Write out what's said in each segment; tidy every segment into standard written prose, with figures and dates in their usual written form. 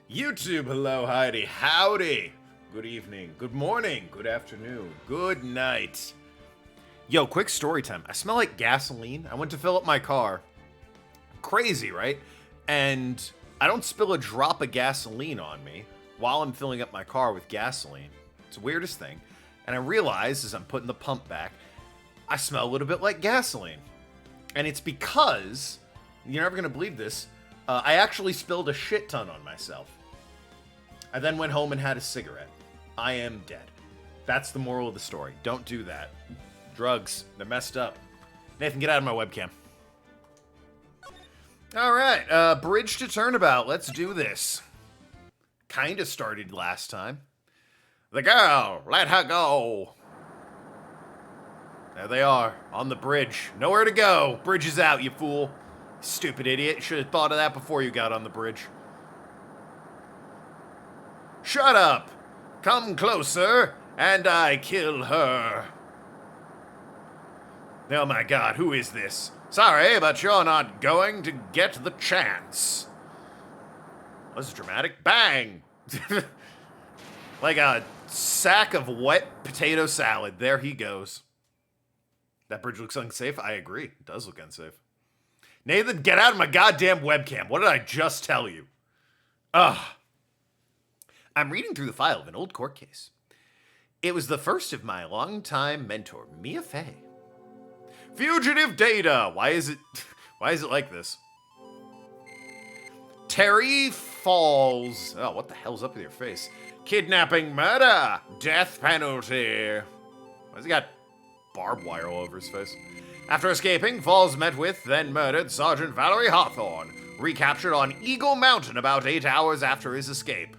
YouTube, hello, Heidi, howdy. Good evening, good morning, good afternoon, good night. Yo, quick story time. I smell like gasoline. I went to fill up my car. Crazy, right? And I don't spill a drop of gasoline on me while I'm filling up my car with gasoline. It's the weirdest thing. And I realize as I'm putting the pump back, I smell a little bit like gasoline. And it's because, you're never going to believe this, I actually spilled a shit ton on myself. I then went home and had a cigarette. I am dead. That's the moral of the story. Don't do that. Drugs, they're messed up. Nathan, get out of my webcam. Alright, bridge to turnabout. Let's do this. Kinda started last time. The girl, let her go. There they are, on the bridge. Nowhere to go. Bridge is out, you fool. Stupid idiot. Should have thought of that before you got on the bridge. Shut up. Come closer, and I kill her. Oh my god, who is this? Sorry, but you're not going to get the chance. Was it dramatic? Bang! Like a sack of wet potato salad. There he goes. That bridge looks unsafe? I agree. It does look unsafe. Nathan, get out of my goddamn webcam. What did I just tell you? Ugh. I'm reading through the file of an old court case. It was the first of my longtime mentor, Mia Fey. Fugitive data. Why is it like this? Terry Falls. Oh, what the hell's up with your face? Kidnapping, murder, death penalty. Why's he got barbed wire all over his face? After escaping, Falls met with, then murdered Sergeant Valerie Hawthorne, recaptured on Eagle Mountain about 8 hours after his escape.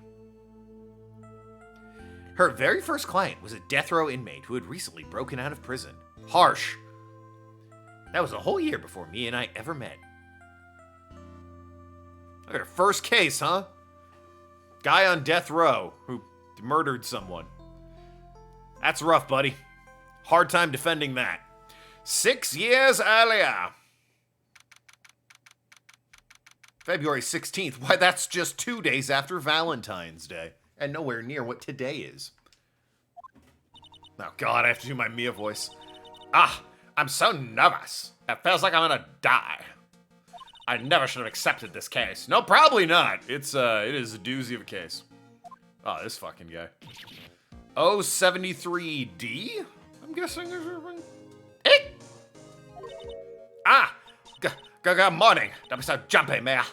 Her very first client was a death row inmate who had recently broken out of prison. Harsh. That was a whole year before me and I ever met. Look at her first case, huh? Guy on death row who murdered someone. That's rough, buddy. Hard time defending that. 6 years earlier. February 16th. Why, that's just 2 days after Valentine's Day. And nowhere near what today is. Oh god, I have to do my Mia voice. I'm so nervous. It feels like I'm gonna die. I never should have accepted this case. No, probably not. It is a doozy of a case. Oh, this fucking guy. 073D? I'm guessing there's a ring. Good morning. Don't be so jumpy, Mia.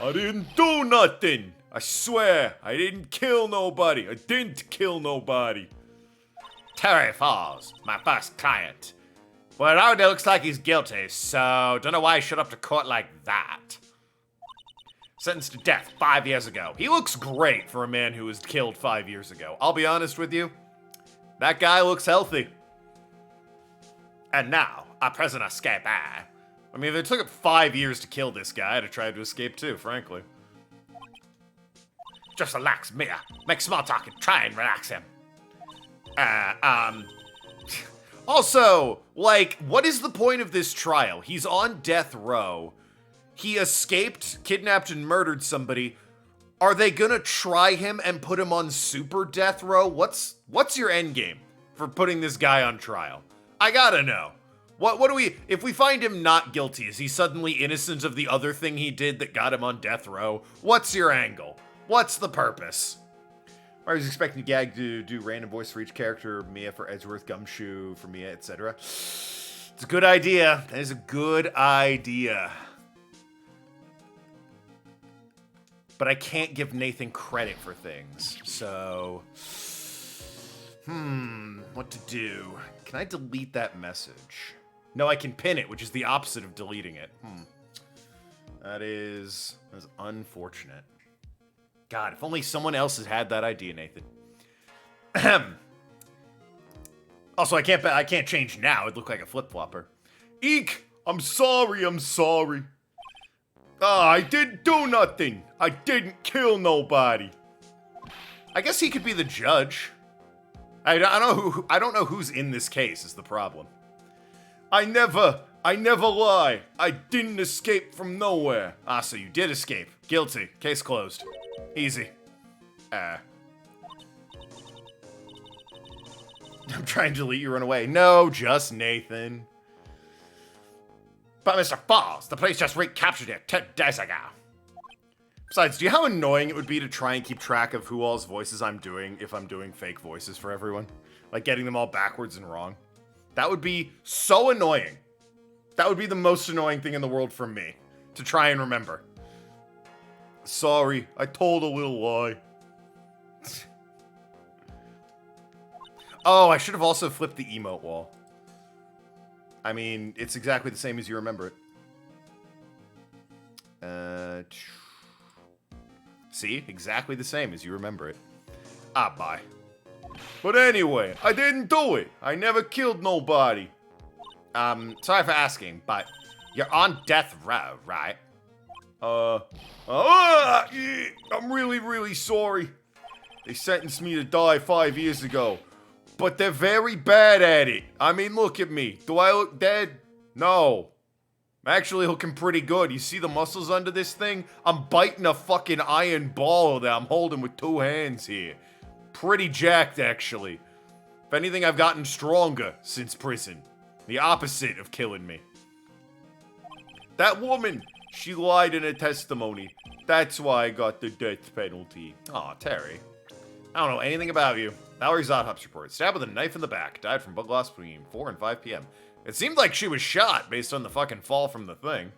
I didn't do nothing. I swear, I didn't kill nobody. I didn't kill nobody. Terry Falls, my first client. Well, it already looks like he's guilty, so don't know why he showed up to court like that. Sentenced to death 5 years ago. He looks great for a man who was killed 5 years ago. I'll be honest with you. That guy looks healthy. And now, a prisoner escapee. I mean, if it took him 5 years to kill this guy, I'd have tried to escape too, frankly. Just relax, Mia. Make small talk and try and relax him. Also, like, what is the point of this trial? He's on death row. He escaped, kidnapped, and murdered somebody. Are they gonna try him and put him on super death row? What's your end game for putting this guy on trial? I gotta know. What do we, if we find him not guilty, is he suddenly innocent of the other thing he did that got him on death row? What's your angle? What's the purpose? I was expecting Gag to do random voice for each character, Mia for Edgeworth, Gumshoe for Mia, etc. It's a good idea. That is a good idea. But I can't give Nathan credit for things, so... what to do? Can I delete that message? No, I can pin it, which is the opposite of deleting it. That is unfortunate. God, if only someone else has had that idea, Nathan. Also, I can't change now. It'd look like a flip-flopper. Eek! I'm sorry. I didn't do nothing. I didn't kill nobody. I guess he could be the judge. I don't know who's in this case is the problem. I never I never lie. I didn't escape from nowhere. Ah, so you did escape. Guilty. Case closed. Easy. I'm trying to delete you, run away. No, just Nathan. But Mr. Falls, the police just recaptured it 10 days ago. Besides, do you know how annoying it would be to try and keep track of who all's voices I'm doing if I'm doing fake voices for everyone? Like getting them all backwards and wrong. That would be so annoying. That would be the most annoying thing in the world for me, to try and remember. Sorry, I told a little lie. Oh, I should have also flipped the emote wall. I mean, it's exactly the same as you remember it. See? Exactly the same as you remember it. Ah, bye. But anyway, I didn't do it. I never killed nobody. Sorry for asking, but you're on death row, right? I'm really, really sorry. They sentenced me to die 5 years ago. But they're very bad at it. I mean, look at me. Do I look dead? No. I'm actually looking pretty good. You see the muscles under this thing? I'm biting a fucking iron ball that I'm holding with 2 hands here. Pretty jacked, actually. If anything, I've gotten stronger since prison. The opposite of killing me. That woman, she lied in her testimony. That's why I got the death penalty. Aw, Terry. I don't know anything about you. Valerie's autopsy report. Stabbed with a knife in the back. Died from blood loss between 4 and 5 p.m. It seemed like she was shot based on the fucking fall from the thing.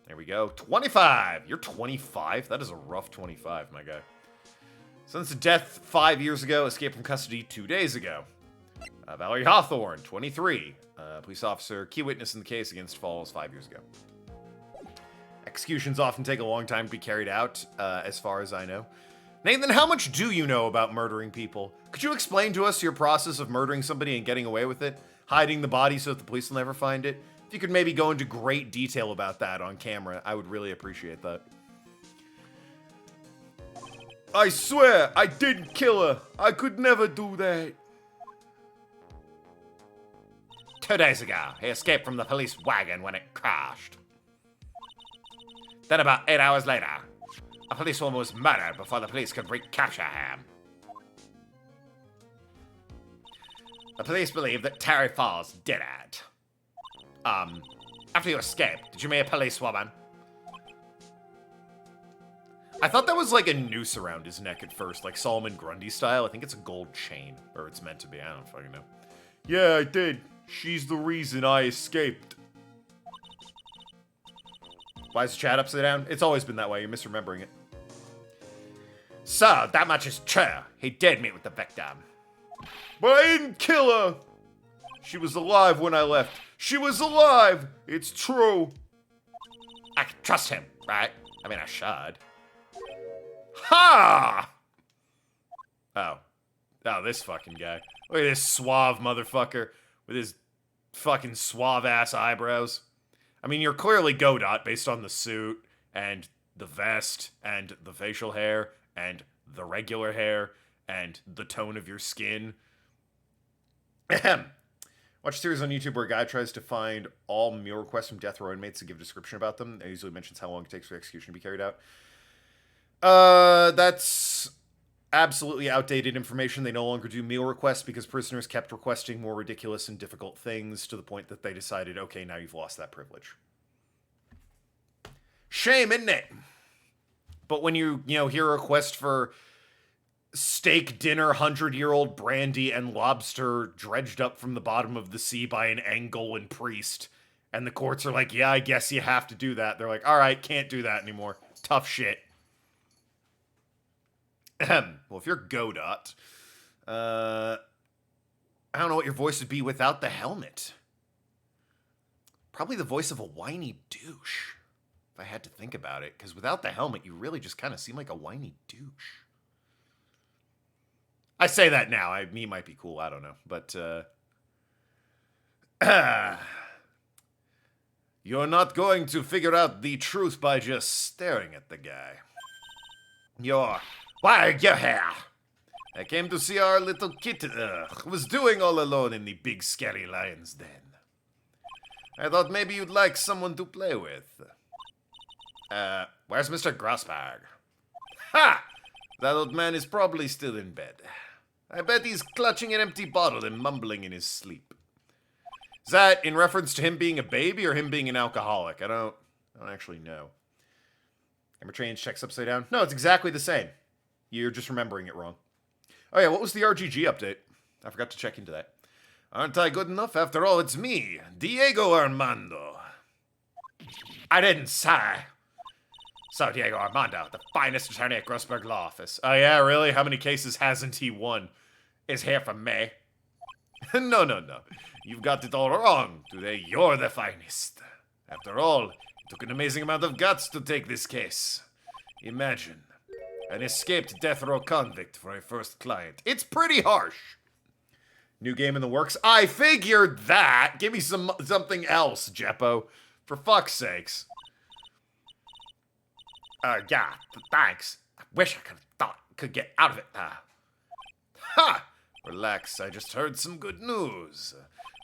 There we go. 25. You're 25? That is a rough 25, my guy. Sentenced to death 5 years ago. Escaped from custody 2 days ago. Valerie Hawthorne, 23. Police officer, key witness in the case against Falls 5 years ago. Executions often take a long time to be carried out, as far as I know. Nathan, how much do you know about murdering people? Could you explain to us your process of murdering somebody and getting away with it? Hiding the body so that the police will never find it? If you could maybe go into great detail about that on camera, I would really appreciate that. I swear, I didn't kill her. I could never do that. 2 days ago, he escaped from the police wagon when it crashed. Then about 8 hours later, a policewoman was murdered before the police could recapture him. The police believe that Terry Falls did it. After you escaped, did you meet a policewoman? I thought that was like a noose around his neck at first, like Solomon Grundy style. I think it's a gold chain, or it's meant to be. I don't fucking know. Yeah, I did. She's the reason I escaped. Why is the chat upside down? It's always been that way. You're misremembering it. So, that much is true. He did meet with the victim. But I didn't kill her. She was alive when I left. She was alive. It's true. I can trust him, right? I mean, I should. Ha! Oh. Oh, this fucking guy. Look at this suave motherfucker with his fucking suave-ass eyebrows. I mean, you're clearly Godot based on the suit and the vest and the facial hair and the regular hair and the tone of your skin. Ahem. Watch a series on YouTube where a guy tries to find all meal requests from death row inmates and give a description about them. It usually mentions how long it takes for execution to be carried out. That's absolutely outdated information. They no longer do meal requests because prisoners kept requesting more ridiculous and difficult things to the point that they decided, okay, now you've lost that privilege. Shame, isn't it? But when you hear a request for steak dinner, 100-year-old brandy, and lobster dredged up from the bottom of the sea by an Angolan priest, and the courts are like, yeah, I guess you have to do that. They're like, all right, can't do that anymore. Tough shit. Well, if you're Godot, I don't know what your voice would be without the helmet. Probably the voice of a whiny douche, if I had to think about it. Because without the helmet, you really just kind of seem like a whiny douche. I say that now. Me might be cool. I don't know. But, you're not going to figure out the truth by just staring at the guy. Why are you here? I came to see our little kitten. Was doing all alone in the big scary lion's den. I thought maybe you'd like someone to play with. Where's Mr. Grossberg? Ha! That old man is probably still in bed. I bet he's clutching an empty bottle and mumbling in his sleep. Is that in reference to him being a baby or him being an alcoholic? I don't actually know. Camera change, checks upside down. No, it's exactly the same. You're just remembering it wrong. Oh yeah, what was the RGG update? I forgot to check into that. Aren't I good enough? After all, it's me, Diego Armando. I didn't say. So, Diego Armando, the finest attorney at Grossberg Law Office. Oh yeah, really? How many cases hasn't he won? Is here for me. No. You've got it all wrong. Today, you're the finest. After all, it took an amazing amount of guts to take this case. Imagine, an escaped death row convict for a first client. It's pretty harsh. New game in the works? I figured that. Give me something else, Jeppo. For fuck's sakes. Yeah, thanks. I wish I could get out of it. Ha! Relax, I just heard some good news.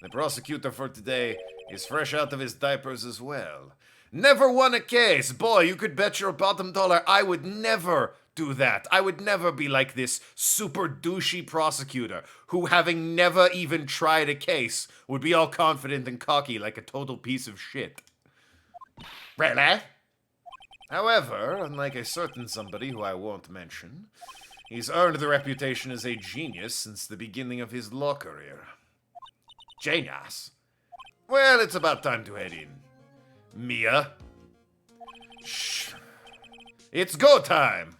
The prosecutor for today is fresh out of his diapers as well. Never won a case. Boy, you could bet your bottom dollar I would never do that. I would never be like this super douchey prosecutor who, having never even tried a case, would be all confident and cocky like a total piece of shit. Really? However, unlike a certain somebody who I won't mention, he's earned the reputation as a genius since the beginning of his law career. Genius? Well, it's about time to head in. Mia? Shh. It's go time!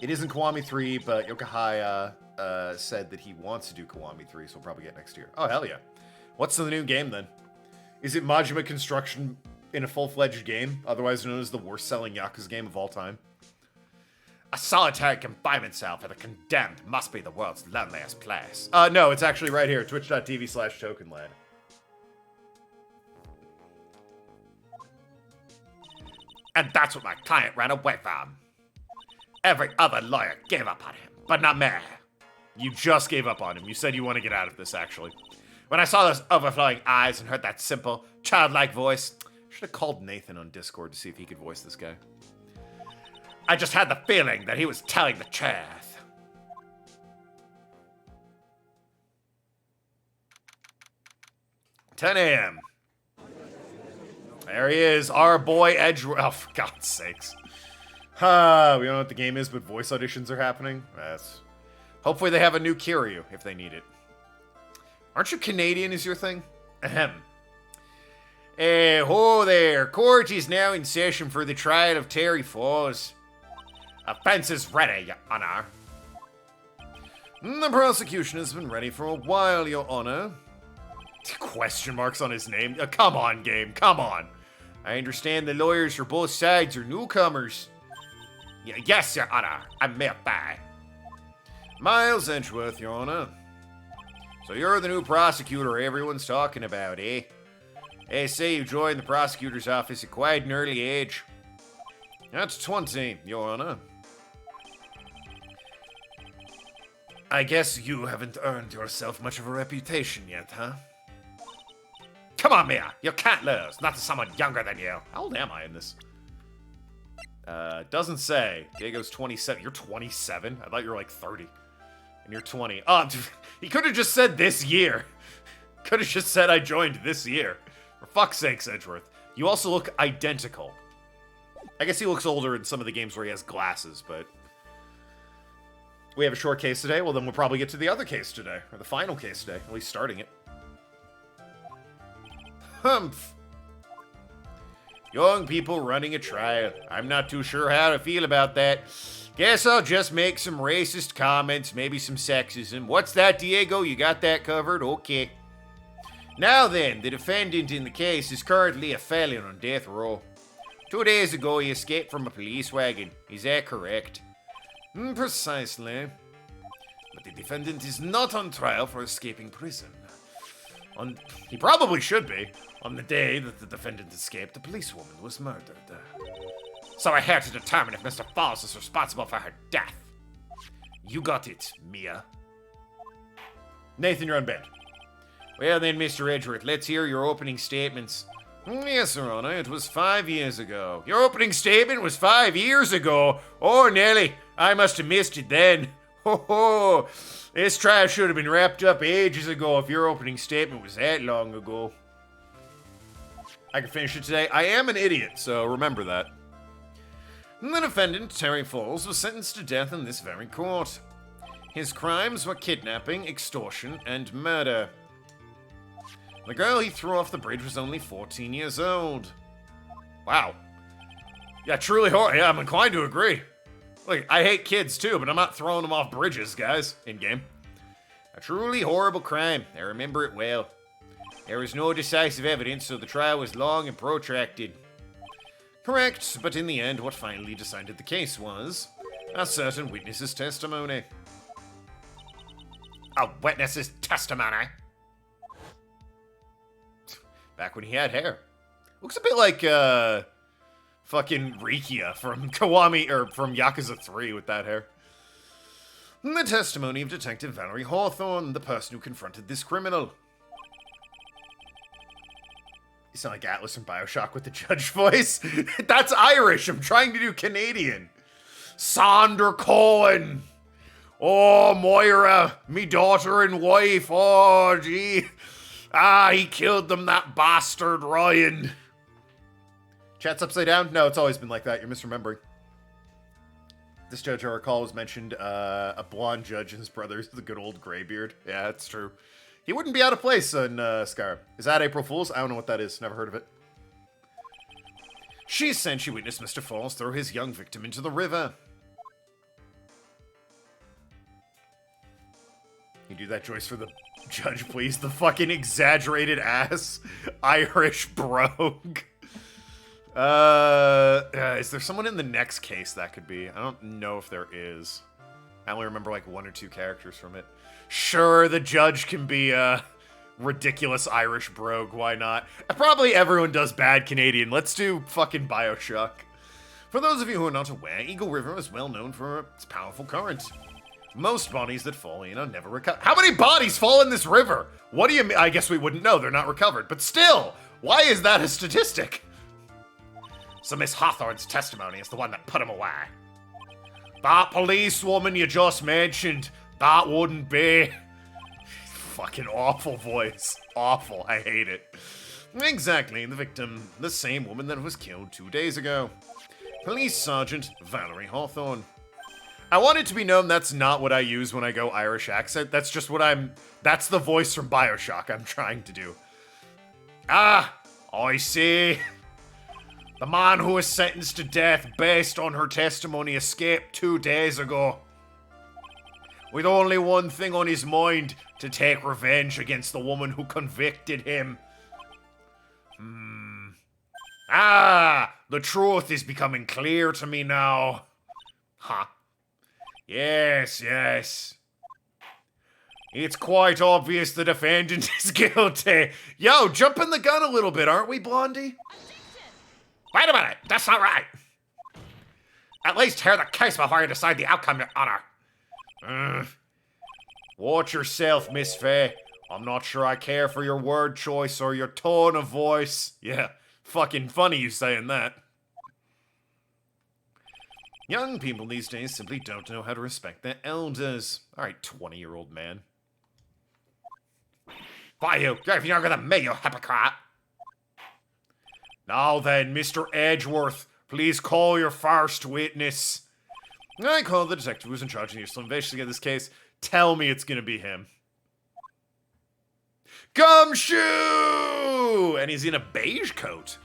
It isn't Kiwami 3, but Yokohaya said that he wants to do Kiwami 3, so we'll probably get next year. Oh, hell yeah. What's the new game, then? Is it Majima Construction in a full-fledged game, otherwise known as the worst-selling Yakuza game of all time? A solitary confinement cell for the condemned must be the world's loneliest place. No, it's actually right here, twitch.tv/Tokenlad. And that's what my client ran away from. Every other lawyer gave up on him, but not me. You just gave up on him. You said you want to get out of this, actually. When I saw those overflowing eyes and heard that simple, childlike voice, I should have called Nathan on Discord to see if he could voice this guy. I just had the feeling that he was telling the truth. "10 a.m. There he is, our boy Edgeworth. Oh, for God's sakes. We don't know what the game is, but voice auditions are happening. Hopefully they have a new Kiryu, if they need it. Aren't you Canadian is your thing? Ahem. Ho there. Court is now in session for the trial of Terry Foss. Offense is ready, Your Honor. The prosecution has been ready for a while, Your Honor. Question marks on his name. Come on, game. Come on. I understand the lawyers for both sides are newcomers. Yes, Your Honor. I'm Murphy. Miles Edgeworth, Your Honor. So you're the new prosecutor everyone's talking about, eh? They say you joined the prosecutor's office at quite an early age. That's 20, Your Honor. I guess you haven't earned yourself much of a reputation yet, huh? Come on, Mia. You can't lose. Not to someone younger than you. How old am I in this? Doesn't say. Diego's 27. You're 27? I thought you were like 30. And you're 20. Oh, he could have just said this year. Could have just said I joined this year. For fuck's sakes, Edgeworth. You also look identical. I guess he looks older in some of the games where he has glasses, but... We have a short case today. Well, then we'll probably get to the other case today. Or the final case today. At least starting it. Humph. Young people running a trial. I'm not too sure how to feel about that. Guess I'll just make some racist comments, maybe some sexism. What's that, Diego? You got that covered? Okay. Now then, the defendant in the case is currently a felon on death row. 2 days ago, he escaped from a police wagon. Is that correct? Precisely. But the defendant is not on trial for escaping prison. He probably should be. On the day that the defendant escaped, the policewoman was murdered. So I had to determine if Mr. Falls is responsible for her death. You got it, Mia. Nathan, you're on bed. Well then, Mr. Edgeworth, let's hear your opening statements. Yes, Your Honor, it was 5 years ago. Your opening statement was 5 years ago? Oh, Nelly, I must have missed it then. Ho ho! This trial should have been wrapped up ages ago if your opening statement was that long ago. I can finish it today. I am an idiot, so remember that. The defendant, Terry Falls, was sentenced to death in this very court. His crimes were kidnapping, extortion, and murder. The girl he threw off the bridge was only 14 years old. Wow. Yeah, truly horrible. Yeah, I'm inclined to agree. Look, I hate kids too, but I'm not throwing them off bridges, guys, in-game. A truly horrible crime. I remember it well. There was no decisive evidence, so the trial was long and protracted. Correct, but in the end, what finally decided the case was a certain witness's testimony. A witness's testimony? Back when he had hair. Looks a bit like, fucking Rikia from Kiwami, or from Yakuza 3 with that hair. The testimony of Detective Valerie Hawthorne, the person who confronted this criminal. You sound like Atlas from Bioshock with the judge voice. That's Irish. I'm trying to do Canadian. Sander Cohen. Oh, Moira, me daughter and wife. Oh, gee. Ah, he killed them, that bastard Ryan. Chat's upside down? No, it's always been like that. You're misremembering. This judge, I recall, was mentioned a blonde judge and his brother's the good old graybeard. Yeah, that's true. He wouldn't be out of place in Skyrim. Is that April Fool's? I don't know what that is. Never heard of it. She said she witnessed Mr. Falls throw his young victim into the river. Can you do that, Joyce, for the judge, please? The fucking exaggerated ass Irish brogue. Is there someone in the next case that could be? I don't know if there is. I only remember like 1 or 2 characters from it. Sure, the judge can be a ridiculous Irish brogue, why not? Probably everyone does bad Canadian. Let's do fucking Bioshock. For those of you who are not aware, Eagle River is well known for its powerful current. Most bodies that fall in are never recovered. How many bodies fall in this river? What do you mean? I guess we wouldn't know, they're not recovered. But still, why is that a statistic? So Miss Hawthorne's testimony is the one that put him away. That policewoman you just mentioned, that wouldn't be. Fucking awful voice. Awful. I hate it. Exactly. The victim, the same woman that was killed 2 days ago. Police Sergeant Valerie Hawthorne. I want it to be known that's not what I use when I go Irish accent. That's just what that's the voice from Bioshock I'm trying to do. Ah, I see. The man who was sentenced to death based on her testimony escaped 2 days ago. With only one thing on his mind, to take revenge against the woman who convicted him. Ah, the truth is becoming clear to me now. Huh. Yes, yes. It's quite obvious the defendant is guilty. Yo, jumping the gun a little bit, aren't we, Blondie? Wait a minute, that's not right. At least hear the case before you decide the outcome, Your Honor. Watch yourself, Miss Faye. I'm not sure I care for your word choice or your tone of voice. Yeah, fucking funny you saying that. Young people these days simply don't know how to respect their elders. Alright, 20-year-old man. Why you? You're younger than me, you hypocrite. Now then, Mr. Edgeworth, please call your first witness. I call the detective who's in charge of the initial investigation of this case. Tell me it's gonna be him. Gumshoe! And he's in a beige coat.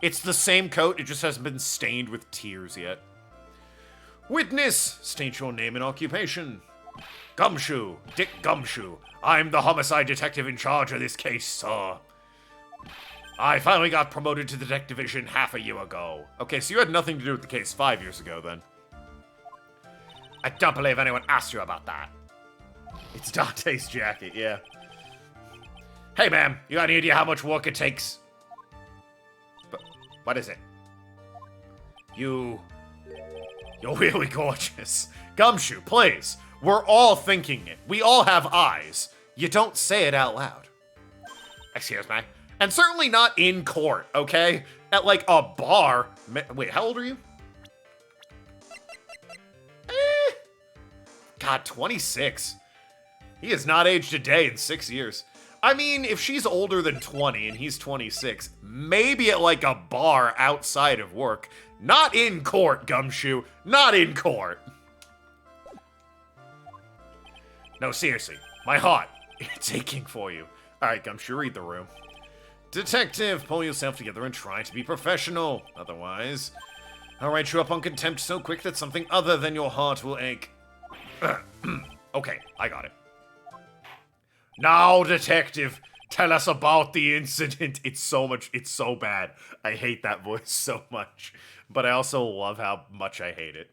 It's the same coat, it just hasn't been stained with tears yet. Witness, state your name and occupation. Gumshoe, Dick Gumshoe. I'm the homicide detective in charge of this case, sir. I finally got promoted to the detective division half a year ago. Okay, so you had nothing to do with the case 5 years ago, then. I don't believe anyone asked you about that. It's Dante's jacket, yeah. Hey, ma'am, you got any idea how much work it takes? But what is it? You're really gorgeous. Gumshoe, please. We're all thinking it. We all have eyes. You don't say it out loud. Excuse me. And certainly not in court, okay? At, like, a bar. Wait, how old are you? God, 26. He has not aged a day in 6 years. I mean, if she's older than 20 and he's 26, maybe at, like, a bar outside of work. Not in court, Gumshoe. Not in court. No, seriously. My heart. It's aching for you. Alright, Gumshoe, read the room. Detective, pull yourself together and try to be professional. Otherwise, I'll write you up on contempt so quick that something other than your heart will ache. Okay, I got it. Now, detective, tell us about the incident. It's so bad. I hate that voice so much. But I also love how much I hate it.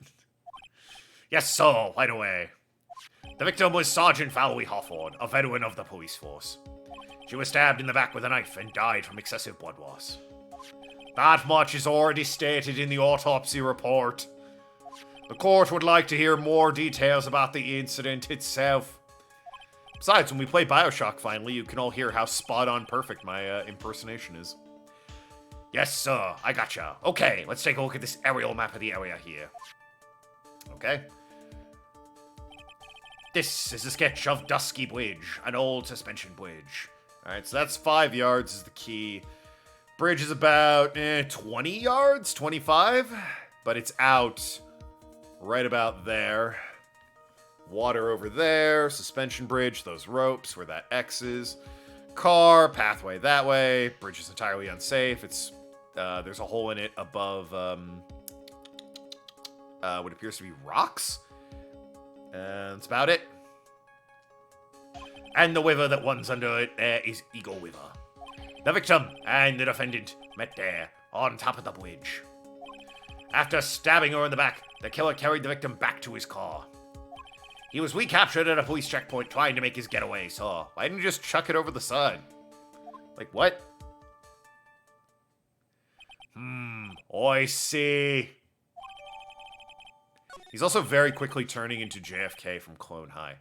Yes, sir, right away. The victim was Sergeant Valerie Hawthorne, a veteran of the police force. She was stabbed in the back with a knife and died from excessive blood loss. That much is already stated in the autopsy report. The court would like to hear more details about the incident itself. Besides, when we play Bioshock finally, you can all hear how spot-on perfect my impersonation is. Yes, sir, I gotcha. Okay, let's take a look at this aerial map of the area here. Okay. This is a sketch of Dusky Bridge, an old suspension bridge. Alright, so that's 5 yards is the key. Bridge is about 20 yards, 25, but it's out right about there. Water over there, suspension bridge, those ropes where that X is. Car, pathway that way. Bridge is entirely unsafe. It's there's a hole in it above what appears to be rocks. And that's about it. And the river that runs under it is Eagle River. The victim and the defendant met there, on top of the bridge. After stabbing her in the back, the killer carried the victim back to his car. He was recaptured at a police checkpoint trying to make his getaway, so why didn't you just chuck it over the side? Like, what? I see. He's also very quickly turning into JFK from Clone High.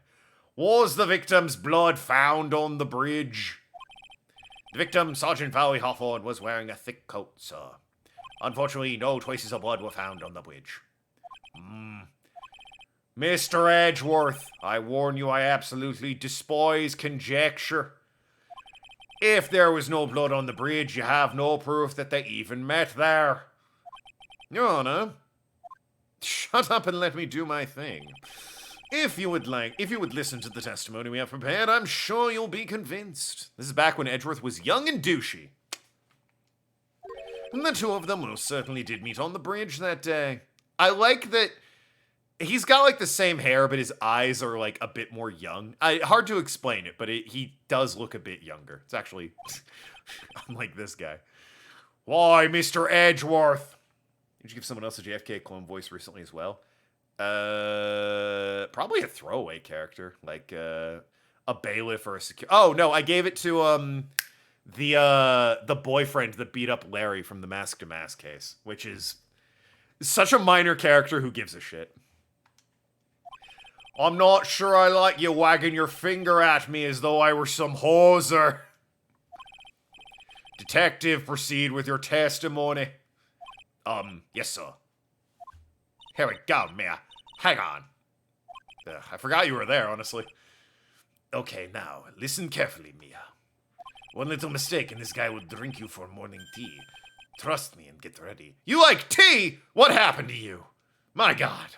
Was the victim's blood found on the bridge? The victim, Sergeant Valerie Hawthorne, was wearing a thick coat, sir. Unfortunately, no traces of blood were found on the bridge. Mr. Edgeworth, I warn you, I absolutely despise conjecture. If there was no blood on the bridge, you have no proof that they even met there. Your Honor, shut up and let me do my thing. If you would listen to the testimony we have prepared, I'm sure you'll be convinced. This is back when Edgeworth was young and douchey. And the two of them most certainly did meet on the bridge that day. I like that he's got, like, the same hair, but his eyes are, like, a bit more young. Hard to explain it, but he does look a bit younger. It's actually unlike this guy. Why, Mr. Edgeworth? Did you give someone else a JFK clone voice recently as well? Probably a throwaway character, like a bailiff or a Oh no, I gave it to the boyfriend that beat up Larry from the Mask to Mask case, which is such a minor character. Who gives a shit? I'm not sure I like you wagging your finger at me as though I were some hoser. Detective, proceed with your testimony. Yes, sir. Here we go, Mia. Hang on. I forgot you were there, honestly. Okay, now, listen carefully, Mia. One little mistake and this guy will drink you for morning tea. Trust me and get ready. You like tea? What happened to you? My God.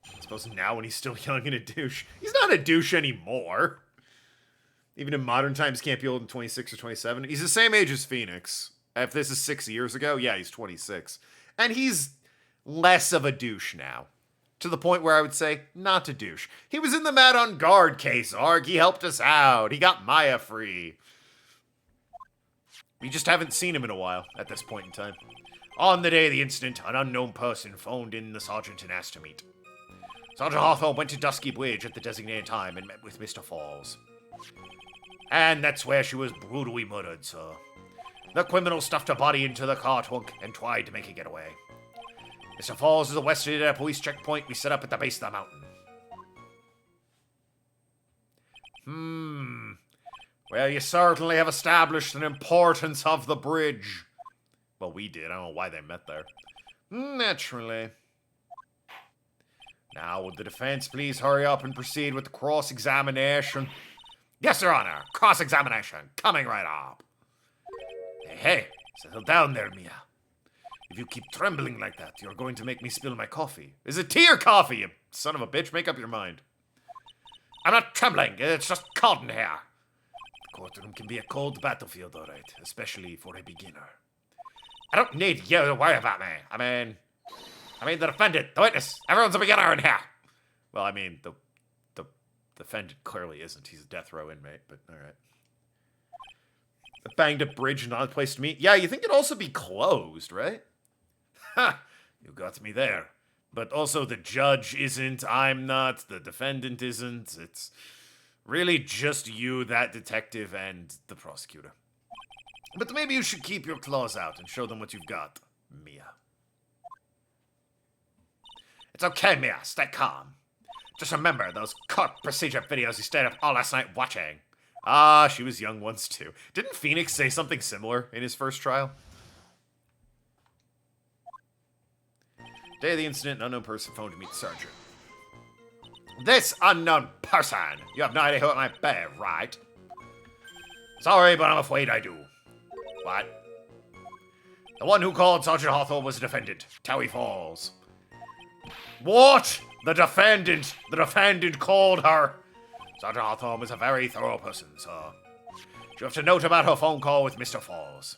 I suppose now when he's still young and a douche. He's not a douche anymore. Even in modern times, can't be older than 26 or 27. He's the same age as Phoenix. If this is 6 years ago, yeah, he's 26. And he's less of a douche now. To the point where I would say, not a douche. He was in the Mad on Guard case, Arg. He helped us out. He got Maya free. We just haven't seen him in a while at this point in time. On the day of the incident, an unknown person phoned in the sergeant and asked to meet. Sergeant Hawthorne went to Dusky Bridge at the designated time and met with Mr. Falls. And that's where she was brutally murdered, sir. The criminal stuffed her body into the car trunk and tried to make a getaway. Mr. Falls is arrested at a police checkpoint we set up at the base of the mountain. Well, you certainly have established an importance of the bridge. Well, we did. I don't know why they met there. Naturally. Now, would the defense please hurry up and proceed with the cross-examination? Yes, Your Honor. Cross-examination. Coming right up. Hey, settle down there, Mia. If you keep trembling like that, you're going to make me spill my coffee. Is it tea or coffee, you son of a bitch? Make up your mind. I'm not trembling. It's just cold in here. The courtroom can be a cold battlefield, all right, especially for a beginner. I don't need you to worry about me. I mean, the defendant, the witness, everyone's a beginner in here. Well, I mean, the defendant clearly isn't. He's a death row inmate, but all right. A banged up bridge, not a place to meet. Yeah, you think it'd also be closed, right? Ha! You got me there. But also the judge isn't, I'm not, the defendant isn't. It's really just you, that detective, and the prosecutor. But maybe you should keep your claws out and show them what you've got, Mia. It's okay, Mia. Stay calm. Just remember those court procedure videos you stayed up all last night watching. Ah, she was young once, too. Didn't Phoenix say something similar in his first trial? Day of the incident, an unknown person phoned to meet the sergeant. This unknown person! You have no idea who it might be, right? Sorry, but I'm afraid I do. What? The one who called Sergeant Hawthorne was a defendant. Towie Falls. What? The defendant! The defendant called her! Sergeant Hawthorne was a very thorough person, so you have to note about her phone call with Mr. Falls.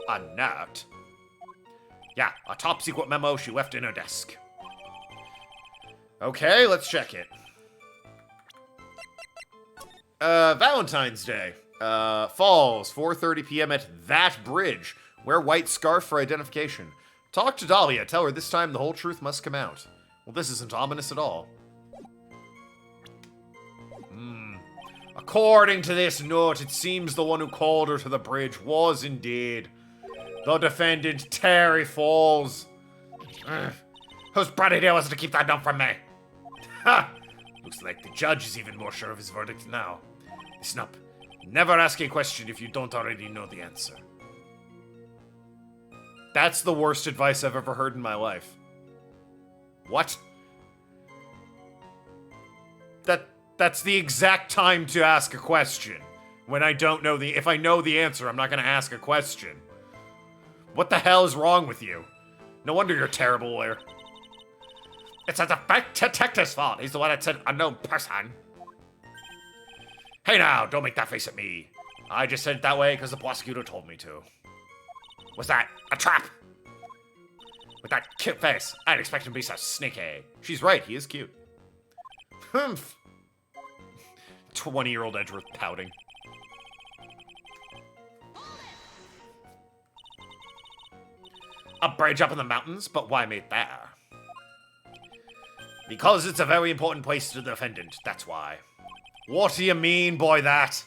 A note? Yeah, a top-secret memo she left in her desk. Okay, let's check it. Valentine's Day. Falls, 4:30 p.m. at that bridge. Wear white scarf for identification. Talk to Dahlia. Tell her this time the whole truth must come out. Well, this isn't ominous at all. According to this note, it seems the one who called her to the bridge was indeed the defendant, Terry Falls. Whose bright idea was it to keep that note from me? Ha! Looks like the judge is even more sure of his verdict now. Listen up. Never ask a question if you don't already know the answer. That's the worst advice I've ever heard in my life. What? That's the exact time to ask a question. When I don't know if I know the answer, I'm not gonna ask a question. What the hell is wrong with you? No wonder you're a terrible lawyer. It's a detective's fault. He's the one that said unknown person. Hey now, don't make that face at me. I just said it that way because the prosecutor told me to. Was that a trap? With that cute face, I'd expect him to be so sneaky. She's right, he is cute. Humph. 20-year-old Edgeworth pouting. A bridge up in the mountains, but why made there? Because it's a very important place to the defendant, that's why. What do you mean by that?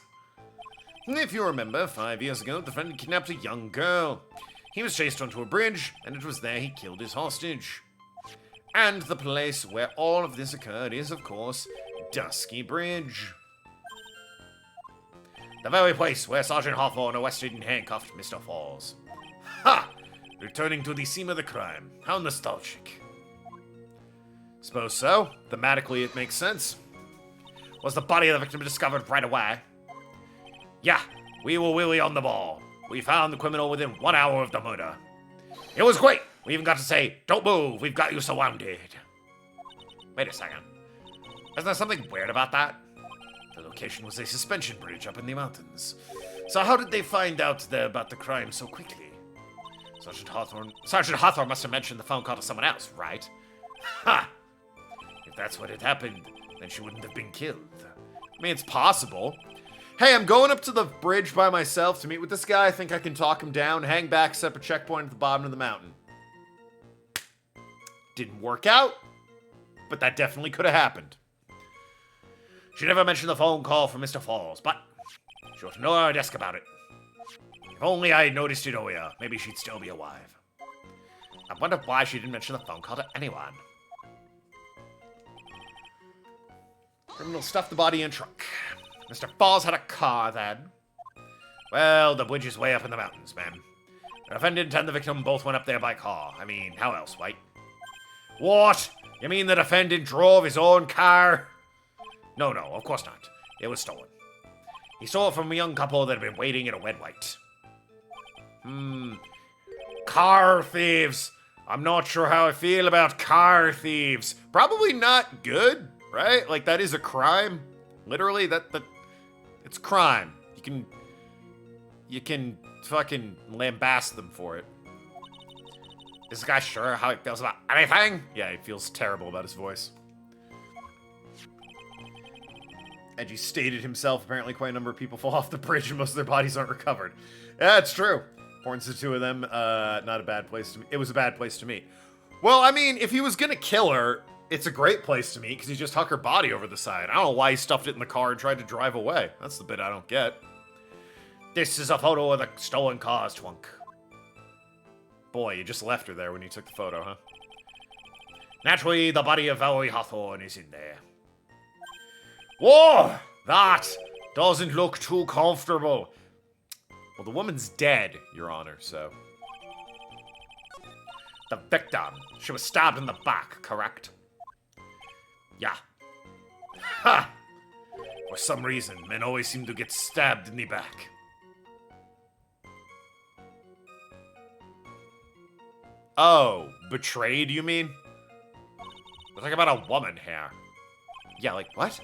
If you remember, 5 years ago, the defendant kidnapped a young girl. He was chased onto a bridge, and it was there he killed his hostage. And the place where all of this occurred is, of course, Dusky Bridge. The very place where Sergeant Hawthorne arrested and handcuffed Mr. Falls. Ha! Returning to the scene of the crime. How nostalgic. Suppose so. Thematically, it makes sense. Was the body of the victim discovered right away? Yeah, we were really on the ball. We found the criminal within 1 hour of the murder. It was great. We even got to say, don't move, we've got you surrounded. Wait a second. Isn't there something weird about that? The location was a suspension bridge up in the mountains. So how did they find out about the crime so quickly? Sergeant Hawthorne must have mentioned the phone call to someone else, right? Ha! If that's what had happened, then she wouldn't have been killed. I mean, it's possible. Hey, I'm going up to the bridge by myself to meet with this guy. I think I can talk him down, hang back, set up a checkpoint at the bottom of the mountain. Didn't work out, but that definitely could have happened. She never mentioned the phone call from Mr. Falls, but she ought to know our desk about it. If only I had noticed it earlier, maybe she'd still be alive. I wonder why she didn't mention the phone call to anyone. Criminal stuffed the body in a trunk. Mr. Falls had a car then. Well, the bridge is way up in the mountains, ma'am. The defendant and the victim both went up there by car. I mean, how else, White? What? You mean the defendant drove his own car? No, of course not. It was stolen. He stole it from a young couple that had been waiting in a red light. Car thieves. I'm not sure how I feel about car thieves. Probably not good, right? Like, that is a crime. Literally, that it's crime. You can fucking lambast them for it. Is this guy sure how he feels about anything? Yeah, he feels terrible about his voice. Edgy stated himself. Apparently quite a number of people fall off the bridge and most of their bodies aren't recovered. Yeah, it's true. Points to two of them. Not a bad place to meet. It was a bad place to meet. Well, I mean, if he was gonna kill her, it's a great place to meet because he just hucked her body over the side. I don't know why he stuffed it in the car and tried to drive away. That's the bit I don't get. This is a photo of the stolen car's trunk. Boy, you just left her there when you took the photo, huh? Naturally, the body of Valerie Hawthorne is in there. Whoa! That doesn't look too comfortable. Well, the woman's dead, Your Honor, so... The victim. She was stabbed in the back, correct? Yeah. Ha! For some reason, men always seem to get stabbed in the back. Oh, betrayed, you mean? We're talking about a woman here. Yeah, like, what?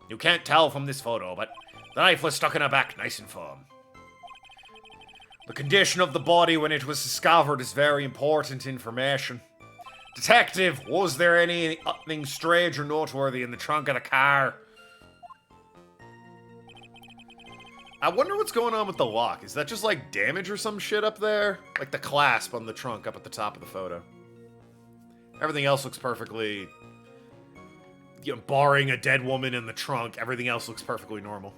You can't tell from this photo, but the knife was stuck in her back nice and firm. The condition of the body when it was discovered is very important information. Detective, was there anything strange or noteworthy in the trunk of the car? I wonder what's going on with the lock. Is that just like damage or some shit up there? Like the clasp on the trunk up at the top of the photo. Everything else looks perfectly... You know, barring a dead woman in the trunk, everything else looks perfectly normal.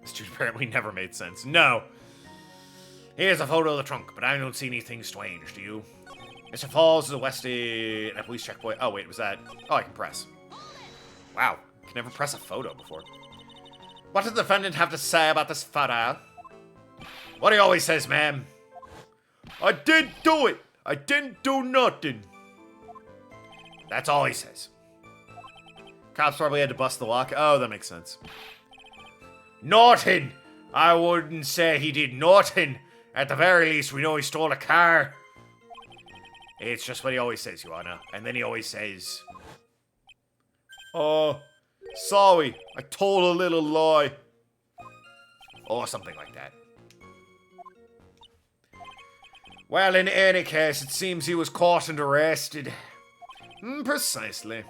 This dude apparently never made sense. No. Here's a photo of the trunk, but I don't see anything strange, do you? Mr. Falls is a Westie at a police checkpoint. Oh, wait, was that... Oh, I can press. Wow. I can never press a photo before. What does the defendant have to say about this photo? What he always says, ma'am. I didn't do it. I didn't do nothing. That's all he says. Cops probably had to bust the lock. Oh, that makes sense. Nothing. I wouldn't say he did nothing. At the very least, we know he stole a car. It's just what he always says, Your Honor. And then he always says... Oh, sorry. I told a little lie. Or something like that. Well, in any case, it seems he was caught and arrested. Precisely.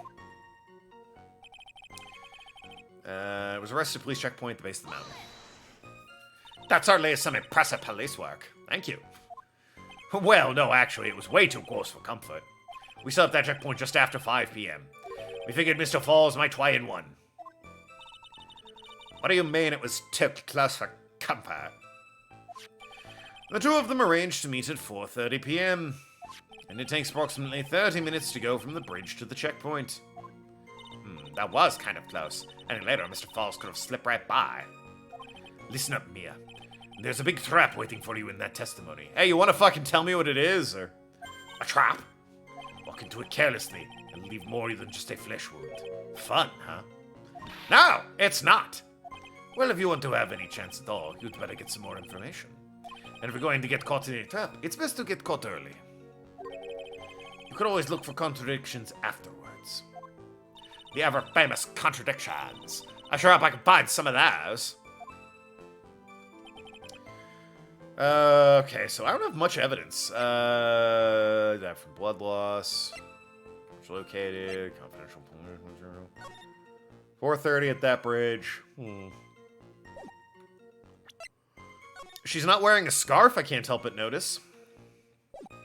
Was arrested at police checkpoint at the base of the mountain. That certainly is some impressive police work. Thank you. Well, no, actually, it was way too close for comfort. We set up that checkpoint just after 5 p.m. We figured Mr. Falls might try in one. What do you mean it was too close for comfort? The two of them arranged to meet at 4:30 p.m. And it takes approximately 30 minutes to go from the bridge to the checkpoint. That was kind of close. And later, Mr. Falls could have slipped right by. Listen up, Mia. There's a big trap waiting for you in that testimony. Hey, you want to fucking tell me what it is, or... A trap? Walk into it carelessly and leave more than just a flesh wound. Fun, huh? No, it's not. Well, if you want to have any chance at all, you'd better get some more information. And if you're going to get caught in a trap, it's best to get caught early. You could always look for contradictions afterwards. The ever-famous contradictions. I sure hope I can find some of those. Okay, so I don't have much evidence. That from blood loss. It's located. Confidential. 4:30 at that bridge. She's not wearing a scarf, I can't help but notice.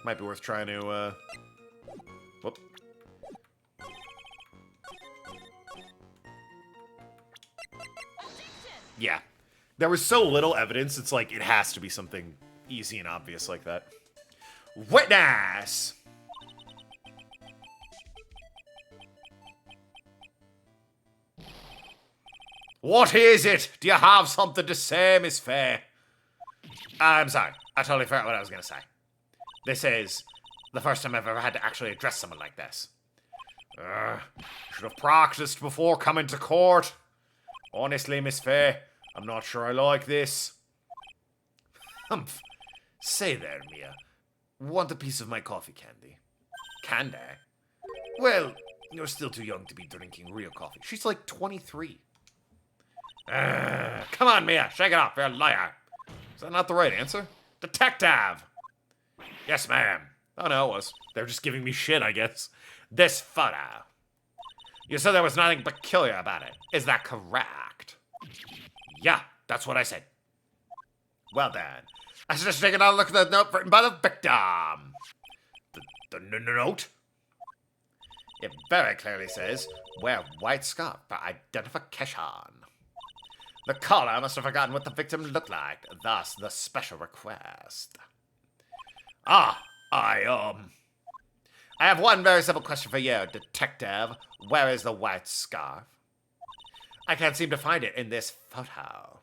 Might be worth trying to, whoop. Yeah. There was so little evidence, it's like, it has to be something easy and obvious like that. Witness! What is it? Do you have something to say, Miss Faye? I'm sorry. I totally forgot what I was going to say. This is the first time I've ever had to actually address someone like this. Should have practiced before coming to court. Honestly, Miss Faye, I'm not sure I like this. Humph. Say there, Mia. Want a piece of my coffee candy? Candy? Well, you're still too young to be drinking real coffee. She's like 23. Come on, Mia. Shake it off. You're a liar. Is that not the right answer? Detective! Yes, ma'am. Oh, no, it was. They're just giving me shit, I guess. This photo. You said there was nothing peculiar about it. Is that correct? Yeah, that's what I said. Well then. I should just take another look at the note written by the victim. The note? It very clearly says, wear white scarf for identification. The caller must have forgotten what the victim looked like, thus the special request. I have one very simple question for you, detective. Where is the white scarf? I can't seem to find it in this photo.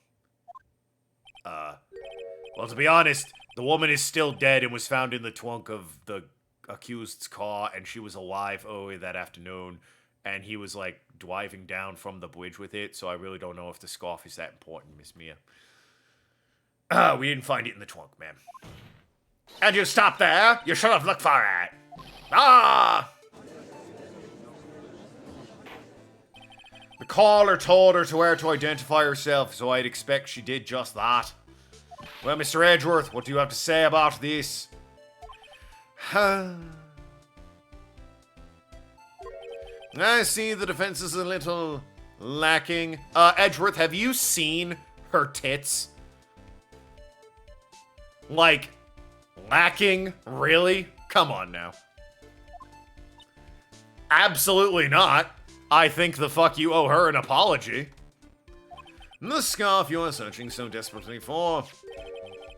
Well, to be honest, the woman is still dead and was found in the trunk of the accused's car, and she was alive early that afternoon, and he was, like, driving down from the bridge with it, so I really don't know if the scarf is that important, Miss Mia. We didn't find it in the trunk, ma'am. And you stopped there? You should have looked for it. The caller told her to where to identify herself, so I'd expect she did just that. Well, Mr. Edgeworth, what do you have to say about this? I see the defense is a little lacking. Edgeworth, have you seen her tits? Like, lacking? Really? Come on now. Absolutely not. I think the fuck you owe her an apology. The scarf you are searching so desperately for.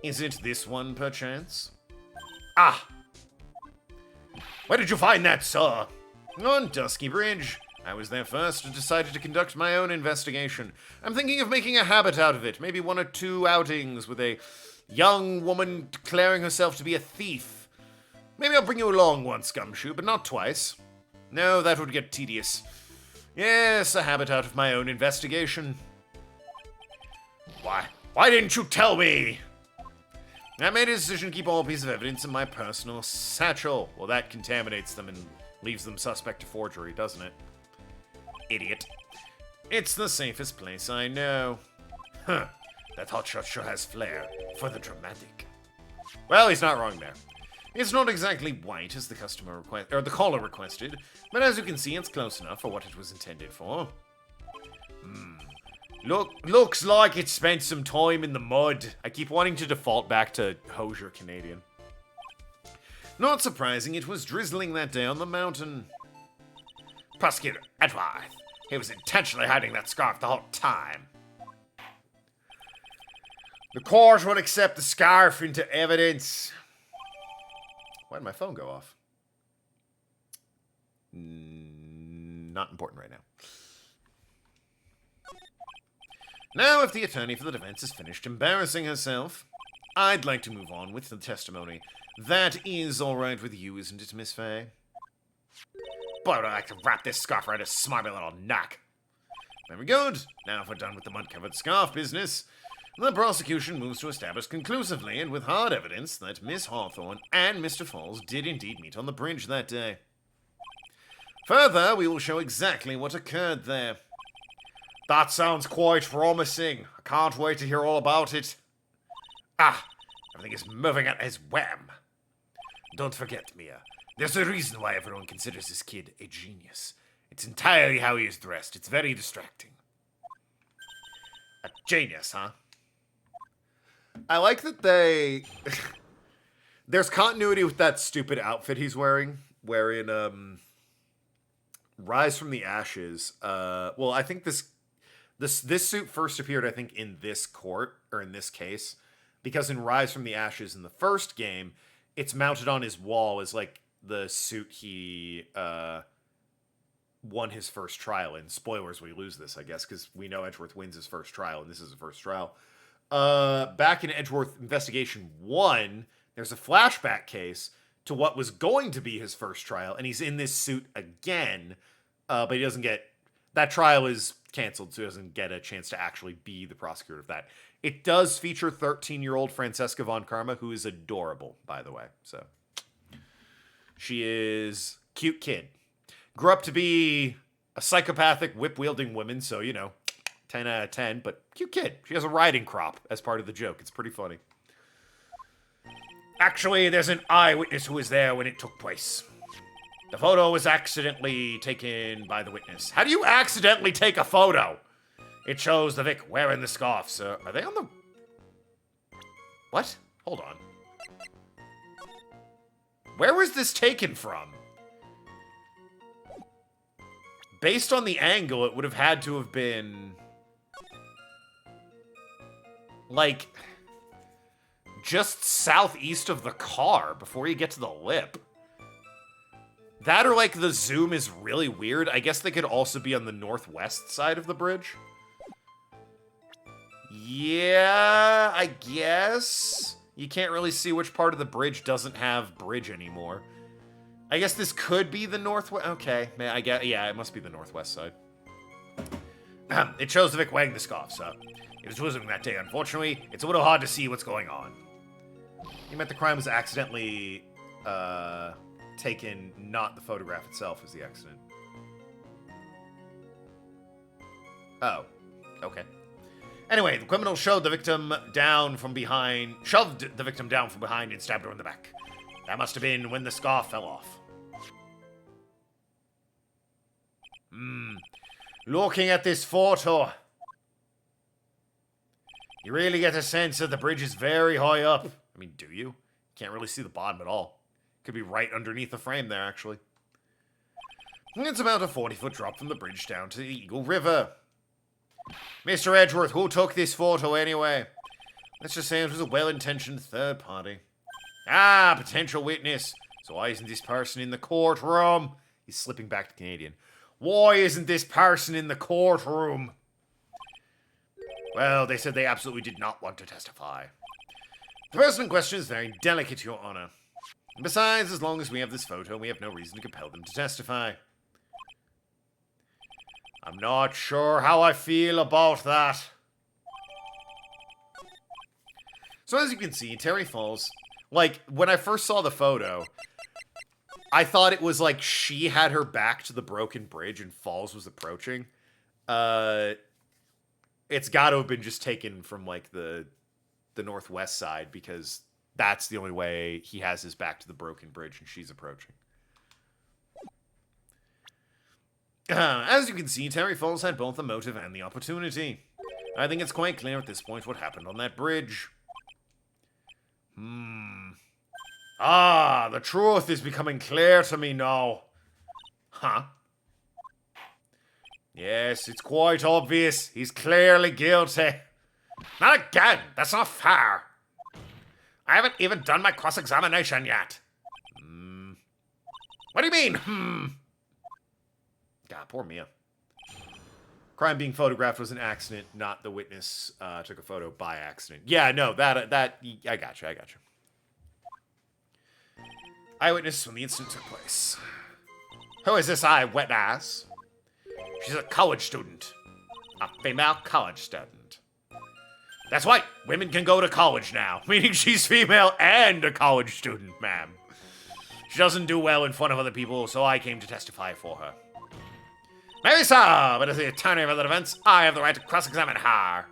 Is it this one, perchance? Ah! Where did you find that, sir? On Dusky Bridge. I was there first and decided to conduct my own investigation. I'm thinking of making a habit out of it. Maybe 1 or 2 outings with a young woman declaring herself to be a thief. Maybe I'll bring you along once, Gumshoe, but not twice. No, that would get tedious. Yes, a habit out of my own investigation. Why didn't you tell me? I made a decision to keep all pieces of evidence in my personal satchel. Well, that contaminates them and leaves them suspect to forgery, doesn't it? Idiot. It's the safest place I know. Huh. That hotshot sure has flair for the dramatic. Well, he's not wrong there. It's not exactly white as the caller requested, but as you can see, it's close enough for what it was intended for. Looks like it spent some time in the mud. I keep wanting to default back to Hosier Canadian. Not surprising, it was drizzling that day on the mountain. Prosecutor Edgeworth, he was intentionally hiding that scarf the whole time. The court will accept the scarf into evidence. Why did my phone go off? Not important right now. Now, if the attorney for the defense is finished embarrassing herself, I'd like to move on with the testimony. That is all right with you, isn't it, Miss Faye? Boy, would I like to wrap this scarf around his smarmy little neck. Very good. Now, if we're done with the mud-covered scarf business, the prosecution moves to establish conclusively and with hard evidence that Miss Hawthorne and Mr. Falls did indeed meet on the bridge that day. Further, we will show exactly what occurred there. That sounds quite promising. I can't wait to hear all about it. Everything is moving at his whim. Don't forget, Mia, there's a reason why everyone considers this kid a genius. It's entirely how he is dressed. It's very distracting. A genius, huh? I like that they... There's continuity with that stupid outfit he's wearing, wherein, Rise from the Ashes, well, I think this suit first appeared, I think, in this court, or in this case, because in Rise from the Ashes in the first game, it's mounted on his wall as, like, the suit he, won his first trial. And spoilers, we lose this, I guess, because we know Edgeworth wins his first trial, and this is the first trial. Back in Edgeworth Investigation 1, there's a flashback case to what was going to be his first trial, and he's in this suit again, but he doesn't get... That trial is canceled, so he doesn't get a chance to actually be the prosecutor of that. It does feature 13-year-old Francesca von Karma, who is adorable, by the way. So she is a cute kid. Grew up to be a psychopathic, whip-wielding woman, so, 10 out of 10, but cute kid. She has a riding crop as part of the joke. It's pretty funny. Actually, there's an eyewitness who was there when it took place. The photo was accidentally taken by the witness. How do you accidentally take a photo? It shows the Vic wearing the scarf, sir. Are they on the... What? Hold on. Where was this taken from? Based on the angle, it would have had to have been... like... just southeast of the car before you get to the lip. That or, like, the zoom is really weird. I guess they could also be on the northwest side of the bridge. Yeah, I guess. You can't really see which part of the bridge doesn't have bridge anymore. I guess this could be the northwest. Okay, man, I guess, yeah, it must be the northwest side. It shows the Vic wearing the scarf, so it was visiting that day. Unfortunately, it's a little hard to see what's going on. You meant the crime was accidentally, taken, not the photograph itself as the accident. Oh, okay. Anyway, the criminal shoved the victim down from behind and stabbed her in the back. That must have been when the scarf fell off. Looking at this photo, you really get a sense that the bridge is very high up. I mean, do you? Can't really see the bottom at all. Could be right underneath the frame there, actually. It's about a 40-foot drop from the bridge down to the Eagle River. Mr. Edgeworth, who took this photo anyway? Let's just say it was a well-intentioned third party. Ah, potential witness. So why isn't this person in the courtroom? He's slipping back to Canadian. Why isn't this person in the courtroom? Well, they said they absolutely did not want to testify. The person in question is very delicate, Your Honor. Besides, as long as we have this photo, we have no reason to compel them to testify. I'm not sure how I feel about that. So as you can see, Terry Falls, like, when I first saw the photo, I thought it was like she had her back to the broken bridge and Falls was approaching. It's got to have been just taken from, like, the northwest side, because that's the only way he has his back to the broken bridge and she's approaching. As you can see, Terry Falls had both the motive and the opportunity. I think it's quite clear at this point what happened on that bridge. Ah, the truth is becoming clear to me now. Huh? Yes, it's quite obvious. He's clearly guilty. Not again! That's not fair! I haven't even done my cross-examination yet. What do you mean, God, poor Mia. Crime being photographed was an accident, not the witness took a photo by accident. Yeah, no, that, I gotcha. Eyewitness when the incident took place. Who is this eyewitness? She's a college student. A female college student. That's right, women can go to college now, meaning she's female and a college student, ma'am. She doesn't do well in front of other people, so I came to testify for her. Maybe so, but as the attorney of the defense, I have the right to cross-examine her.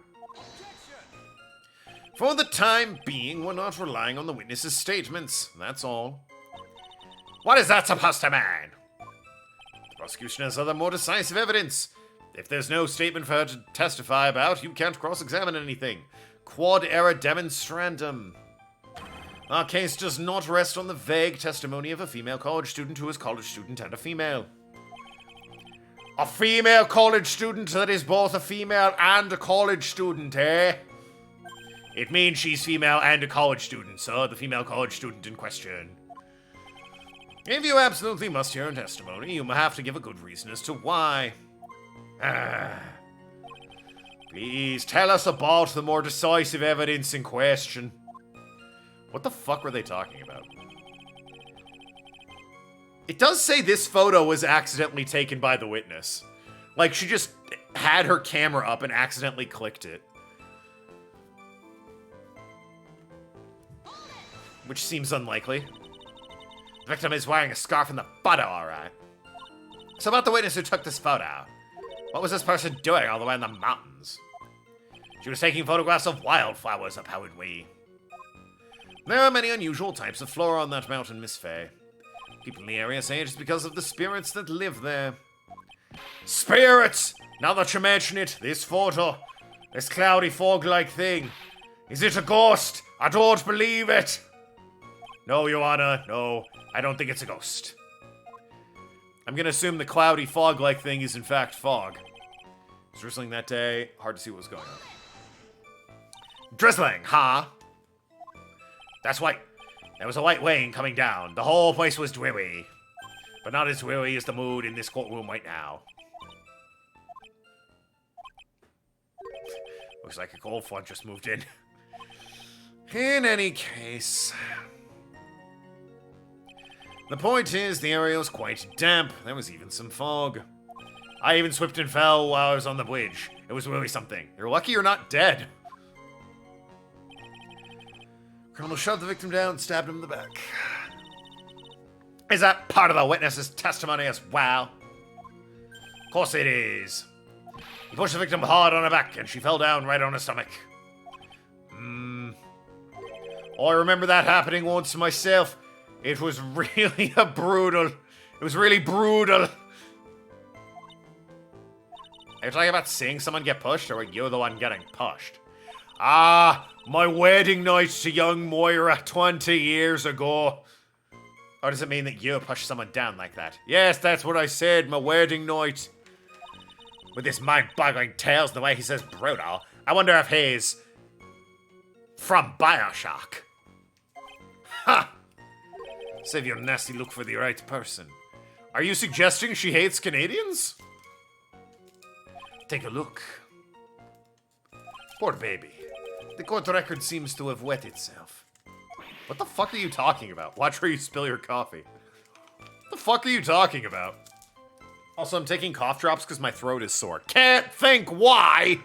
For the time being, we're not relying on the witness's statements, that's all. What is that supposed to mean? The prosecution has other more decisive evidence. If there's no statement for her to testify about, you can't cross-examine anything. Quod era demonstrandum. Our case does not rest on the vague testimony of a female college student who is college student and a female. A female college student that is both a female and a college student, eh? It means she's female and a college student, sir, the female college student in question. If you absolutely must hear a testimony, you have to give a good reason as to why. Please tell us about the more decisive evidence in question. What the fuck were they talking about? It does say this photo was accidentally taken by the witness. Like, she just had her camera up and accidentally clicked it. Which seems unlikely. The victim is wearing a scarf in the photo, alright. So about the witness who took this photo. What was this person doing all the way in the mountains? She was taking photographs of wildflowers, apparently. There are many unusual types of flora on that mountain, Miss Faye. People in the area say it's because of the spirits that live there. Spirits! Now that you mention it, this photo, this cloudy fog-like thing, is it a ghost? I don't believe it! No, Your Honor, no, I don't think it's a ghost. I'm gonna assume the cloudy fog-like thing is in fact fog. It was drizzling that day, hard to see what was going on. Drizzling, huh? That's right. There was a light rain coming down. The whole place was dreary. But not as dreary as the mood in this courtroom right now. Looks like a cold front just moved in. In any case... The point is, the area was quite damp. There was even some fog. I even slipped and fell while I was on the bridge. It was really something. You're lucky you're not dead. Criminal shoved the victim down and stabbed him in the back. Is that part of the witness's testimony as well? Of course it is. He pushed the victim hard on her back and she fell down right on her stomach. Oh, I remember that happening once myself. It was really brutal. It was really brutal. Are you talking about seeing someone get pushed, or are you the one getting pushed? Ah, my wedding night to young Moira 20 years ago. Or does it mean that you pushed someone down like that? Yes, that's what I said, my wedding night. With this mind-boggling tales and the way he says brutal, I wonder if he's from BioShock. Ha! Save your nasty look for the right person. Are you suggesting she hates Canadians? Take a look. Poor baby. The court record seems to have wet itself. What the fuck are you talking about? Watch where you spill your coffee. What the fuck are you talking about? Also, I'm taking cough drops because my throat is sore. Can't think why!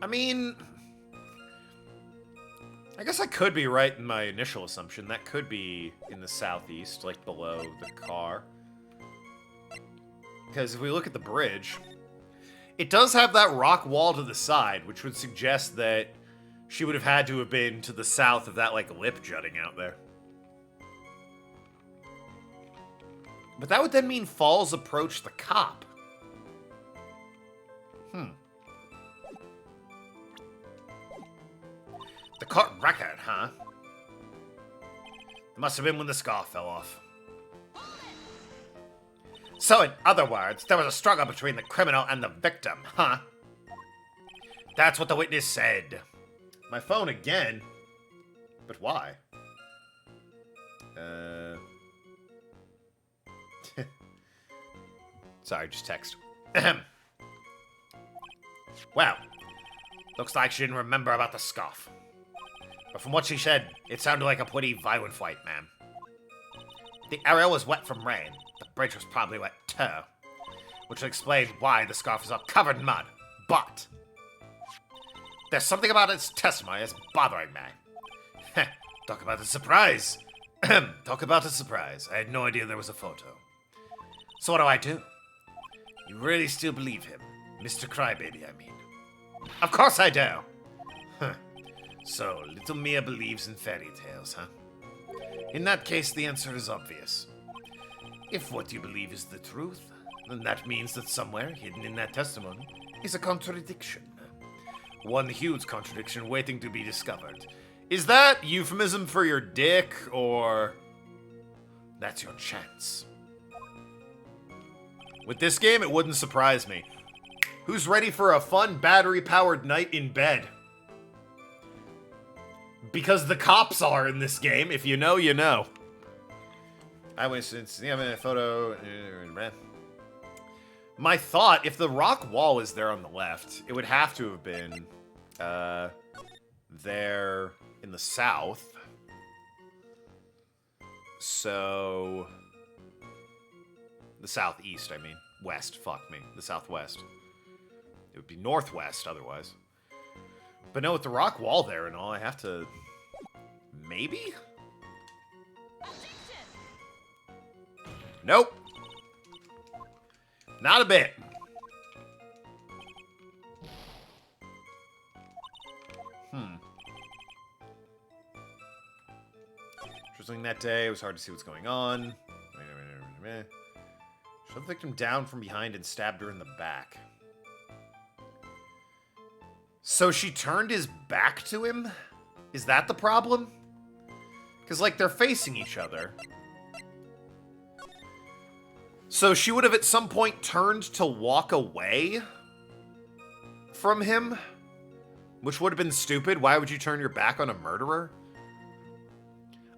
I mean, I guess I could be right in my initial assumption. That could be in the southeast, like below the car. Because if we look at the bridge, it does have that rock wall to the side, which would suggest that she would have had to have been to the south of that, like, lip jutting out there. But that would then mean Falls approached the cop. The court record, huh? It must have been when the scarf fell off. So, in other words, there was a struggle between the criminal and the victim, huh? That's what the witness said. My phone again? But why? Sorry, just text. Well, looks like she didn't remember about the scarf. But from what she said, it sounded like a pretty violent fight, ma'am. The area was wet from rain. The bridge was probably wet too. Which would explain why the scarf is all covered in mud. But there's something about its testimony that's bothering me. Talk about a surprise. Talk about a surprise. I had no idea there was a photo. So what do I do? You really still believe him? Mr. Crybaby, I mean. Of course I do. So, little Mia believes in fairy tales, huh? In that case, the answer is obvious. If what you believe is the truth, then that means that somewhere hidden in that testimony is a contradiction. One huge contradiction waiting to be discovered. Is that euphemism for your dick, or That's your chance. With this game, it wouldn't surprise me. Who's ready for a fun battery-powered night in bed? Because the cops are in this game. If you know, you know. I went since the photo. My thought, if the rock wall is there on the left, it would have to have been there in the south. So the southeast, I mean. West, fuck me. The southwest. It would be northwest otherwise. But no, with the rock wall there and all, I have to... Maybe? Nope. Not a bit. Interesting that day. It was hard to see what's going on. Shot the victim down from behind and stabbed her in the back. So she turned his back to him? Is that the problem? Because, like, they're facing each other. So she would have at some point turned to walk away from him? Which would have been stupid. Why would you turn your back on a murderer?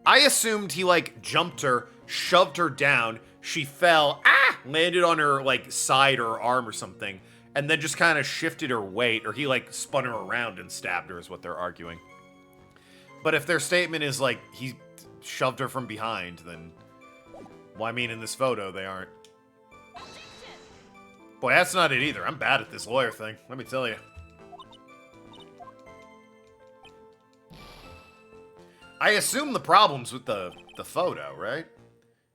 I assumed he, like, jumped her, shoved her down, she fell, landed on her, like, side or arm or something, and then just kind of shifted her weight, or he, like, spun her around and stabbed her is what they're arguing. But if their statement is, like, he shoved her from behind, then... Well, I mean, in this photo, they aren't. Boy, that's not it either. I'm bad at this lawyer thing, let me tell you. I assume the problem's with the photo, right?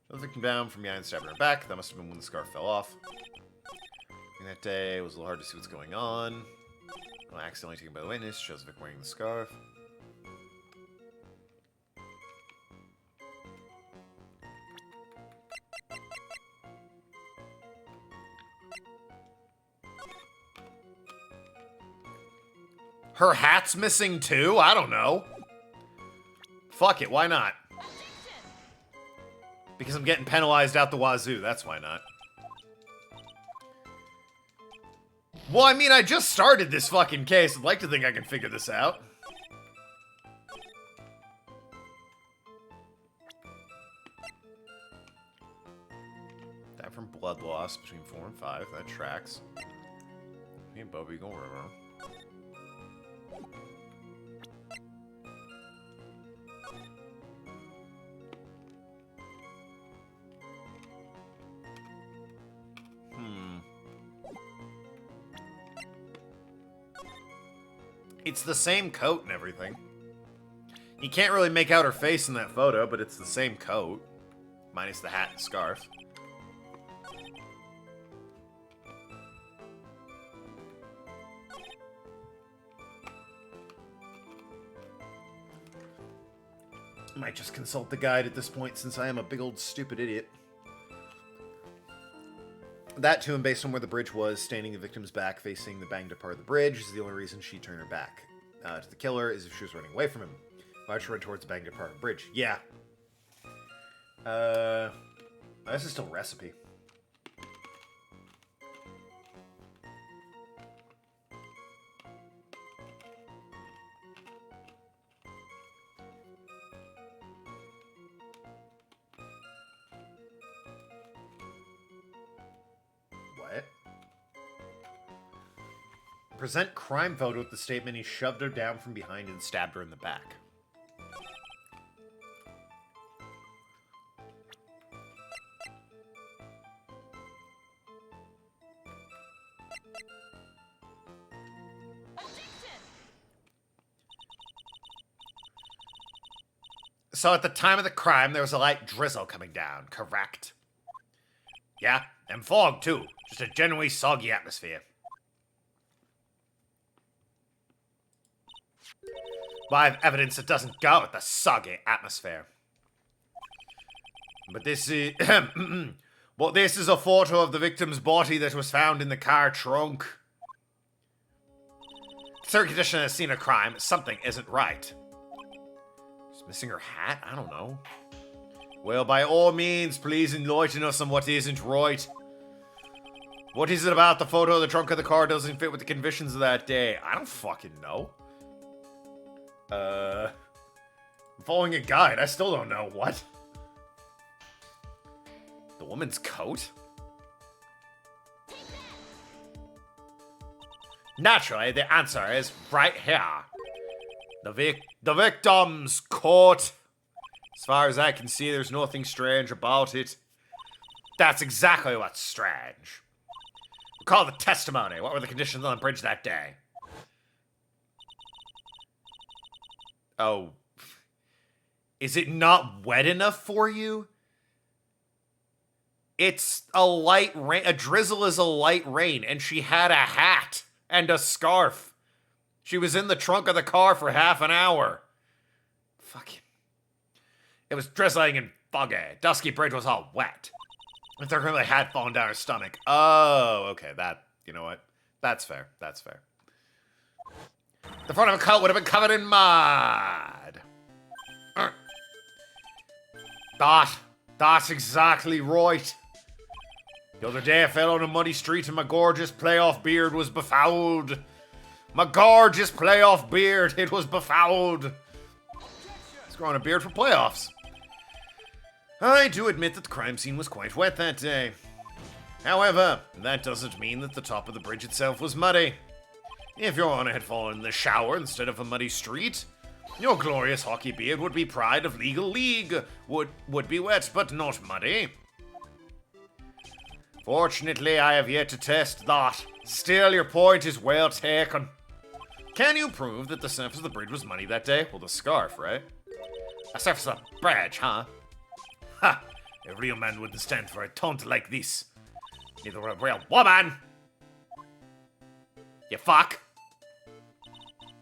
The victim down from behind, stabbing her back. That must have been when the scarf fell off. And that day, it was a little hard to see what's going on. Well, accidentally taken by the witness. Shows the victim wearing the scarf. Her hat's missing too? I don't know. Fuck it, why not? Because I'm getting penalized out the wazoo, that's why not. Well, I mean, I just started this fucking case. I'd like to think I can figure this out. That from blood loss between 4 and 5, that tracks. Me and Bobby going around. It's the same coat and everything. You can't really make out her face in that photo, but it's the same coat. Minus the hat and scarf. Might just consult the guide at this point since I am a big old stupid idiot. That too, and based on where the bridge was, standing the victim's back facing the banged up part of the bridge is the only reason she turned her back to the killer is if she was running away from him. Why would she run towards the banged up part of the bridge? Yeah. This is still recipe. Present crime photo with the statement he shoved her down from behind and stabbed her in the back. So at the time of the crime, there was a light drizzle coming down, correct? Yeah, and fog too. Just a generally soggy atmosphere. Well, I have evidence that doesn't go with the soggy atmosphere. But this is... Well, this is a photo of the victim's body that was found in the car trunk. Third condition has seen a crime. Something isn't right. She's missing her hat? I don't know. Well, by all means, please enlighten us on what isn't right. What is it about the photo of the trunk of the car doesn't fit with the conditions of that day? I don't fucking know. I'm following a guide. I still don't know. What? The woman's coat? Naturally, the answer is right here. The victim's coat. As far as I can see, there's nothing strange about it. That's exactly what's strange. Recall the testimony. What were the conditions on the bridge that day? Oh. Is it not wet enough for you? It's a light rain. A drizzle is a light rain, and she had a hat and a scarf. She was in the trunk of the car for half an hour. Fucking. It was drizzling and foggy. Dusky Bridge was all wet. And there really had fallen down her stomach. Oh, okay. That, you know what? That's fair. That's fair. The front of a coat would have been covered in mud. That's exactly right. The other day I fell on a muddy street and my gorgeous playoff beard was befouled. My gorgeous playoff beard, it was befouled. He's growing a beard for playoffs. I do admit that the crime scene was quite wet that day. However, that doesn't mean that the top of the bridge itself was muddy. If your honor had fallen in the shower instead of a muddy street, your glorious hockey beard would be pride of legal league, would be wet but not muddy. Fortunately, I have yet to test that. Still, your point is well taken. Can you prove that the surface of the bridge was muddy that day? Well, the scarf, right? The surface of the bridge, huh? Ha! A real man wouldn't stand for a taunt like this. Neither a real woman! You fuck!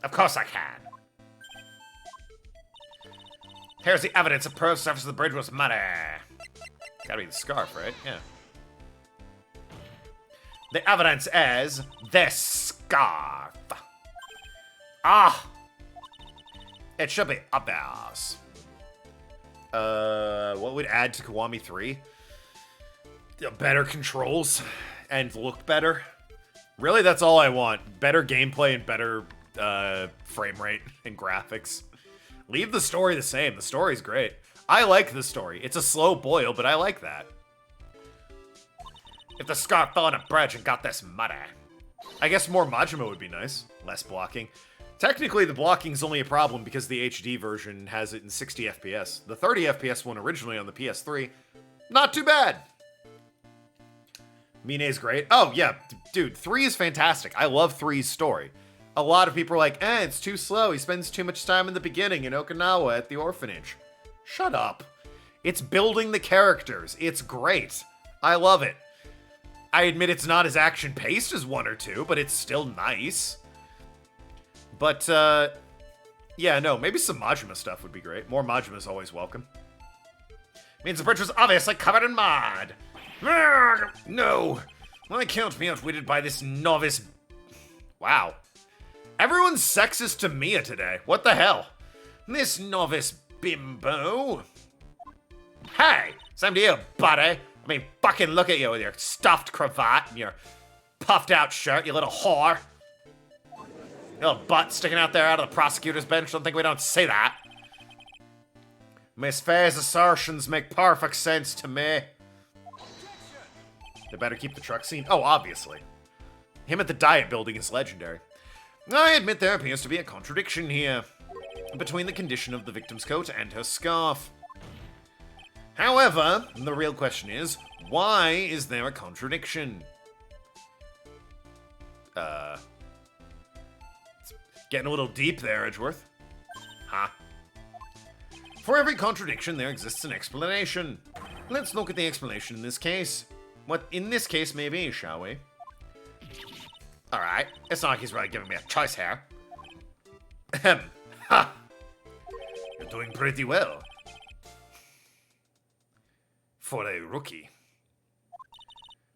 Of course I can. Here's the evidence that proves the surface of the bridge was muddy. Gotta be the scarf, right? Yeah. The evidence is this scarf. Ah! It should be obvious. What would add to Kiwami 3? Better controls and look better. Really, that's all I want. Better gameplay and better frame rate and graphics. Leave the story the same. The story's great. I like the story. It's a slow boil, but I like that. If the scarf fell on a bridge and got this muddy. I guess more Majima would be nice. Less blocking. Technically, the blocking's only a problem because the HD version has it in 60 FPS. The 30 FPS one originally on the PS3, not too bad. Mine's great. Oh, yeah, dude, 3 is fantastic. I love 3's story. A lot of people are like, it's too slow. He spends too much time in the beginning in Okinawa at the orphanage. Shut up. It's building the characters. It's great. I love it. I admit it's not as action-paced as 1 or 2, but it's still nice. But, yeah, no, maybe some Majima stuff would be great. More Majima is always welcome. Means the bridge was obviously covered in mud. No, I can't be outwitted by this novice. Wow. Everyone's sexist to Mia today. What the hell? This novice bimbo. Hey, same to you, buddy. I mean, fucking look at you with your stuffed cravat and your puffed out shirt, you little whore. Your little butt sticking out there out of the prosecutor's bench. Don't think we don't see that. Miss Faye's assertions make perfect sense to me. They better keep the truck scene. Oh, obviously. Him at the diet building is legendary. I admit there appears to be a contradiction here between the condition of the victim's coat and her scarf. However, the real question is, why is there a contradiction? It's getting a little deep there, Edgeworth. Huh? For every contradiction, there exists an explanation. Let's look at the explanation in this case. What in this case may be, shall we? Alright, it's not like he's really giving me a choice here. Ahem. Ha! You're doing pretty well. For a rookie.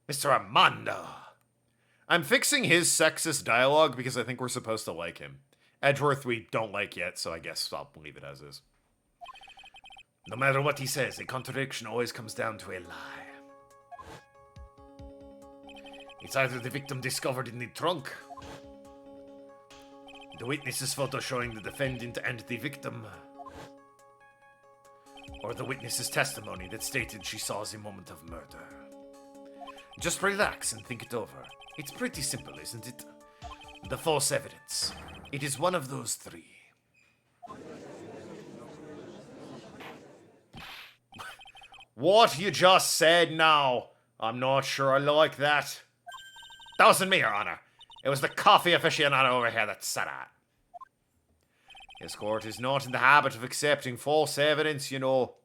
Mr. Armando. I'm fixing his sexist dialogue because I think we're supposed to like him. Edgeworth we don't like yet, so I guess I'll leave it as is. No matter what he says, a contradiction always comes down to a lie. It's either the victim discovered in the trunk, the witness's photo showing the defendant and the victim, or the witness's testimony that stated she saw the moment of murder. Just relax and think it over. It's pretty simple, isn't it? The false evidence. It is one of those three. What you just said now? I'm not sure I like that. That wasn't me, Your Honor. It was the coffee aficionado over here that said that. His court is not in the habit of accepting false evidence, you know.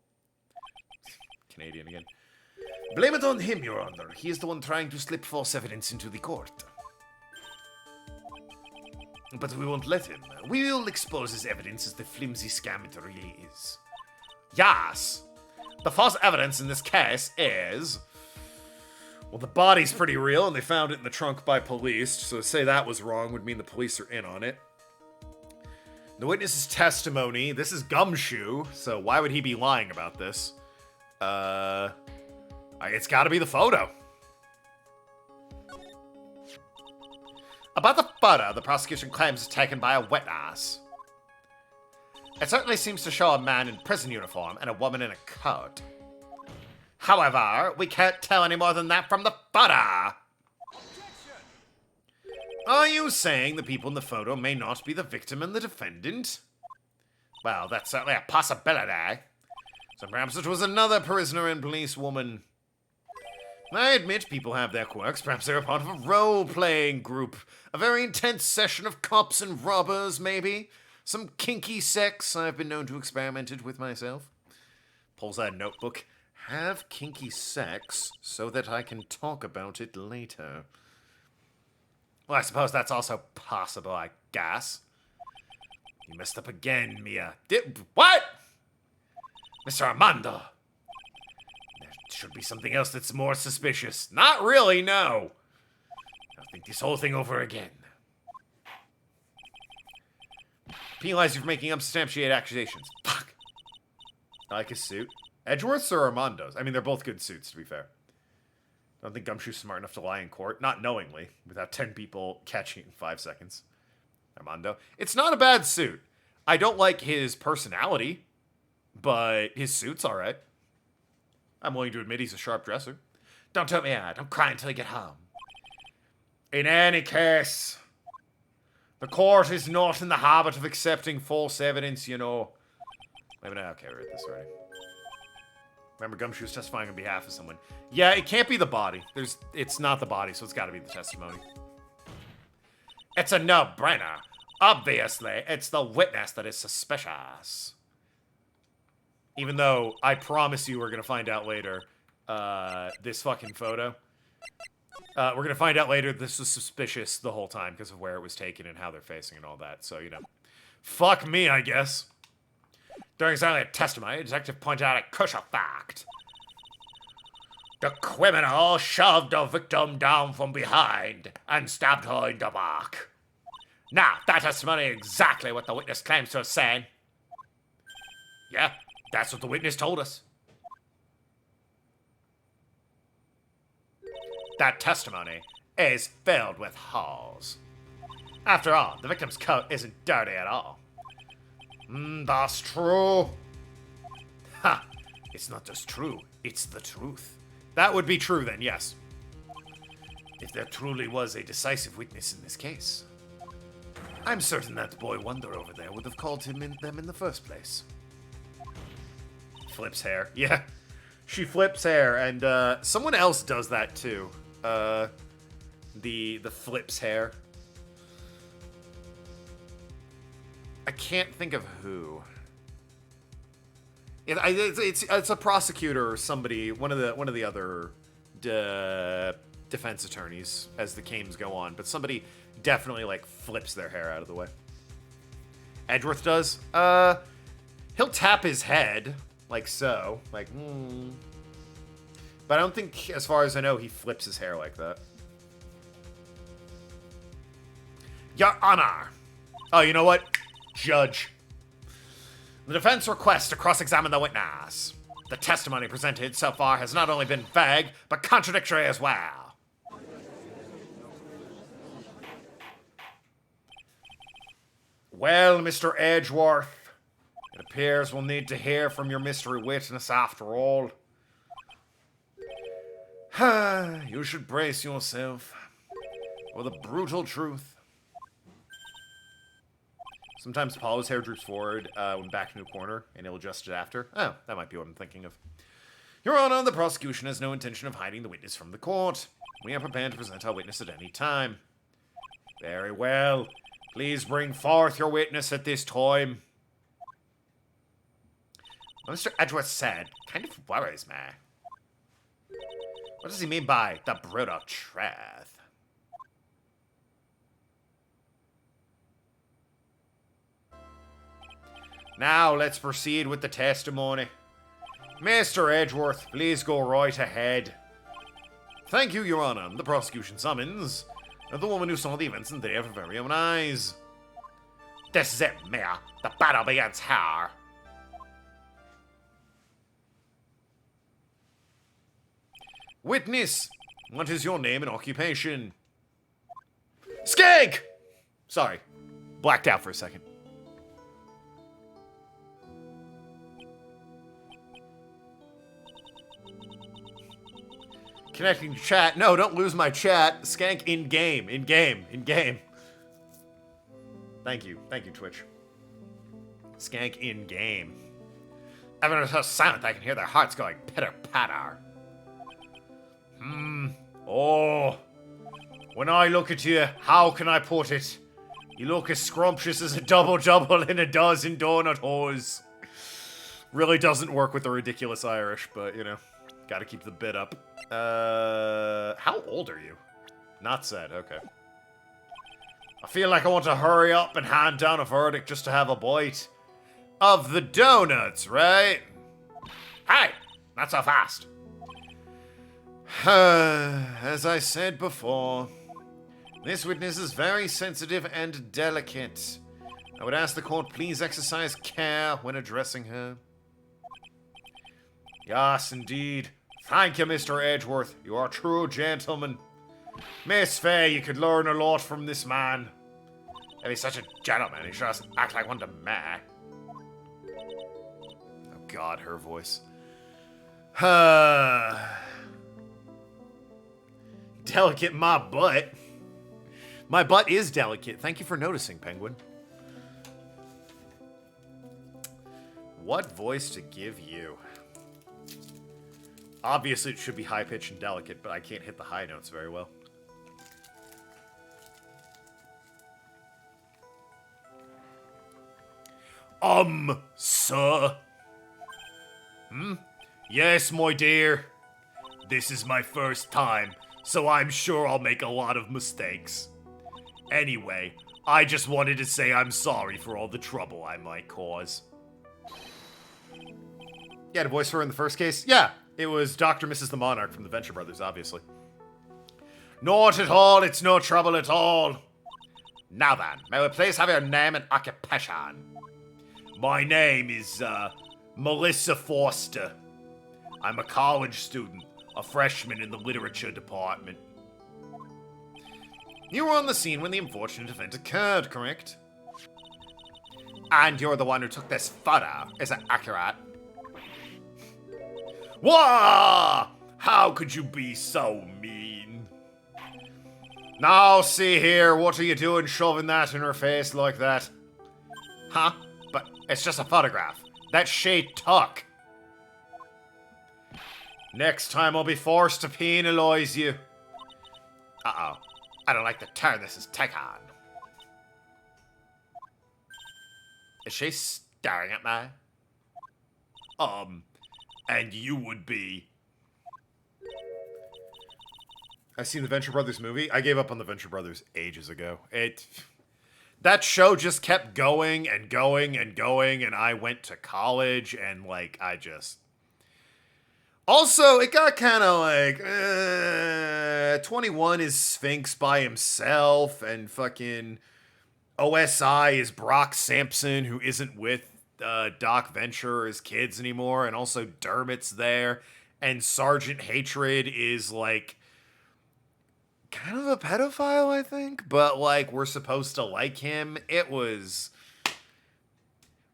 Canadian again. Blame it on him, Your Honor. He is the one trying to slip false evidence into the court. But we won't let him. We will expose his evidence as the flimsy scam it really is. Yes! The false evidence in this case is... Well, the body's pretty real, and they found it in the trunk by police, so to say that was wrong would mean the police are in on it. The witness's testimony, this is Gumshoe, so why would he be lying about this? It's gotta be the photo. About the photo, the prosecution claims is taken by a witness. It certainly seems to show a man in prison uniform and a woman in a coat. However, we can't tell any more than that from the photo. Are you saying the people in the photo may not be the victim and the defendant? Well, that's certainly a possibility. So perhaps it was another prisoner and policewoman. I admit people have their quirks. Perhaps they're a part of a role-playing group. A very intense session of cops and robbers, maybe. Some kinky sex I've been known to experiment it with myself. Pulls out a notebook. Have kinky sex so that I can talk about it later. Well, I suppose that's also possible, I guess. You messed up again, Mia. What? Mr. Armando. There should be something else that's more suspicious. Not really, no. I'll think this whole thing over again. Penalize you for making unsubstantiated accusations. Fuck. I like his suit. Edgeworth's or Armando's? I mean, they're both good suits, to be fair. I don't think Gumshoe's smart enough to lie in court. Not knowingly, without 10 people catching it in 5 seconds. Armando. It's not a bad suit. I don't like his personality, but his suit's alright. I'm willing to admit he's a sharp dresser. Don't tell me that. Don't cry until I get home. In any case, the court is not in the habit of accepting false evidence, you know. Wait a minute. Okay, I read this already. Remember, Gumshoe's testifying on behalf of someone. Yeah, it can't be the body. It's not the body, so it's got to be the testimony. It's a no-brainer. Obviously, it's the witness that is suspicious. Even though I promise you we're going to find out later, this fucking photo. We're going to find out later this was suspicious the whole time because of where it was taken and how they're facing and all that. So, you know. Fuck me, I guess. During silent testimony, the detective pointed out a crucial fact. The criminal shoved the victim down from behind and stabbed her in the back. Now, that testimony is exactly what the witness claims to have said. Yeah, that's what the witness told us. That testimony is filled with holes. After all, the victim's coat isn't dirty at all. That's true. Ha! It's not just true, it's the truth. That would be true then, yes. If there truly was a decisive witness in this case. I'm certain that boy Wonder over there would have called them in the first place. Flips hair. Yeah, she flips hair, and someone else does that too. The flips hair. I can't think of who. It's a prosecutor or somebody, one of the other defense attorneys as the games go on, but somebody definitely like flips their hair out of the way. Edgeworth does. He'll tap his head like so, like But I don't think, as far as I know, he flips his hair like that. Your Honor. Oh, you know what? Judge. The defense requests to cross-examine the witness. The testimony presented so far has not only been vague, but contradictory as well. Well, Mr. Edgeworth, it appears we'll need to hear from your mystery witness after all. You should brace yourself for the brutal truth. Sometimes Apollo's hair droops forward when back into a corner, and he'll adjust it after. Oh, that might be what I'm thinking of. Your Honor, the prosecution has no intention of hiding the witness from the court. We are prepared to present our witness at any time. Very well. Please bring forth your witness at this time. What Mr. Edgeworth said kind of worries me. What does he mean by the brutal truth? Now, let's proceed with the testimony. Mr. Edgeworth, please go right ahead. Thank you, Your Honor. The prosecution summons the woman who saw the events in their very own eyes. This is it, Mayor. The battle begins here. Witness, what is your name and occupation? Skank! Sorry, blacked out for a second. Connecting to chat. No, don't lose my chat. Skank in game. In game. In game. Thank you. Thank you, Twitch. Skank in game. Everyone's so silent I can hear their hearts going pitter-patter. Oh. When I look at you, how can I put it? You look as scrumptious as a double-double in a dozen donut holes. Really doesn't work with the ridiculous Irish, but, you know. Gotta keep the bit up. How old are you? Not said, okay. I feel like I want to hurry up and hand down a verdict just to have a bite of the donuts, right? Hey, not so fast. As I said before, this witness is very sensitive and delicate. I would ask the court please exercise care when addressing her. Yes, indeed. Thank you, Mr. Edgeworth. You are a true gentleman. Miss Faye, you could learn a lot from this man. If he's such a gentleman, he sure doesn't act like one to me. Oh God, her voice. Delicate my butt. My butt is delicate. Thank you for noticing, Penguin. What voice to give you? Obviously, it should be high-pitched and delicate, but I can't hit the high notes very well. Sir? Yes, my dear. This is my first time, so I'm sure I'll make a lot of mistakes. Anyway, I just wanted to say I'm sorry for all the trouble I might cause. You had a voice for her in the first case? Yeah. It was Dr. Mrs. the Monarch from the Venture Brothers, obviously. Not at all, it's no trouble at all. Now then, may we please have your name and occupation? My name is, Melissa Foster. I'm a college student, a freshman in the literature department. You were on the scene when the unfortunate event occurred, correct? And you're the one who took this photo, is it accurate? Wah! How could you be so mean? Now, see here, what are you doing shoving that in her face like that? Huh? But it's just a photograph. That she took. Next time I'll be forced to penalize you. Uh-oh. I don't like the turn this has taken. Is she staring at me? And you would be... I've seen the Venture Brothers movie. I gave up on the Venture Brothers ages ago. That show just kept going and going and going, and I went to college, and, like, I just... Also, it got kind of like, 21 is Sphinx by himself, and fucking OSI is Brock Sampson, who isn't with Doc Venture or his kids anymore, and also Dermot's there, and Sergeant Hatred is, like, kind of a pedophile, I think, but, like, we're supposed to like him. It was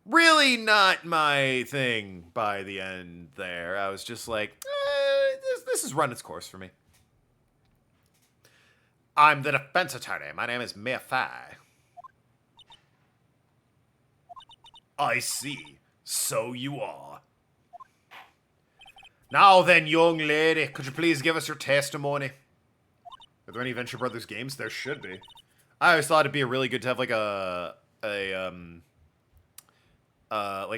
really not my thing by the end there. I was just like, this has run its course for me. I'm the defense attorney. My name is Mia Fai. I see. So you are. Now then, young lady, could you please give us your testimony? Are there any Venture Brothers games? There should be. I always thought it'd be really good to have like a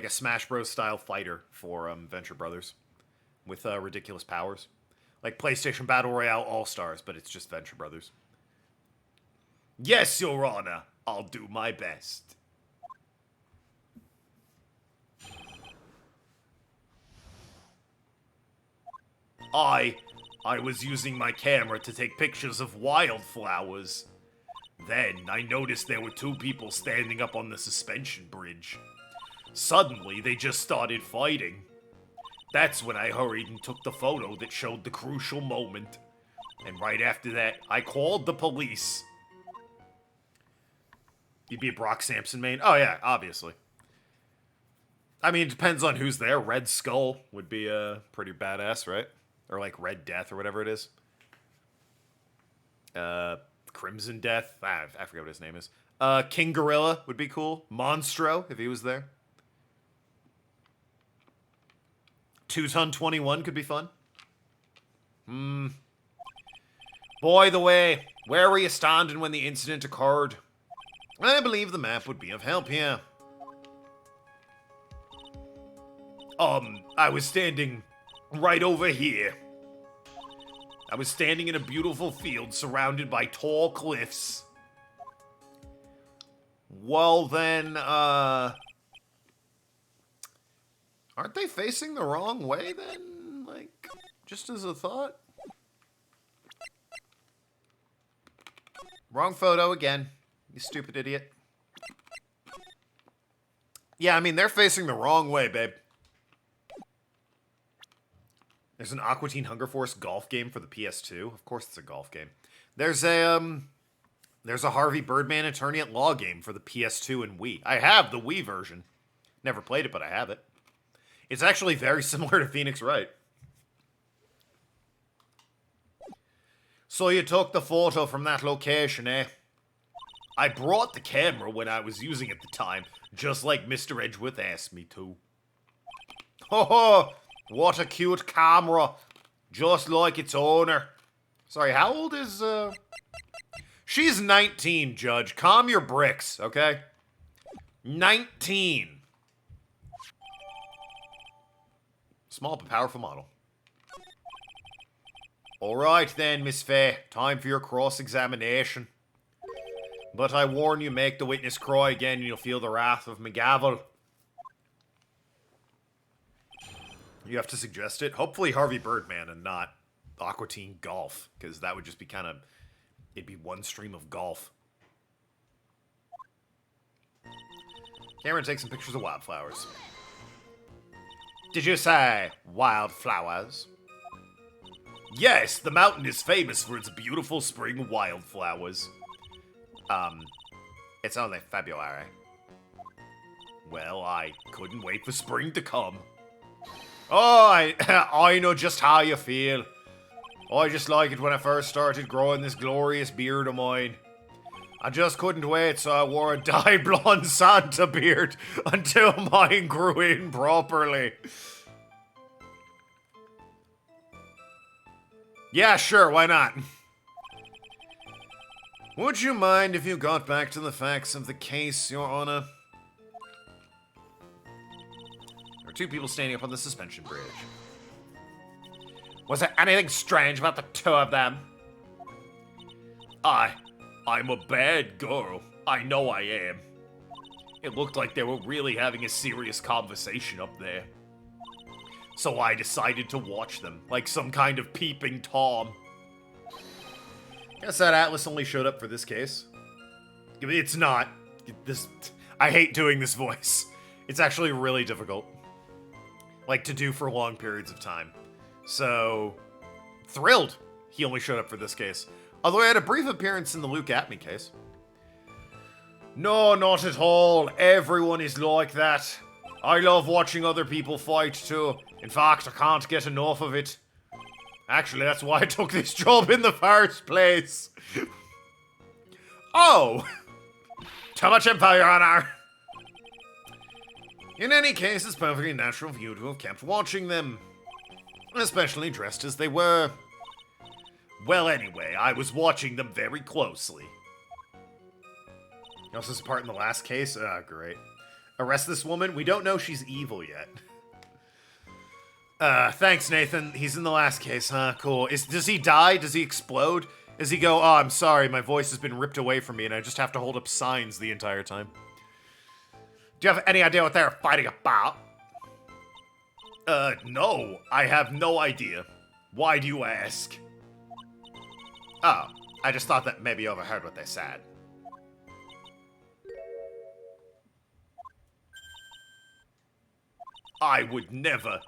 Smash Bros. Style fighter for Venture Brothers with ridiculous powers, like PlayStation Battle Royale All Stars, but it's just Venture Brothers. Yes, Your Honor. I'll do my best. I was using my camera to take pictures of wildflowers. Then I noticed there were two people standing up on the suspension bridge. Suddenly, they just started fighting. That's when I hurried and took the photo that showed the crucial moment. And right after that, I called the police. You'd be a Brock Sampson main? Oh yeah, obviously. I mean, it depends on who's there. Red Skull would be pretty badass, right? Or like Red Death or whatever it is. Crimson Death. I forget what his name is. King Gorilla would be cool. Monstro, if he was there. Two-Ton 21 could be fun. Boy, the way. Where were you standing when the incident occurred? I believe the map would be of help here. I was standing right over here. I was standing in a beautiful field surrounded by tall cliffs. Well then, aren't they facing the wrong way then? Like, just as a thought? Wrong photo again, you stupid idiot. Yeah, I mean, they're facing the wrong way, babe. There's an Aqua Teen Hunger Force golf game for the PS2. Of course it's a golf game. There's a Harvey Birdman Attorney at Law game for the PS2 and Wii. I have the Wii version. Never played it, but I have it. It's actually very similar to Phoenix Wright. So you took the photo from that location, eh? I brought the camera when I was using it at the time, just like Mr. Edgeworth asked me to. Ho ho! What a cute camera. Just like its owner. Sorry, how old is, She's 19, Judge. Calm your bricks, okay? 19. Small but powerful model. Alright then, Miss Faye. Time for your cross-examination. But I warn you, make the witness cry again and you'll feel the wrath of McGavel. You have to suggest it. Hopefully Harvey Birdman and not Aqua Teen Golf, because that would just be kind of... It'd be one stream of golf. Cameron takes some pictures of wildflowers. Did you say wildflowers? Yes, the mountain is famous for its beautiful spring wildflowers. It's only February. Well, I couldn't wait for spring to come. Oh, I know just how you feel. I just like it when I first started growing this glorious beard of mine. I just couldn't wait, so I wore a dyed blonde Santa beard until mine grew in properly. Yeah, sure, why not? Would you mind if you got back to the facts of the case, Your Honor? There are two people standing up on the suspension bridge. Was there anything strange about the two of them? I'm a bad girl. I know I am. It looked like they were really having a serious conversation up there. So I decided to watch them, like some kind of peeping Tom. Guess that Atlas only showed up for this case. It's not. I hate doing this voice. It's actually really difficult. Like, to do for long periods of time. So, thrilled he only showed up for this case. Although I had a brief appearance in the Luke Atme case. No, not at all. Everyone is like that. I love watching other people fight too. In fact, I can't get enough of it. Actually, that's why I took this job in the first place. Oh! Too much info, Your Honor. In any case, it's perfectly natural for you to have kept watching them. Especially dressed as they were. Well, anyway, I was watching them very closely. You also took part in the last case? Ah, great. Arrest this woman? We don't know she's evil yet. Thanks, Nathan. He's in the last case, huh? Cool. Does he die? Does he explode? Does he go, oh, I'm sorry, my voice has been ripped away from me and I just have to hold up signs the entire time? Do you have any idea what they're fighting about? No. I have no idea. Why do you ask? Oh, I just thought that maybe you overheard what they said. I would never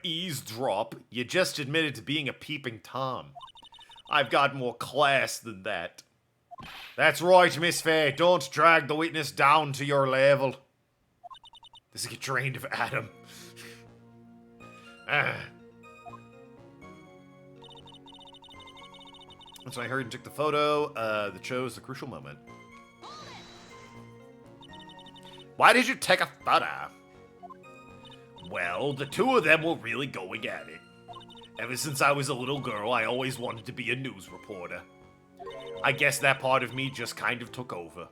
eavesdrop. You just admitted to being a peeping Tom. I've got more class than that. That's right, Miss Faye. Don't drag the witness down to your level. Does he get drained of Adam? That's what I heard and took the photo that shows the crucial moment. Why did you take a photo? Well, the two of them were really going at it. Ever since I was a little girl, I always wanted to be a news reporter. I guess that part of me just kind of took over.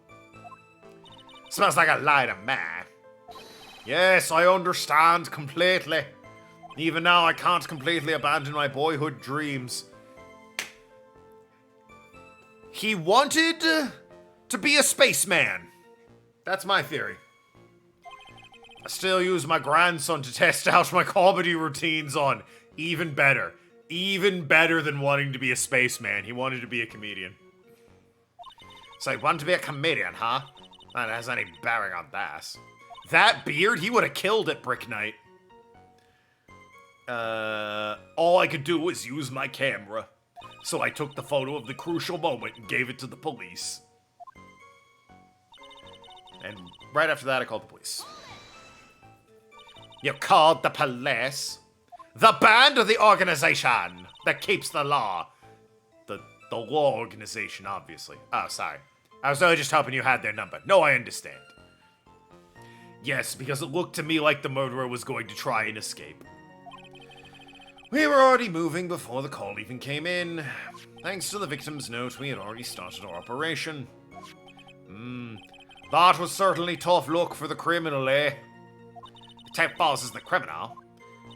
Smells like a lie to me. Yes, I understand completely. Even now, I can't completely abandon my boyhood dreams. He wanted to be a spaceman. That's my theory. I still use my grandson to test out my comedy routines on. Even better. Even better than wanting to be a spaceman. He wanted to be a comedian. So he wanted to be a comedian, huh? That has any bearing on that. That beard, he would have killed at Brick Night. All I could do was use my camera. So I took the photo of the crucial moment and gave it to the police. And right after that, I called the police. You called the police? The band or the organization that keeps the law? The law organization, obviously. Oh, sorry. I was only just hoping you had their number. No, I understand. Yes, because it looked to me like the murderer was going to try and escape. We were already moving before the call even came in. Thanks to the victim's note, we had already started our operation. That was certainly tough luck for the criminal, eh? If Ted Falls is the criminal,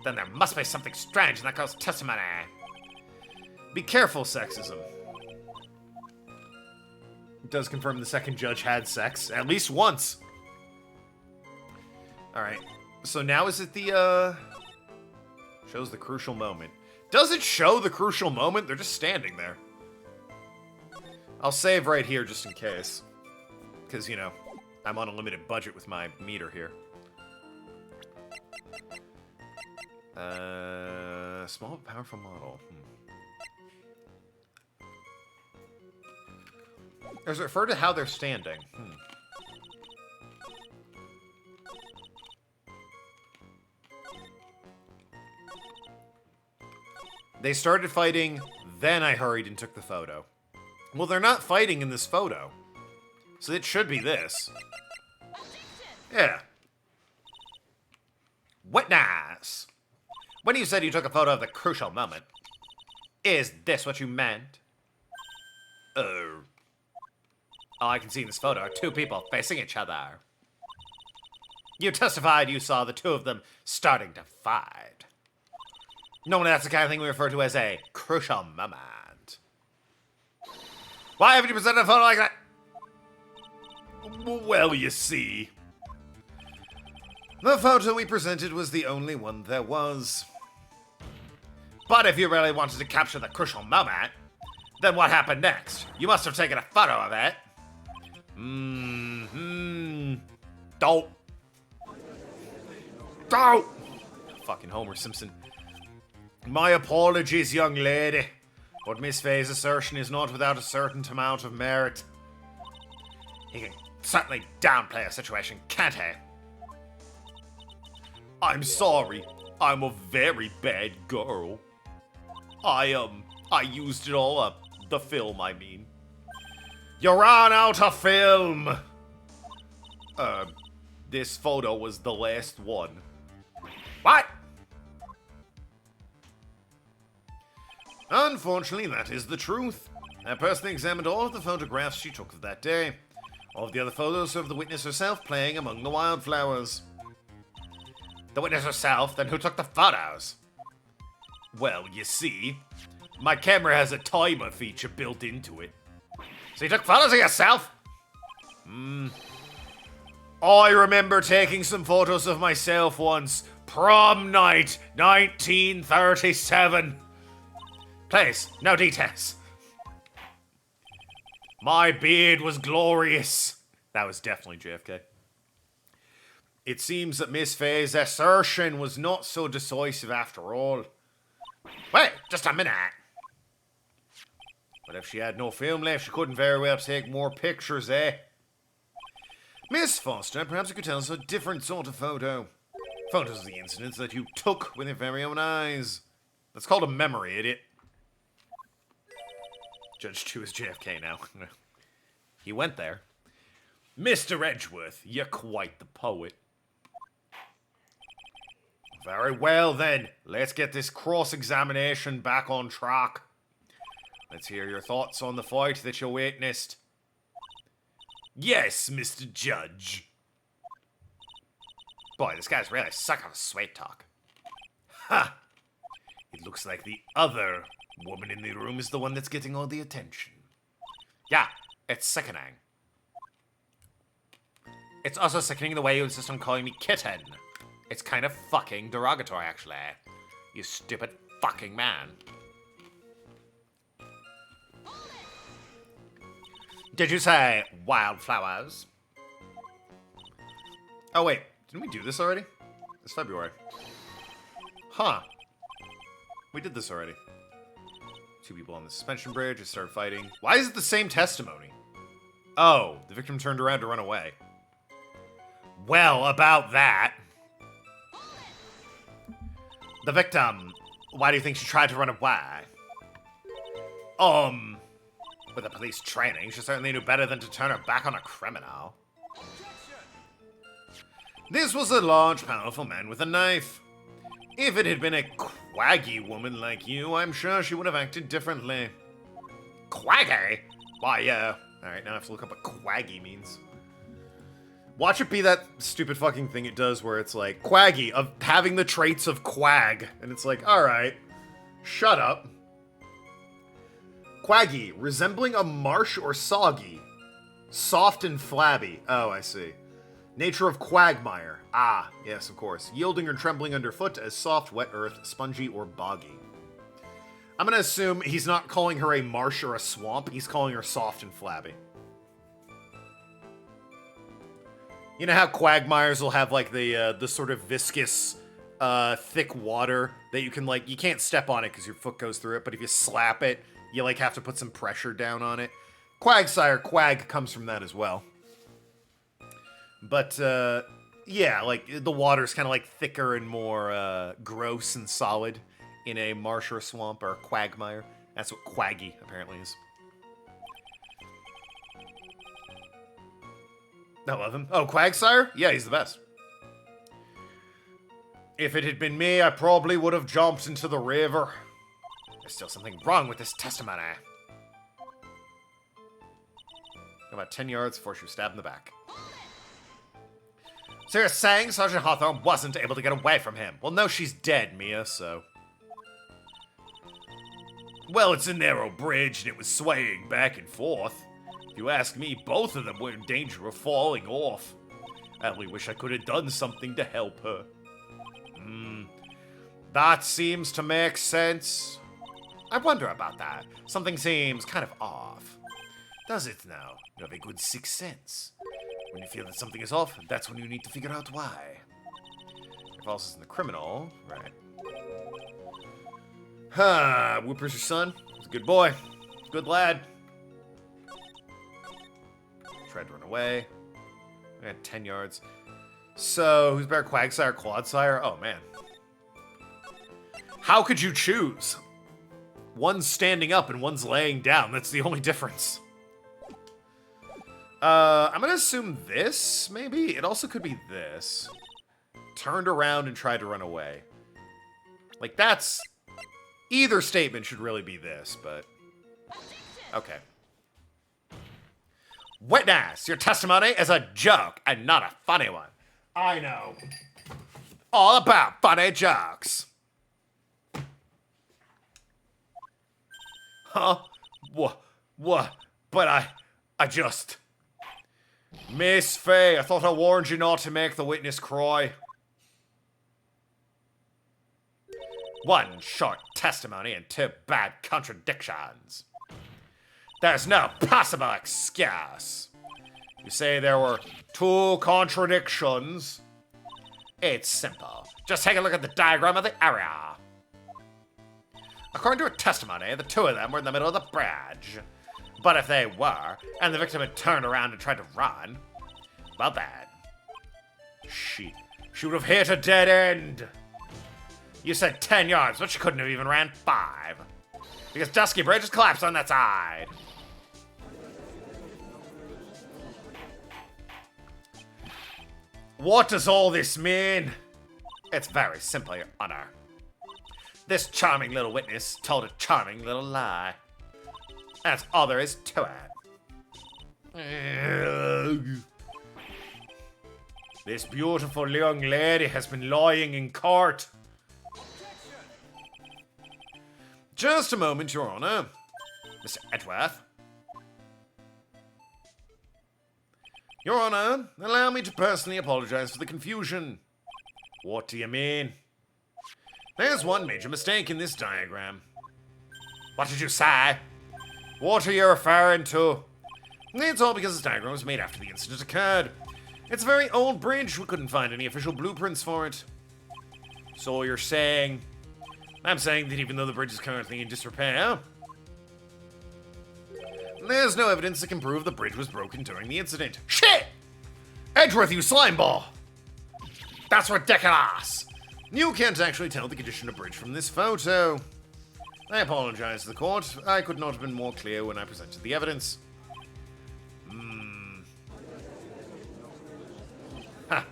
then there must be something strange in that girl's testimony. Be careful, sexism. It does confirm the second judge had sex, at least once. Alright, so now is it the, shows the crucial moment. Does it show the crucial moment? They're just standing there. I'll save right here just in case. Because, you know, I'm on a limited budget with my meter here. Small but powerful model. Does it refer to how they're standing? They started fighting, then I hurried and took the photo. Well, they're not fighting in this photo. So it should be this. Yeah. Witness! When you said you took a photo of the crucial moment, is this what you meant? All I can see in this photo are two people facing each other. You testified you saw the two of them starting to fight. Normally that's the kind of thing we refer to as a crucial moment. Why haven't you presented a photo like that? Well, you see. The photo we presented was the only one there was. But if you really wanted to capture the crucial moment, then what happened next? You must have taken a photo of it. Oh! Fucking Homer Simpson. My apologies, young lady, but Miss Faye's assertion is not without a certain amount of merit. He can certainly downplay a situation, can't he? I'm sorry. I'm a very bad girl. I used it all up. The film, I mean. You ran out of film! This photo was the last one. What? Unfortunately, that is the truth. I personally examined all of the photographs she took of that day. All of the other photos of the witness herself playing among the wildflowers. The witness herself? Then who took the photos? Well, you see, my camera has a timer feature built into it. So you took photos of yourself? I remember taking some photos of myself once. Prom night, 1937. Please, no details. My beard was glorious. That was definitely JFK. It seems that Miss Faye's assertion was not so decisive after all. Wait, just a minute. But if she had no film left, she couldn't very well take more pictures, eh? Miss Foster, perhaps you could tell us a different sort of photo. Photos of the incidents that you took with your very own eyes. That's called a memory, idiot. Judge 2 is JFK now. He went there. Mr. Edgeworth, you're quite the poet. Very well then, let's get this cross-examination back on track. Let's hear your thoughts on the fight that you witnessed. Yes, Mr. Judge. Boy, this guy's really sucking on sweet talk. Ha! It looks like the other woman in the room is the one that's getting all the attention. Yeah, it's sickening. It's also sickening the way you insist on calling me kitten. It's kind of fucking derogatory, actually. You stupid fucking man. Did you say wildflowers? Oh, wait. Didn't we do this already? It's February. Huh. We did this already. Two people on the suspension bridge just started fighting. Why is it the same testimony? Oh, the victim turned around to run away. Well, about that. The victim, why do you think she tried to run away? With the police training, she certainly knew better than to turn her back on a criminal. This was a large, powerful man with a knife. If it had been a quaggy woman like you, I'm sure she would have acted differently. Quaggy? Why, alright, now I have to look up what quaggy means. Watch it be that stupid fucking thing it does where it's like, quaggy, of having the traits of quag. And it's like, alright, shut up. Quaggy, resembling a marsh or soggy. Soft and flabby. Oh, I see. Nature of quagmire. Ah, yes, of course. Yielding or trembling underfoot as soft, wet earth, spongy, or boggy. I'm gonna assume he's not calling her a marsh or a swamp, he's calling her soft and flabby. You know how quagmires will have, like, the sort of viscous, thick water that you can, like, you can't step on it because your foot goes through it, but if you slap it, you, like, have to put some pressure down on it. Quagsire, quag comes from that as well. But, yeah, like, the water's kind of, like, thicker and more, gross and solid in a marsh or a swamp or a quagmire. That's what quaggy, apparently, is. I love him. Oh, Quagsire? Yeah, he's the best. If it had been me, I probably would have jumped into the river. There's still something wrong with this testimony. About 10 yards before she was stabbed in the back. So you're saying Sergeant Hawthorne wasn't able to get away from him? Well, no, she's dead, Mia, so... Well, it's a narrow bridge, and it was swaying back and forth. If you ask me, both of them were in danger of falling off. I only wish I could have done something to help her. That seems to make sense. I wonder about that. Something seems kind of off. Does it now? You have a good sixth sense. When you feel that something is off, that's when you need to figure out why. False isn't the criminal. Right. Huh. Whooper's your son? He's a good boy. Good lad. Tried to run away. I got 10 yards. So, who's better, Quagsire or Quadsire? Oh, man. How could you choose? One's standing up and one's laying down. That's the only difference. I'm gonna assume this, maybe? It also could be this. Turned around and tried to run away. Like, that's... Either statement should really be this, but... Okay. Witness, your testimony is a joke and not a funny one. I know. All about funny jokes. Huh? What? But I just... Miss Faye, I thought I warned you not to make the witness cry. One short testimony and two bad contradictions. There's no possible excuse. You say there were two contradictions. It's simple. Just take a look at the diagram of the area. According to her testimony, the two of them were in the middle of the bridge. But if they were, and the victim had turned around and tried to run, well then, she would have hit a dead end. You said 10 yards, but she couldn't have even ran 5. Because Dusky Bridge has collapsed on that side. What does all this mean? It's very simple, Your Honor. This charming little witness told a charming little lie. That's all there is to it. This beautiful young lady has been lying in court. Just a moment, Your Honor. Mr. Edworth. Your Honor, allow me to personally apologize for the confusion. What do you mean? There's one major mistake in this diagram. What did you say? What are you referring to? It's all because this diagram was made after the incident occurred. It's a very old bridge. We couldn't find any official blueprints for it. So you're saying... I'm saying that even though the bridge is currently in disrepair, there's no evidence that can prove the bridge was broken during the incident. Shit! Edgeworth, you slimeball! That's ridiculous! You can't actually tell the condition of the bridge from this photo. I apologize to the court. I could not have been more clear when I presented the evidence. Ha!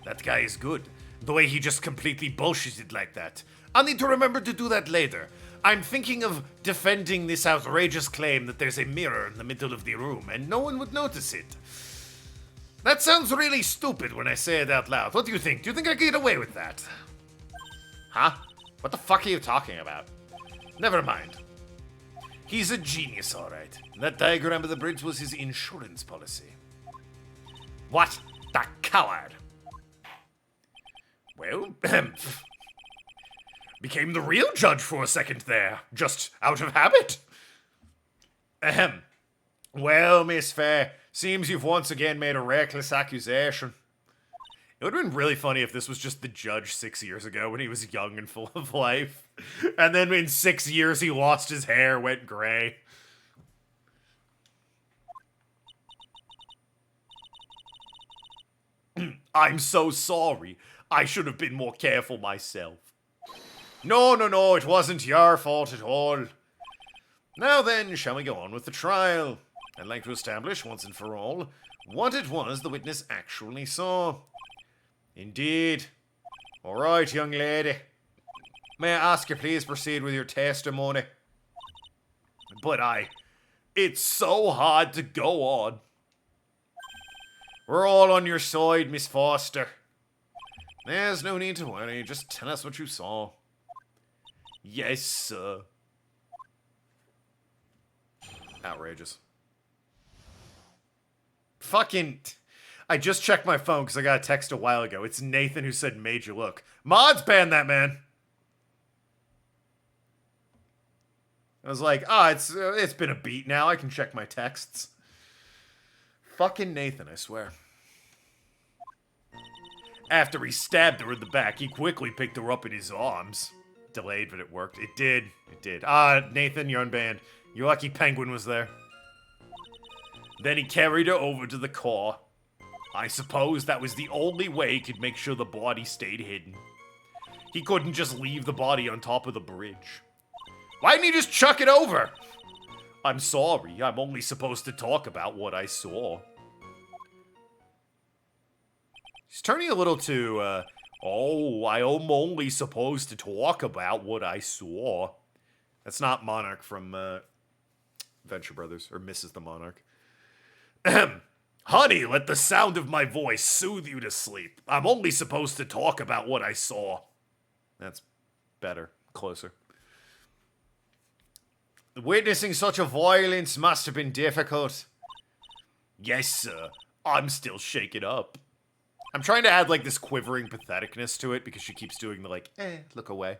That guy is good. The way he just completely bullshitted like that. I'll need to remember to do that later. I'm thinking of defending this outrageous claim that there's a mirror in the middle of the room and no one would notice it. That sounds really stupid when I say it out loud. What do you think? Do you think I could get away with that? Huh? What the fuck are you talking about? Never mind. He's a genius, alright. That diagram of the bridge was his insurance policy. What? The coward! Well, became the real judge for a second there, just out of habit. Ahem. Well, Miss Fair, seems you've once again made a reckless accusation. It would have been really funny if this was just the judge 6 years ago when he was young and full of life. And then in 6 years he lost his hair, went gray. I'm so sorry. I should have been more careful myself. No, it wasn't your fault at all. Now then, shall we go on with the trial? I'd like to establish, once and for all, what it was the witness actually saw. Indeed. All right, young lady. May I ask you please proceed with your testimony? But it's so hard to go on. We're all on your side, Miss Foster. There's no need to worry, just tell us what you saw. Yes, sir. Outrageous. Fucking... I just checked my phone because I got a text a while ago. It's Nathan who said made you look. Mods banned that man. I was like, it's been a beat now. I can check my texts. Fucking Nathan, I swear. After he stabbed her in the back, he quickly picked her up in his arms. Delayed, but it worked. It did. It did. Nathan, you're unbanned. You're lucky Penguin was there. Then he carried her over to the car. I suppose that was the only way he could make sure the body stayed hidden. He couldn't just leave the body on top of the bridge. Why didn't he just chuck it over? I'm sorry, I'm only supposed to talk about what I saw. He's turning a little too, I am only supposed to talk about what I saw. That's not Monarch from, Venture Brothers, or Mrs. the Monarch. Honey, let the sound of my voice soothe you to sleep. I'm only supposed to talk about what I saw. That's better. Closer. Witnessing such a violence must have been difficult. Yes, sir. I'm still shaken up. I'm trying to add, like, this quivering patheticness to it because she keeps doing the, like, look away.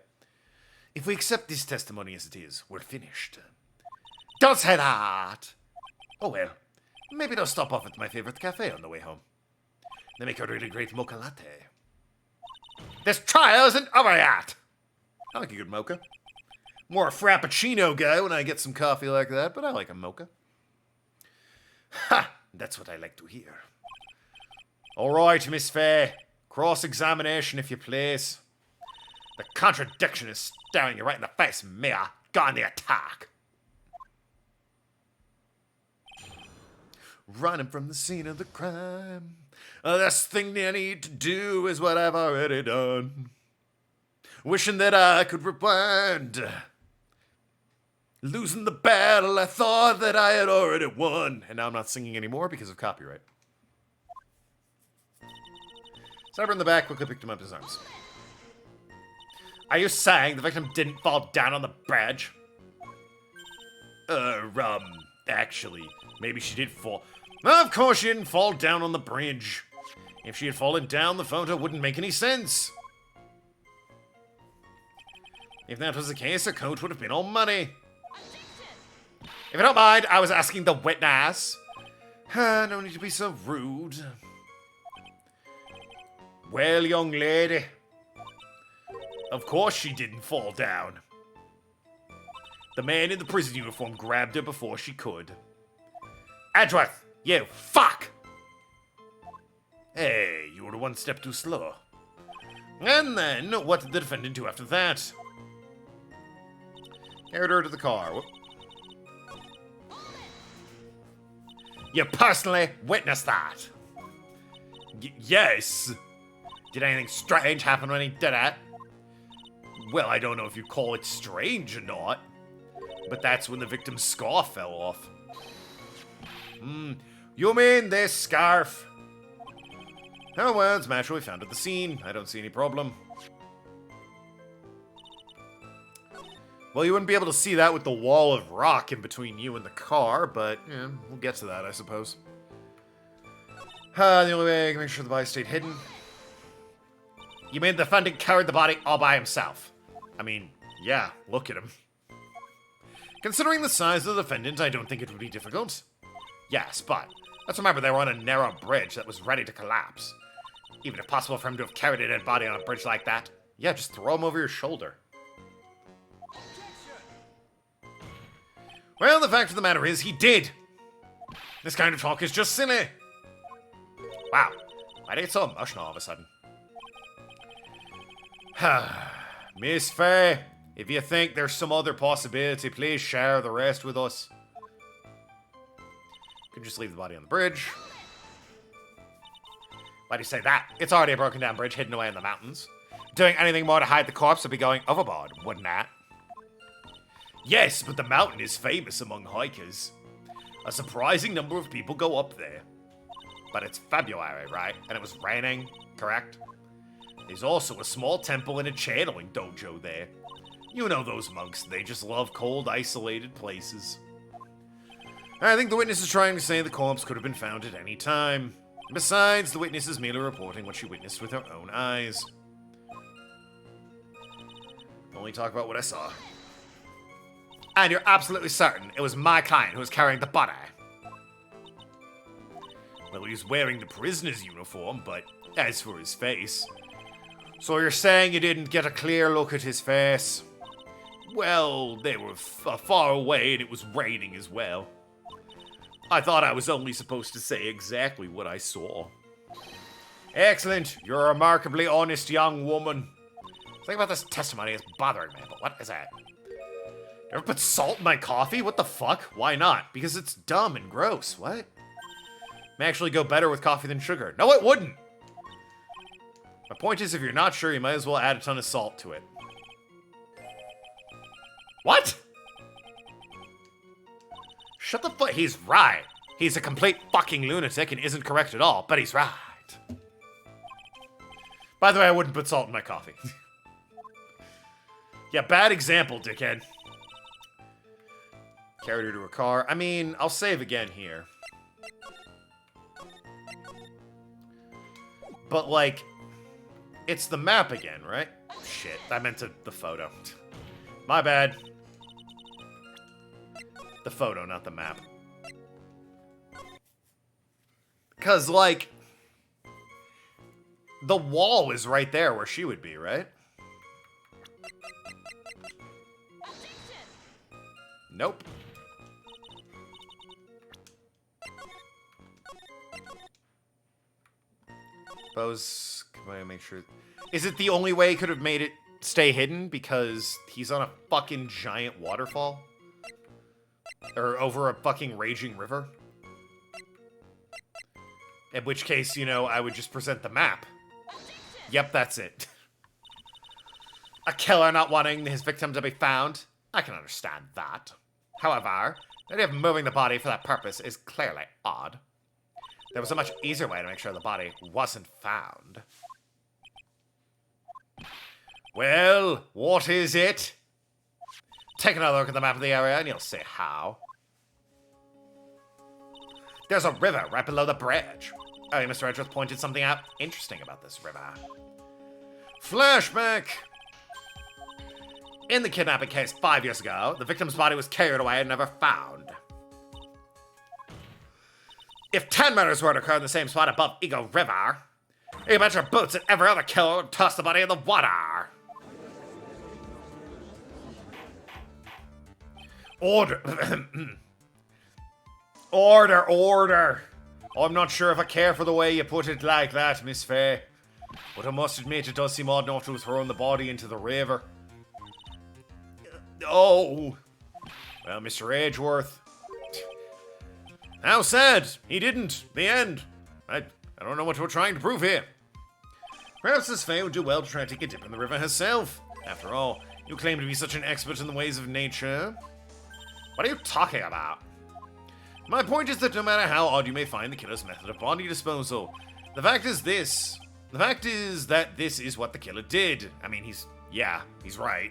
If we accept this testimony as it is, we're finished. Don't say that! Oh, well. Maybe they'll stop off at my favorite cafe on the way home. They make a really great mocha latte. This trial isn't over yet! I like a good mocha. More a frappuccino guy when I get some coffee like that, but I like a mocha. Ha! That's what I like to hear. Alright, Miss Faye. Cross-examination, if you please. The contradiction is staring you right in the face, Mia. Go on the attack. Running from the scene of the crime. The last thing I need to do is what I've already done. Wishing that I could rewind. Losing the battle I thought that I had already won. And now I'm not singing anymore because of copyright. Cyber in the back quickly picked him up in his arms. Are you saying the victim didn't fall down on the bridge? Actually, maybe she did fall. Of course she didn't fall down on the bridge. If she had fallen down, the photo wouldn't make any sense. If that was the case, her coat would have been all muddy. If you don't mind, I was asking the witness. No need to be so rude. Well, young lady. Of course she didn't fall down. The man in the prison uniform grabbed her before she could. Edgeworth, you fuck! Hey, you were one step too slow. And then, what did the defendant do after that? Carried her to the car. Whoop. You personally witnessed that? Yes. Did anything strange happen when he did it? Well, I don't know if you call it strange or not, but that's when the victim's scarf fell off. You mean this scarf? Oh, well, it's naturally found at the scene. I don't see any problem. Well, you wouldn't be able to see that with the wall of rock in between you and the car, but yeah, we'll get to that, I suppose. The only way I can make sure the body stayed hidden. You mean the defendant carried the body all by himself? I mean, yeah, look at him. Considering the size of the defendant, I don't think it would be difficult. Yes, but let's remember they were on a narrow bridge that was ready to collapse. Even if possible for him to have carried a dead body on a bridge like that, yeah, just throw him over your shoulder. Well, the fact of the matter is, he did. This kind of talk is just silly. Wow, why did it get so emotional all of a sudden? Miss Faye, if you think there's some other possibility, please share the rest with us. Could just leave the body on the bridge. Why do you say that? It's already a broken down bridge hidden away in the mountains. Doing anything more to hide the corpse would be going overboard, wouldn't it? Yes, but the mountain is famous among hikers. A surprising number of people go up there. But it's February, right? And it was raining, correct? There's also a small temple and a channeling dojo there. You know those monks, they just love cold, isolated places. I think the witness is trying to say the corpse could have been found at any time. Besides, the witness is merely reporting what she witnessed with her own eyes. Only talk about what I saw. And you're absolutely certain it was my client who was carrying the body? Well, he was wearing the prisoner's uniform, but as for his face... So you're saying you didn't get a clear look at his face? Well, they were far away and it was raining as well. I thought I was only supposed to say exactly what I saw. Excellent. You're a remarkably honest young woman. Something about this testimony is bothering me, but what is that? You ever put salt in my coffee? What the fuck? Why not? Because it's dumb and gross. What? May actually go better with coffee than sugar. No, it wouldn't. My point is, if you're not sure, you might as well add a ton of salt to it. What? Shut the fuck. He's right. He's a complete fucking lunatic and isn't correct at all, but he's right. By the way, I wouldn't put salt in my coffee. Yeah, bad example, dickhead. Carried her to her car. I mean, I'll save again here. But, like, it's the map again, right? Shit, I meant the photo. My bad. The photo, not the map. Because, like, the wall is right there where she would be, right? Nope. Suppose, can I make sure? Is it the only way he could have made it stay hidden because he's on a fucking giant waterfall? Or over a fucking raging river? In which case, you know, I would just present the map. Yep, that's it. A killer not wanting his victim to be found? I can understand that. However, the idea of moving the body for that purpose is clearly odd. There was a much easier way to make sure the body wasn't found. Well, what is it? Take another look at the map of the area and you'll see how. There's a river right below the bridge. Oh, Mr. Edgeworth pointed something out interesting about this river. Flashback! In the kidnapping case 5 years ago, the victim's body was carried away and never found. If 10 murders were to occur in the same spot above Eagle River, you bet your boots that every other killer would toss the body in the water. Order. Order. I'm not sure if I care for the way you put it like that, Miss Faye. But I must admit, it does seem odd enough to have thrown the body into the river. Oh. Well, Mr. Edgeworth. How sad. He didn't. The end. I don't know what we're trying to prove here. Perhaps Miss Faye would do well to try to take a dip in the river herself. After all, you claim to be such an expert in the ways of nature. What are you talking about? My point is that no matter how odd you may find the killer's method of body disposal, the fact is that this is what the killer did. I mean, he's right.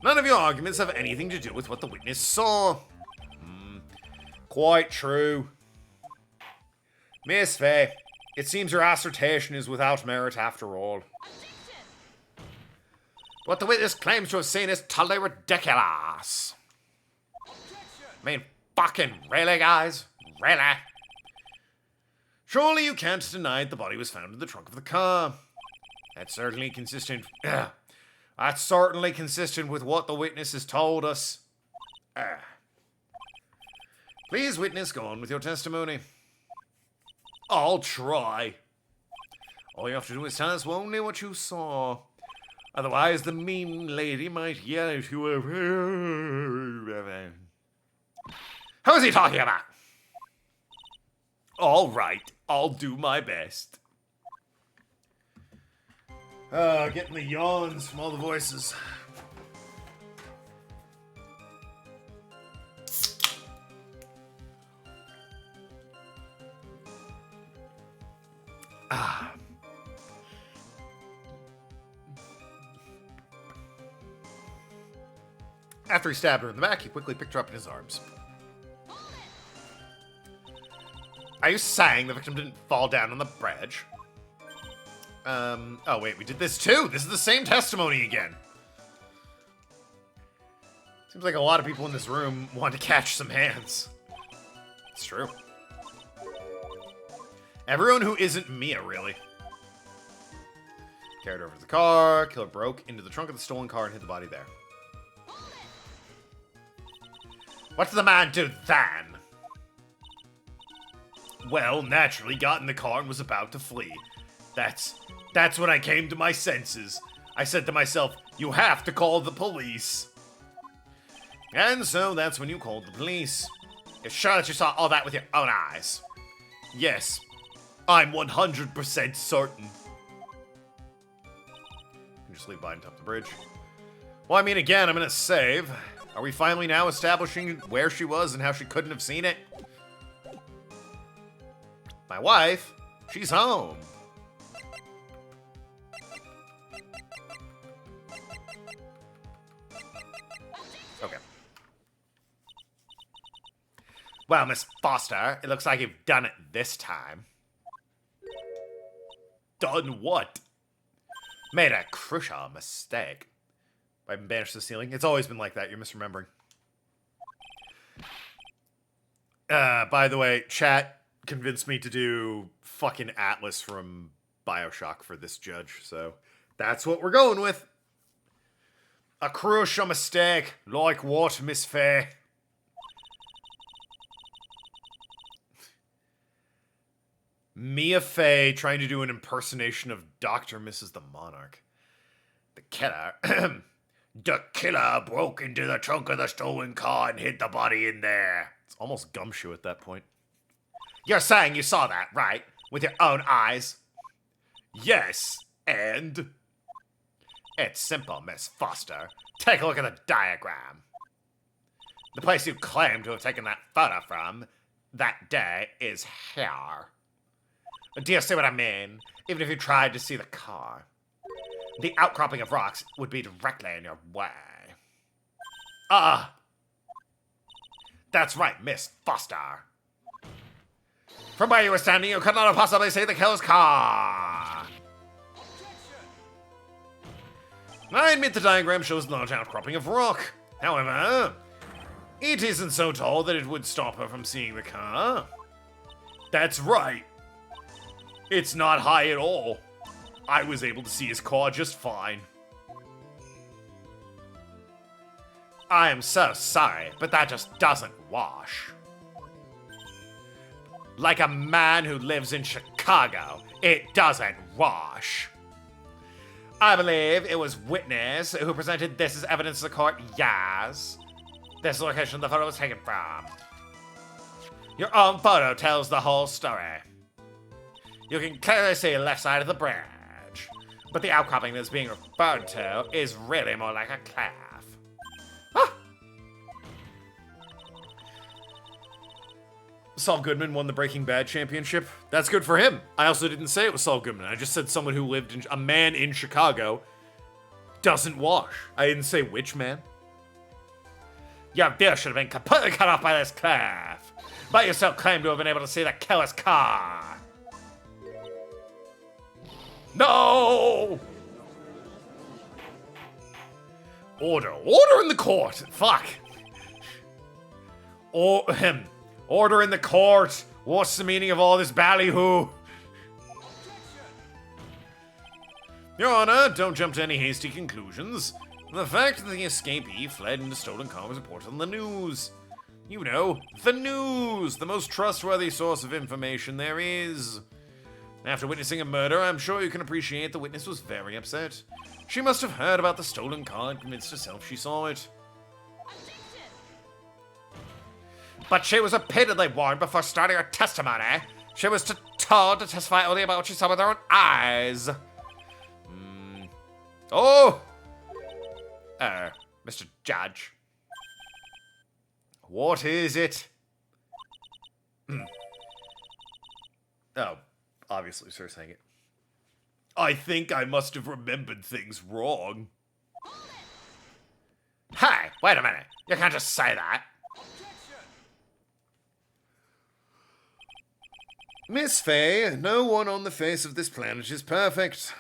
None of your arguments have anything to do with what the witness saw. Quite true. Miss Faye, it seems your assertion is without merit after all. What the witness claims to have seen is totally ridiculous. I mean, fucking really, guys? Really? Surely you can't deny the body was found in the trunk of the car. That's certainly consistent. That's certainly consistent with what the witness has told us. Please, witness, go on with your testimony. I'll try. All you have to do is tell us only what you saw. Otherwise, the mean lady might yell at you. Who is he talking about? All right, I'll do my best. Getting the yawns from all the voices. After he stabbed her in the back, he quickly picked her up in his arms. Are you saying the victim didn't fall down on the bridge? Oh wait, we did this too! This is the same testimony again! Seems like a lot of people in this room want to catch some hands. It's true. Everyone who isn't Mia, really. Carried over to the car. Killer broke into the trunk of the stolen car and hid the body there. What did the man do then? Well, naturally, got in the car and was about to flee. That's when I came to my senses. I said to myself, you have to call the police. And so that's when you called the police. You're sure that you saw all that with your own eyes? Yes, I'm 100% certain. Just leave by and top the bridge. Well, I mean, again, I'm gonna save. Are we finally now establishing where she was and how she couldn't have seen it? My wife, she's home. Okay. Well, Miss Foster, it looks like you've done it this time. Done what? Made a crucial mistake. I've been banished to the ceiling. It's always been like that. You're misremembering. By the way, chat convinced me to do fucking Atlas from BioShock for this judge, so that's what we're going with. A crucial mistake. Like what, Miss Faye? Mia Fey trying to do an impersonation of Dr. Mrs. the Monarch. The killer broke into the trunk of the stolen car and hid the body in there. It's almost gumshoe at that point. You're saying you saw that, right? With your own eyes? Yes, and? It's simple, Miss Foster. Take a look at the diagram. The place you claim to have taken that photo from that day is here. Do you see what I mean? Even if you tried to see the car, the outcropping of rocks would be directly in your way. That's right, Miss Foster. From where you were standing, you could not have possibly seen the killer's car. I admit the diagram shows a large outcropping of rock. However, it isn't so tall that it would stop her from seeing the car. That's right. It's not high at all. I was able to see his car just fine. I am so sorry, but that just doesn't wash. Like a man who lives in Chicago, it doesn't wash. I believe it was witness who presented this as evidence to the court. Yes. This is the location the photo was taken from. Your own photo tells the whole story. You can clearly see the left side of the bridge, but the outcropping that's being referred to is really more like a cliff. Ah! Saul Goodman won the Breaking Bad championship. That's good for him. I also didn't say it was Saul Goodman. I just said someone who lived in, a man in Chicago doesn't wash. I didn't say which man. Your view should have been completely cut off by this cliff, but you still claim to have been able to see the killer's car. No! Order in the court. Fuck. Order in the court. What's the meaning of all this ballyhoo? Your Honor, don't jump to any hasty conclusions. The fact that the escapee fled in a stolen car was reported on the news. You know, the news, the most trustworthy source of information there is. After witnessing a murder, I'm sure you can appreciate the witness was very upset. She must have heard about the stolen car and convinced herself she saw it. But she was repeatedly warned before starting her testimony. She was told to testify only about what she saw with her own eyes. Mr. Judge. What is it? Oh, obviously, sir, saying it. I think I must have remembered things wrong. Hey, wait a minute. You can't just say that. Miss Faye, no one on the face of this planet is perfect.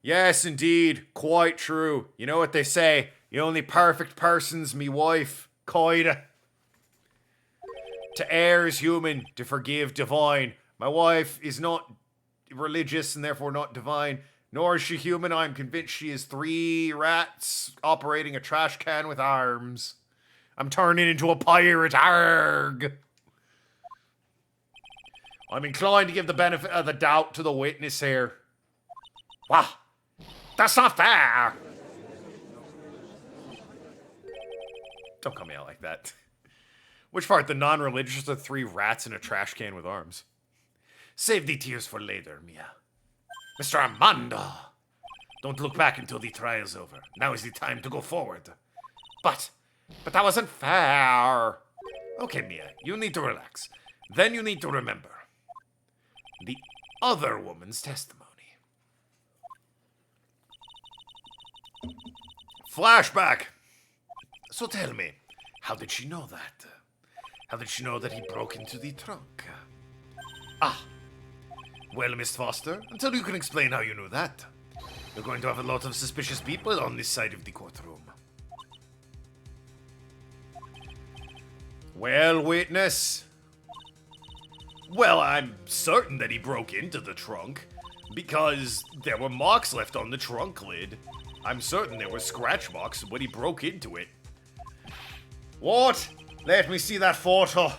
Yes, indeed. Quite true. You know what they say? The only perfect person's me wife. Coida. To err is human, to forgive divine. My wife is not religious and therefore not divine, nor is she human. I'm convinced she is 3 rats operating a trash can with arms. I'm turning into a pirate, arg! I'm inclined to give the benefit of the doubt to the witness here. Wow, that's not fair! Don't call me out like that. Which part? The non-religious are 3 rats in a trash can with arms. Save the tears for later, Mia. Mr. Armando! Don't look back until the trial's over. Now is the time to go forward. But that wasn't fair. Okay, Mia, you need to relax. Then you need to remember the other woman's testimony. Flashback! So tell me, how did she know that? How did she know that he broke into the trunk? Ah. Well, Miss Foster, until you can explain how you knew that, you're going to have a lot of suspicious people on this side of the courtroom. Well, witness. Well, I'm certain that he broke into the trunk, because there were marks left on the trunk lid. I'm certain there were scratch marks when he broke into it. What? Let me see that photo.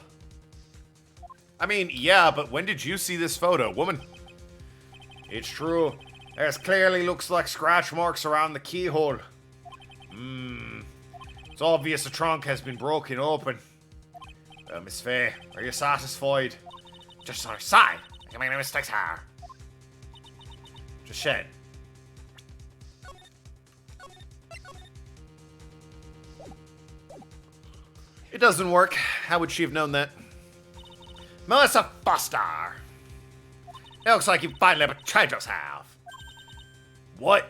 I mean, yeah, but when did you see this photo, woman? It's true. There's clearly looks like scratch marks around the keyhole. It's obvious the trunk has been broken open. Well, Miss Faye, are you satisfied? Just on her side. I can make no mistakes here. Just shed. It doesn't work. How would she have known that? Melissa Foster! It looks like you finally betrayed yourself. What?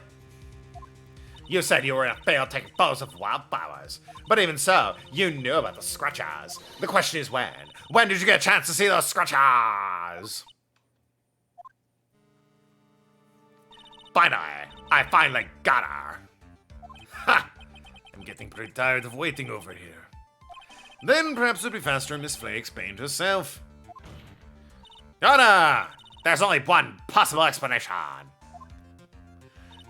You said you were in a field taking photos of wildflowers. But even so, you knew about the scratches. The question is when? When did you get a chance to see those scratches? Finally, I finally got her. Ha! I'm getting pretty tired of waiting over here. Then perhaps it'd be faster if Miss Flay explained herself. Yana! There's only one possible explanation.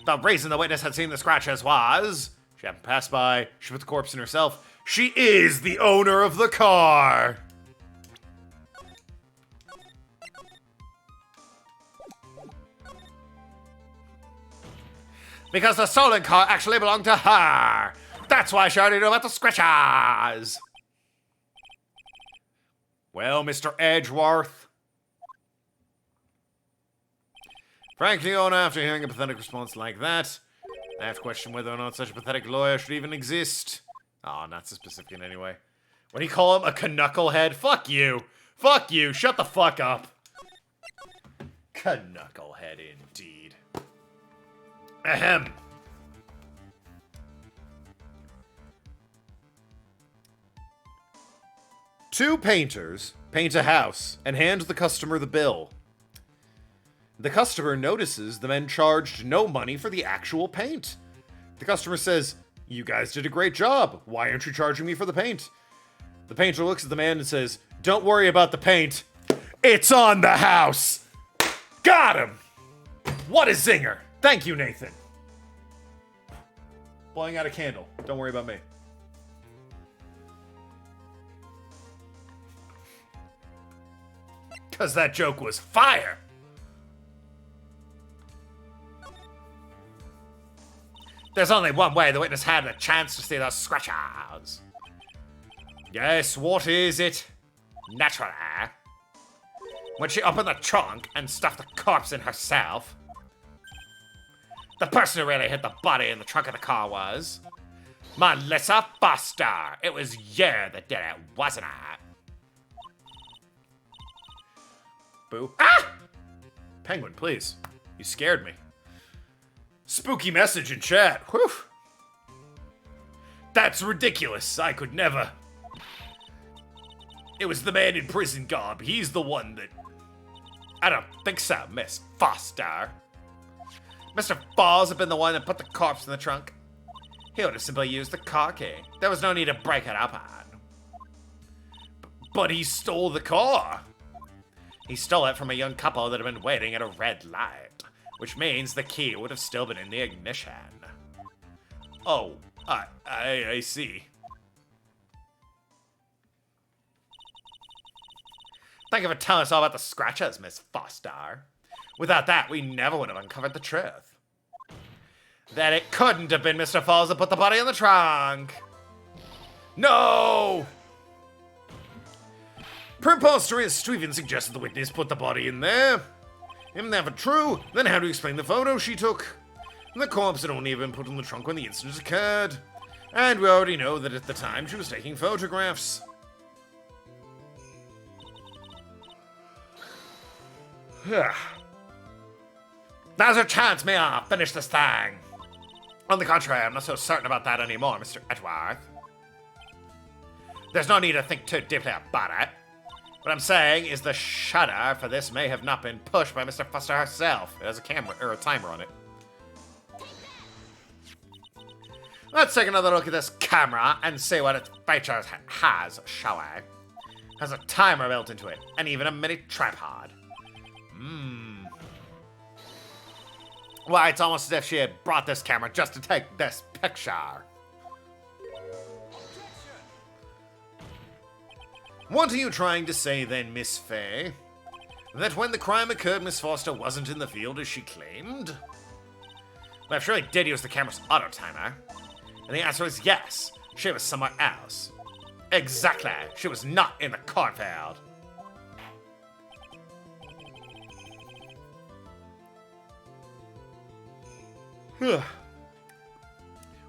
The reason the witness had seen the scratches was she happened to pass by, she put the corpse in herself. She is the owner of the car! Because the stolen car actually belonged to her! That's why she already knew about the scratches! Well, Mr. Edgeworth. Frankly, Ona, after hearing a pathetic response like that, I have to question whether or not such a pathetic lawyer should even exist. Oh, not so specific in any way. When you call him a knucklehead, fuck you. Fuck you. Shut the fuck up. Knucklehead, indeed. Ahem. Two painters paint a house and hand the customer the bill. The customer notices the men charged no money for the actual paint. The customer says, "You guys did a great job. Why aren't you charging me for the paint?" The painter looks at the man and says, "Don't worry about the paint. It's on the house." Got him! What a zinger. Thank you, Nathan. Blowing out a candle. Don't worry about me. Because that joke was fire. There's only one way the witness had a chance to see those scratches. Yes, what is it? Naturally. When she opened the trunk and stuffed the corpse in herself. The person who really hit the body in the trunk of the car was Melissa Foster. It was you that did it, wasn't it? Boo. Ah! Penguin, please. You scared me. Spooky message in chat. Whew. That's ridiculous. I could never. It was the man in prison garb. He's the one that... I don't think so, Miss Foster. Mr. Falls had been the one that put the corpse in the trunk. He would have simply used the car key. There was no need to break it up on. But he stole the car. He stole it from a young couple that had been waiting at a red light, which means the key would have still been in the ignition. Oh, I see. Thank you for telling us all about the scratches, Miss Foster. Without that, we never would have uncovered the truth. That it couldn't have been Mr. Falls that put the body in the trunk. No! Preposterous. Stephen suggested the witness put the body in there. If never true, then how do you explain the photo she took? The corpse had only been put in the trunk when the incident occurred. And we already know that at the time she was taking photographs. Now's your chance, may I finish this thing? On the contrary, I'm not so certain about that anymore, Mr. Edgeworth. There's no need to think too deeply about it. What I'm saying is the shutter for this may have not been pushed by Mr. Foster herself. It has a camera or a timer on it. Let's take another look at this camera and see what its features has, shall we? Has a timer built into it, and even a mini tripod. Why, it's almost as if she had brought this camera just to take this picture. What are you trying to say then, Miss Fay? That when the crime occurred, Miss Foster wasn't in the field as she claimed? Well, if she really did use the camera's auto timer, and the answer is yes, she was somewhere else. Exactly, she was not in the cornfield.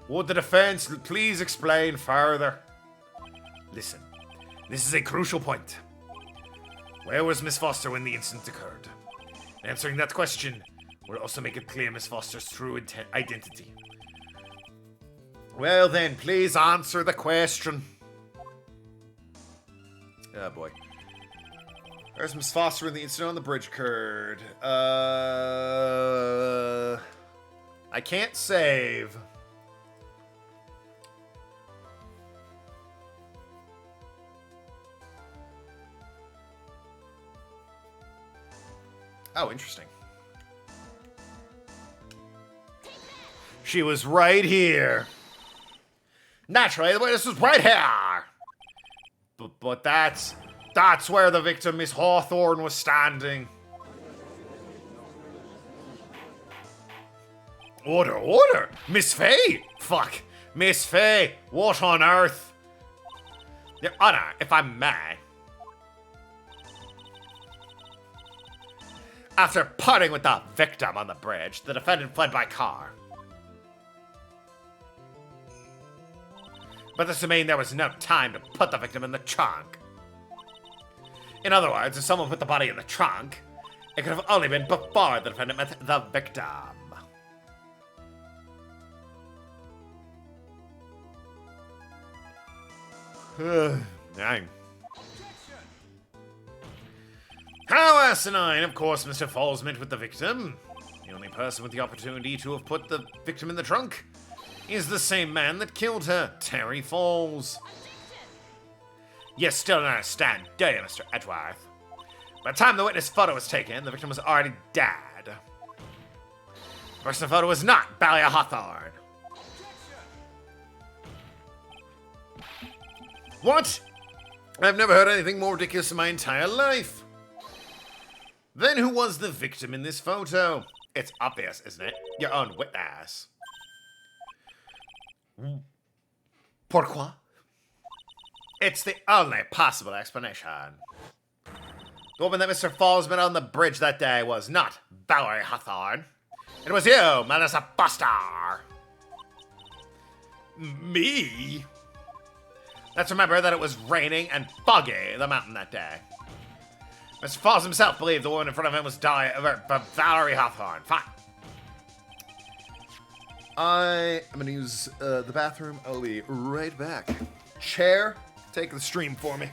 Would the defense please explain further? Listen, this is a crucial point. Where was Miss Foster when the incident occurred? Answering that question will also make it clear Miss Foster's true identity. Well then, please answer the question. Oh boy. Where's Miss Foster when the incident on the bridge occurred? I can't save. Oh, interesting. She was right here. Naturally, the witness was right here. But that's where the victim, Miss Hawthorne, was standing. Order! Miss Fay! Fuck! Miss Fay! What on earth? Your Honor, if I may. After parting with the victim on the bridge, the defendant fled by car. But this would mean there was no time to put the victim in the trunk. In other words, if someone put the body in the trunk, it could have only been before the defendant met the victim. Dang. How asinine! Of course, Mr. Falls met with the victim. The only person with the opportunity to have put the victim in the trunk is the same man that killed her, Terry Falls. You still don't understand, do you, Mr. Edgeworth? By the time the witness photo was taken, the victim was already dead. The person in the photo was not Balia Hawthorne. What? I've never heard anything more ridiculous in my entire life. Then who was the victim in this photo? It's obvious, isn't it? Your own witness. Pourquoi? It's the only possible explanation. The woman that Mr. Falls met on the bridge that day was not Valerie Hawthorne. It was you, Melissa Foster. Me? Let's remember that it was raining and foggy the mountain that day. Mr. Falls himself believed the woman in front of him was Valerie Hawthorne. Fine. I am going to use the bathroom. I'll be right back. Chair, take the stream for me.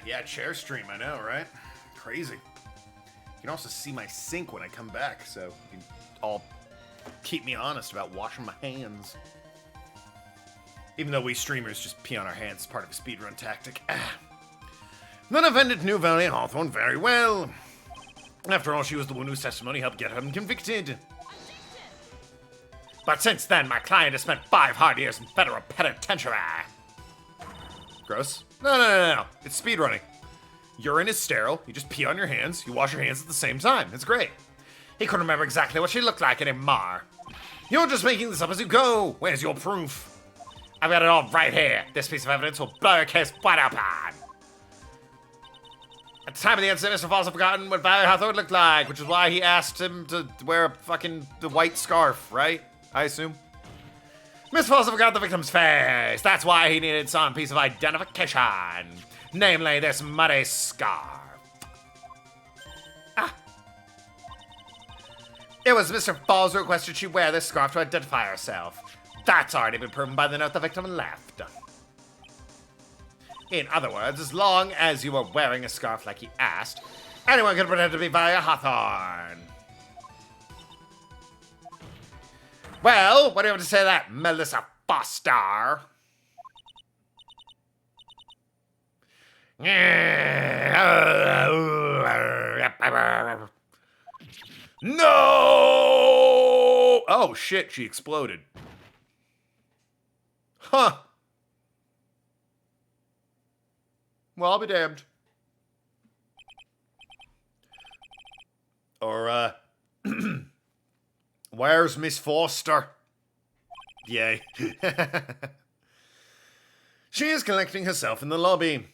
Yeah, chair stream, I know, right? Crazy. You can also see my sink when I come back, so you can all keep me honest about washing my hands. Even though we streamers just pee on our hands as part of a speedrun tactic. None offended knew Valley Hawthorne very well. After all, she was the one whose testimony helped get him convicted. But since then, my client has spent 5 hard years in federal penitentiary. Gross. No. It's speedrunning. Urine is sterile. You just pee on your hands. You wash your hands at the same time. It's great. He couldn't remember exactly what she looked like anymore. You're just making this up as you go. Where's your proof? I've got it all right here. This piece of evidence will blow your case wide open. At the time of the incident, Mr. Falls had forgotten what Valley Hawthorne looked like, which is why he asked him to wear the white scarf, right? I assume. Mr. Falls had forgotten the victim's face. That's why he needed some piece of identification. Namely, this muddy scarf. It was Mr. Falls who requested she wear this scarf to identify herself. That's already been proven by the note the victim left. In other words, as long as you were wearing a scarf like he asked, anyone could pretend to be Valley Hawthorne. Well, what do you have to say to that, Melissa Foster? No! Oh, shit, she exploded. Huh. Well, I'll be damned. Or, where's Miss Foster? Yay. She is collecting herself in the lobby.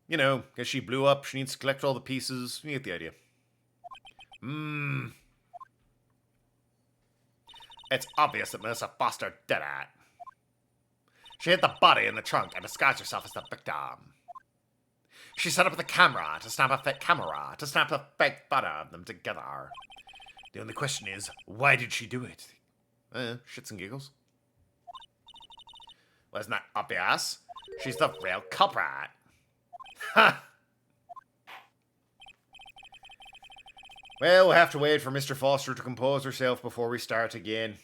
You know, because she blew up, she needs to collect all the pieces. You get the idea. It's obvious that Melissa Foster did it. She hid the body in the trunk and disguised herself as the victim. She set up the camera to snap a fake photo of them together. The only question is, why did she do it? Shits and giggles. Well, isn't that obvious? She's the real culprit. Ha! Well, we'll have to wait for Mr. Foster to compose herself before we start again.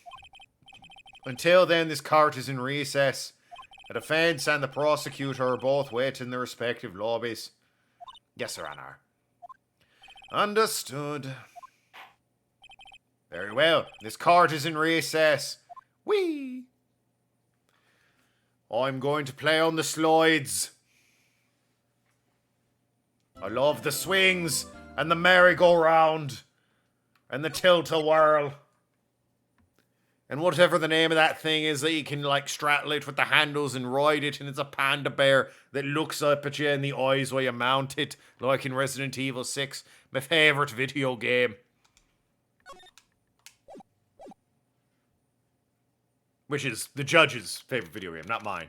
Until then, this court is in recess. The defense and the prosecutor are both waiting in their respective lobbies. Yes, Your Honor. Understood. Very well. This court is in recess. Whee! I'm going to play on the slides. I love the swings and the merry-go-round and the tilt-a-whirl. And whatever the name of that thing is that you can, like, straddle it with the handles and ride it, and it's a panda bear that looks up at you in the eyes while you mount it, like in Resident Evil 6, my favourite video game. Which is the judge's favourite video game, not mine.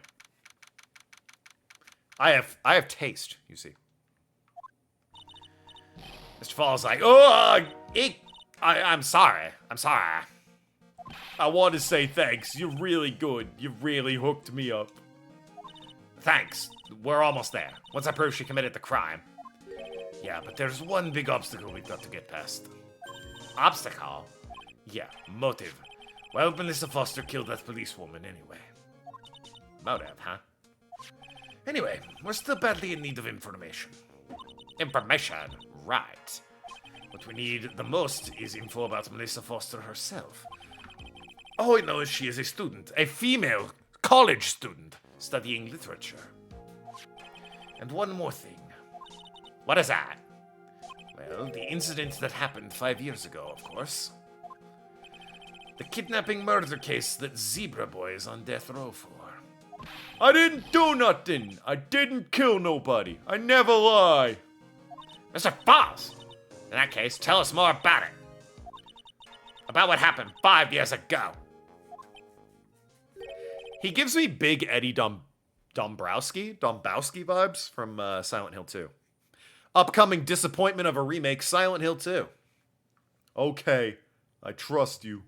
I have taste, you see. Mr. Fall's like, I'm sorry. I want to say thanks. You're really good. You really hooked me up. Thanks. We're almost there. Once I prove she committed the crime. Yeah, but there's one big obstacle we've got to get past. Obstacle? Yeah, motive. Well, Melissa Foster killed that policewoman anyway. Motive, huh? Anyway, we're still badly in need of information. Information? Right. What we need the most is info about Melissa Foster herself. All I know is she is a student, a female college student, studying literature. And one more thing. What is that? Well, the incident that happened 5 years ago, of course. The kidnapping murder case that Zebra Boy is on death row for. I didn't do nothing. I didn't kill nobody. I never lie. Mr. Falls! In that case, tell us more about it. About what happened 5 years ago. He gives me big Eddie Dombrowski vibes from Silent Hill 2. Upcoming disappointment of a remake, Silent Hill 2. Okay, I trust you.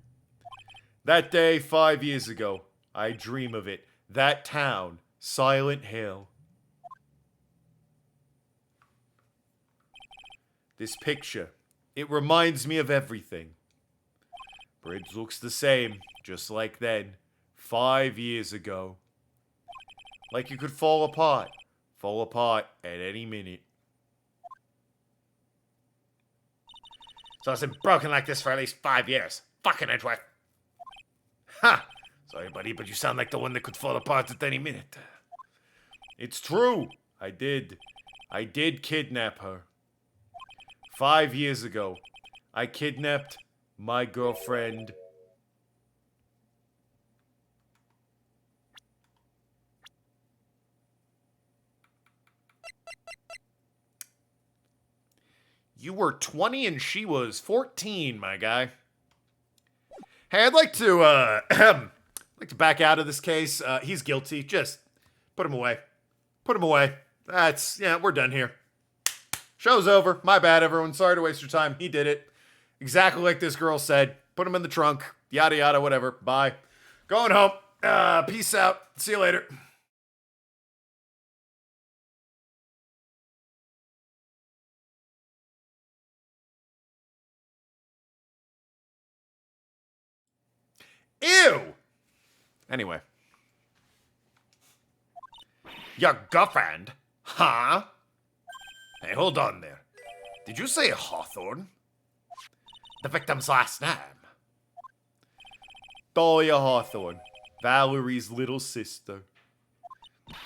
That day 5 years ago, I dream of it. That town, Silent Hill. This picture. It reminds me of everything. Bridge looks the same, just like then. 5 years ago. Like it could fall apart. Fall apart at any minute. So it's been broken like this for at least 5 years. Fucking Edgeworth. Ha! Sorry, buddy, but you sound like the one that could fall apart at any minute. It's true. I did kidnap her. 5 years ago, I kidnapped my girlfriend. You were 20 and she was 14, my guy. Hey, I'd like to back out of this case. He's guilty. Just put him away. Put him away. We're done here. Show's over. My bad, everyone. Sorry to waste your time. He did it. Exactly like this girl said. Put him in the trunk. Yada, yada, whatever. Bye. Going home. Peace out. See you later. Ew! Anyway. Your girlfriend? Huh? Hey, hold on there. Did you say Hawthorne? The victim's last name? Dahlia Hawthorne. Valerie's little sister.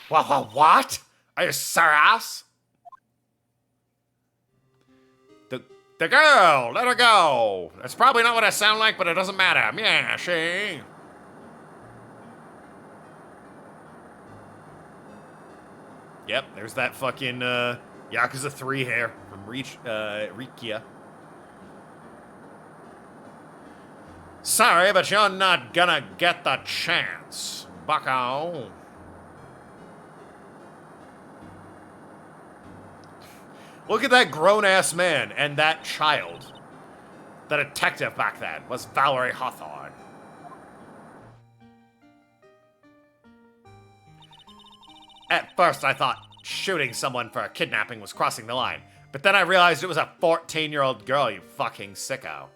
What? Are you serious? The girl, let her go. That's probably not what I sound like, but it doesn't matter. Yeah, she. Yep, there's that fucking Yakuza 3 hair from Rikia. Sorry, but you're not gonna get the chance, bucko. Look at that grown-ass man and that child. The detective back then was Valerie Hawthorne. At first, I thought shooting someone for a kidnapping was crossing the line, but then I realized it was a 14-year-old girl, you fucking sicko.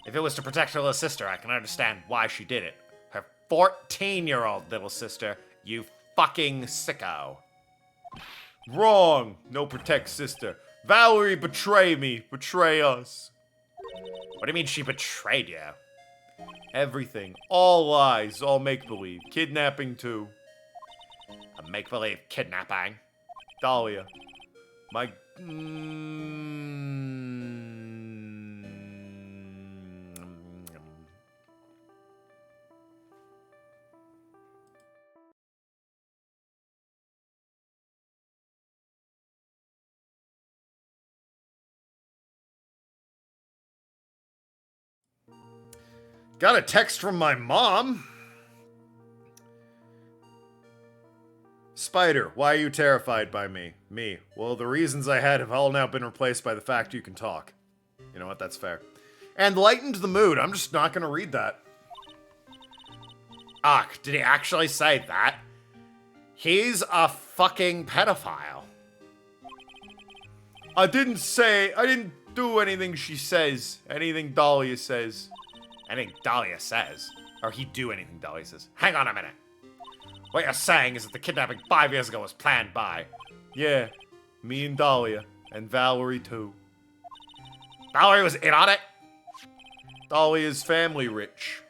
If it was to protect her little sister, I can understand why she did it. Her 14-year-old little sister, you fucking sicko. Wrong. No protect sister. Valerie betrayed me. Betray us. What do you mean she betrayed you? Everything. All lies. All make-believe. Kidnapping too. A make-believe kidnapping? Dahlia. My... Got a text from my mom. Spider, why are you terrified by me? Me. Well, the reasons I had have all now been replaced by the fact you can talk. You know what? That's fair. And lightened the mood. I'm just not going to read that. Ugh, did he actually say that? He's a fucking pedophile. I didn't do anything she says. Anything Dahlia says. Anything Dahlia says? Or he do anything Dahlia says? Hang on a minute. What you're saying is that the kidnapping 5 years ago was planned by... Yeah, me and Dahlia. And Valerie too. Valerie was in on it? Dahlia's family rich.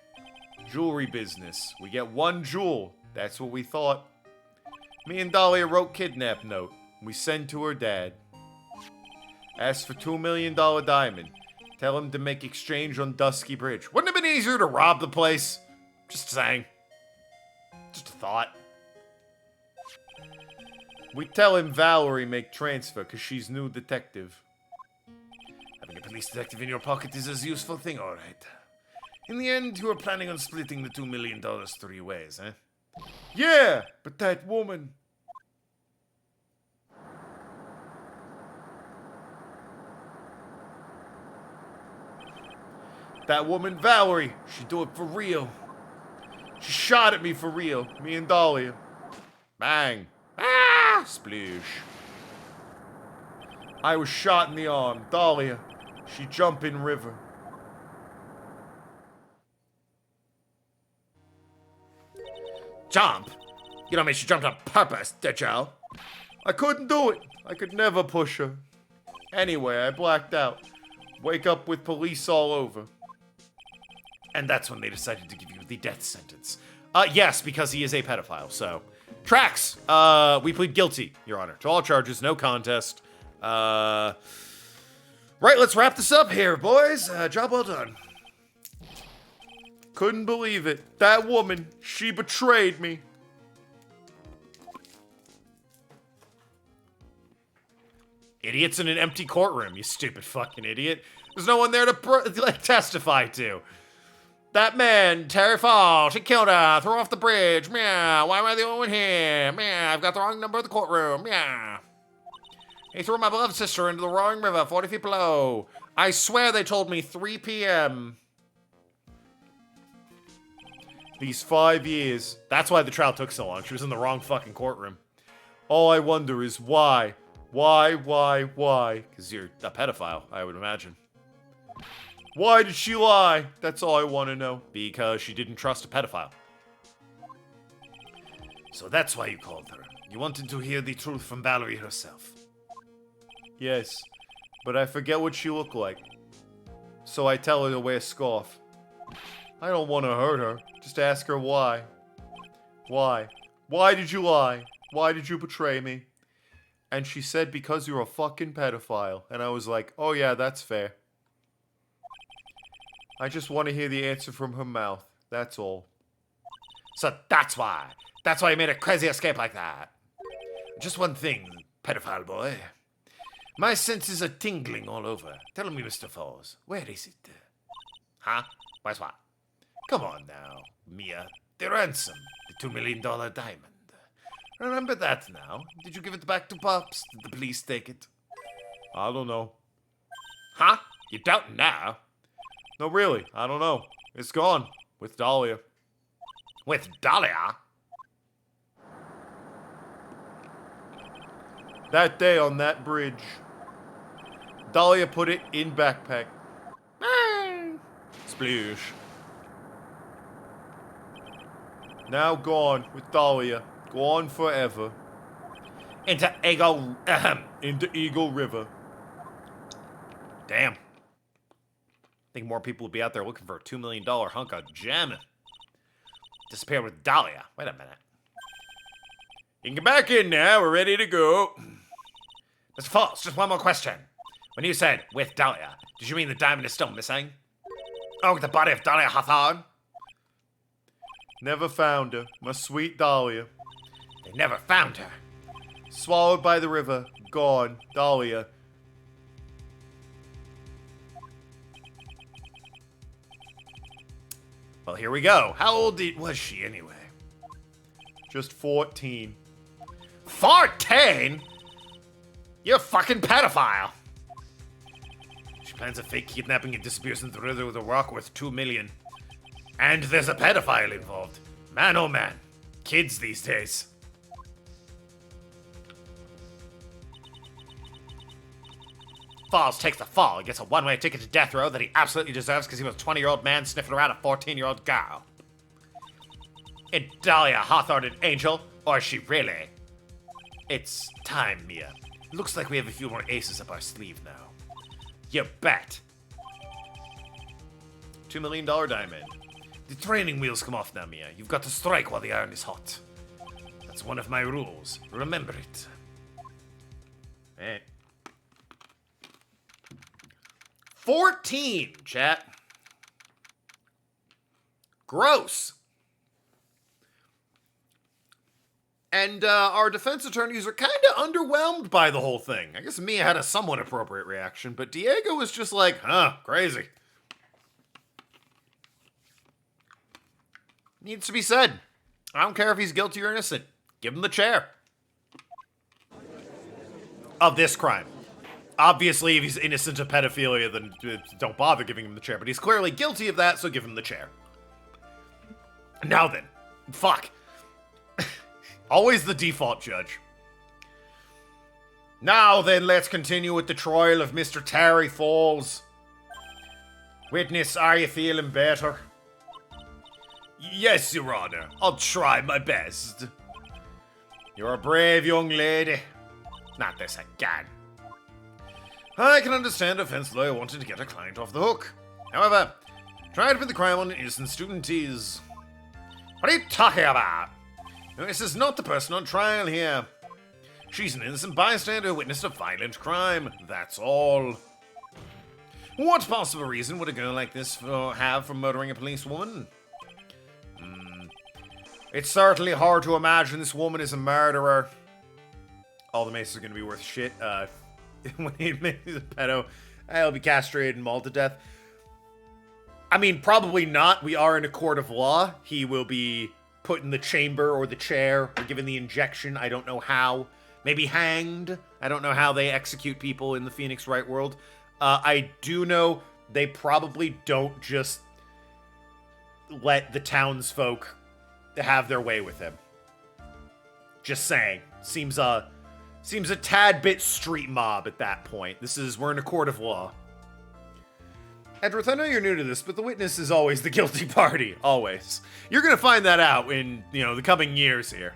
Jewelry business. We get one jewel. That's what we thought. Me and Dahlia wrote kidnap note. We send to her dad. Asked for $2 million diamond. Tell him to make exchange on Dusky Bridge. Wouldn't it have been easier to rob the place? Just saying. Just a thought. We tell him Valerie make transfer because she's new detective. Having a police detective in your pocket is a useful thing, alright. In the end, you are planning on splitting the $2 million 3 ways, eh? Yeah, but that woman... That woman, Valerie, she do it for real. She shot at me for real. Me and Dahlia. Bang. Ah! Sploosh. I was shot in the arm. Dahlia, she jumped in river. Jump? You don't mean she jumped on purpose, did you? I couldn't do it. I could never push her. Anyway, I blacked out. Wake up with police all over. And that's when they decided to give you the death sentence. Yes, because he is a pedophile, so. Tracks! We plead guilty, Your Honor, to all charges, no contest. Right, let's wrap this up here, boys. Job well done. Couldn't believe it. That woman, she betrayed me. Idiots in an empty courtroom, you stupid fucking idiot. There's no one there to testify to. That man, Terry Falls, he killed her, threw her off the bridge. Meow, why am I the only one here? Meow, I've got the wrong number of the courtroom. Meow. He threw my beloved sister into the roaring river 40 feet below. I swear they told me 3 p.m. These 5 years. That's why the trial took so long. She was in the wrong fucking courtroom. All I wonder is why? Why? Because you're a pedophile, I would imagine. Why did she lie? That's all I want to know. Because she didn't trust a pedophile. So that's why you called her. You wanted to hear the truth from Valerie herself. Yes, but I forget what she looked like. So I tell her to wear a scarf. I don't want to hurt her. Just ask her why. Why? Why did you lie? Why did you betray me? And she said, because you're a fucking pedophile. And I was like, oh yeah, that's fair. I just want to hear the answer from her mouth. That's all. So that's why. That's why you made a crazy escape like that. Just one thing, pedophile boy. My senses are tingling all over. Tell me, Mr. Falls, where is it? Huh? Where's what? Come on now, Mia. The ransom. The $2 million diamond. Remember that now. Did you give it back to Pops? Did the police take it? I don't know. Huh? You don't know? No, really, I don't know. It's gone. With Dahlia. With Dahlia? That day on that bridge. Dahlia put it in backpack. Sploosh. Now gone with Dahlia. Gone forever. Into Eagle River. Damn. I think more people will be out there looking for a $2 million hunk of gem. Disappear with Dahlia. Wait a minute. You can get back in now. We're ready to go. Mr. Falls, just one more question. When you said, with Dahlia, did you mean the diamond is still missing? Oh, the body of Dahlia Hawthorne? Never found her. My sweet Dahlia. They never found her. Swallowed by the river. Gone. Dahlia. Well, here we go. How old was she anyway? Just 14. 14? You're a fucking pedophile. She plans a fake kidnapping and disappears into the river with a rock worth $2 million. And there's a pedophile involved. Man, oh man. Kids these days. Falls takes the fall. He gets a one-way ticket to death row that he absolutely deserves because he was a 20-year-old man sniffing around a 14-year-old girl. Is Dahlia Hawthorne an angel, or is she really? It's time, Mia. Looks like we have a few more aces up our sleeve now. You bet. $2 million diamond. The training wheels come off now, Mia. You've got to strike while the iron is hot. That's one of my rules. Remember it. Eh. 14, chat. Gross. And our defense attorneys are kind of underwhelmed by the whole thing. I guess Mia had a somewhat appropriate reaction, but Diego was just like, huh, crazy. Needs to be said. I don't care if he's guilty or innocent. Give him the chair. Of this crime. Obviously, if he's innocent of pedophilia, then don't bother giving him the chair. But he's clearly guilty of that, so give him the chair. Now then. Fuck. Always the default judge. Now then, let's continue with the trial of Mr. Terry Falls. Witness, are you feeling better? Yes, Your Honor. I'll try my best. You're a brave young lady. Not this again. I can understand a defense lawyer wanting to get a client off the hook. However, trying to pin the crime on an innocent student is... What are you talking about? This is not the person on trial here. She's an innocent bystander who witnessed a violent crime. That's all. What possible reason would a girl like this have for murdering a policewoman? It's certainly hard to imagine this woman is a murderer. All the maces are going to be worth shit. When he makes a pedo, he'll be castrated and mauled to death. I mean, probably not. We are in a court of law. He will be put in the chamber or the chair or given the injection. I don't know how. Maybe hanged. I don't know how they execute people in the Phoenix Wright world. I do know they probably don't just let the townsfolk have their way with him. Just saying. Seems a tad bit street mob at that point. We're in a court of law. Edward, I know you're new to this, but the witness is always the guilty party. Always. You're gonna find that out in, the coming years here.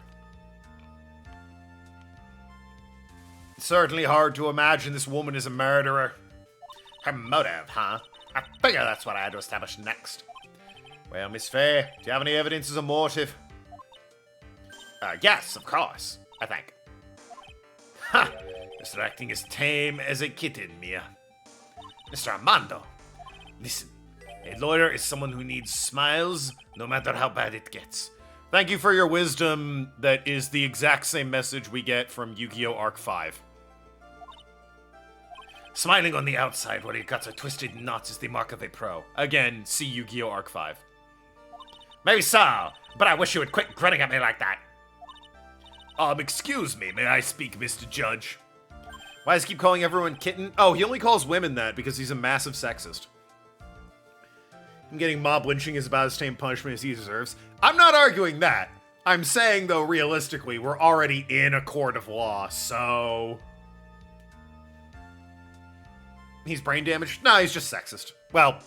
It's certainly hard to imagine this woman is a murderer. Her motive, huh? I figure that's what I had to establish next. Well, Miss Faye, do you have any evidence as a motive? Yes, of course, I think. Ha! Mr. Acting as tame as a kitten, Mia. Mr. Armando, listen. A lawyer is someone who needs smiles, no matter how bad it gets. Thank you for your wisdom. That is the exact same message we get from Yu-Gi-Oh! Arc 5. Smiling on the outside while your guts are twisted in knots is the mark of a pro. Again, see Yu-Gi-Oh! Arc 5. Maybe so, but I wish you would quit grinning at me like that. Excuse me, may I speak, Mr. Judge? Why does he keep calling everyone kitten? Oh, he only calls women that because he's a massive sexist. And getting mob lynching is about as tame punishment as he deserves. I'm not arguing that. I'm saying, though, realistically, we're already in a court of law, so... He's brain damaged? No, he's just sexist. Well,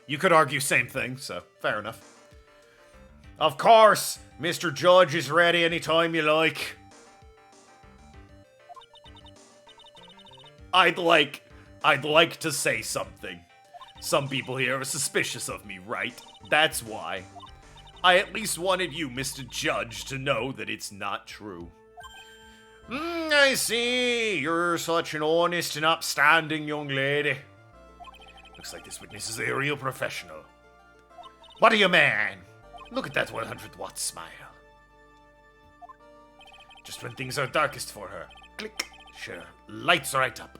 you could argue same thing, so fair enough. Of course, Mr. Judge is ready anytime you like. I'd like to say something. Some people here are suspicious of me, right? That's why. I at least wanted you, Mr. Judge, to know that it's not true. I see. You're such an honest and upstanding young lady. Looks like this witness is a real professional. What do you mean? Look at that 100-watt smile. Just when things are darkest for her. Click. Sure. Lights right up.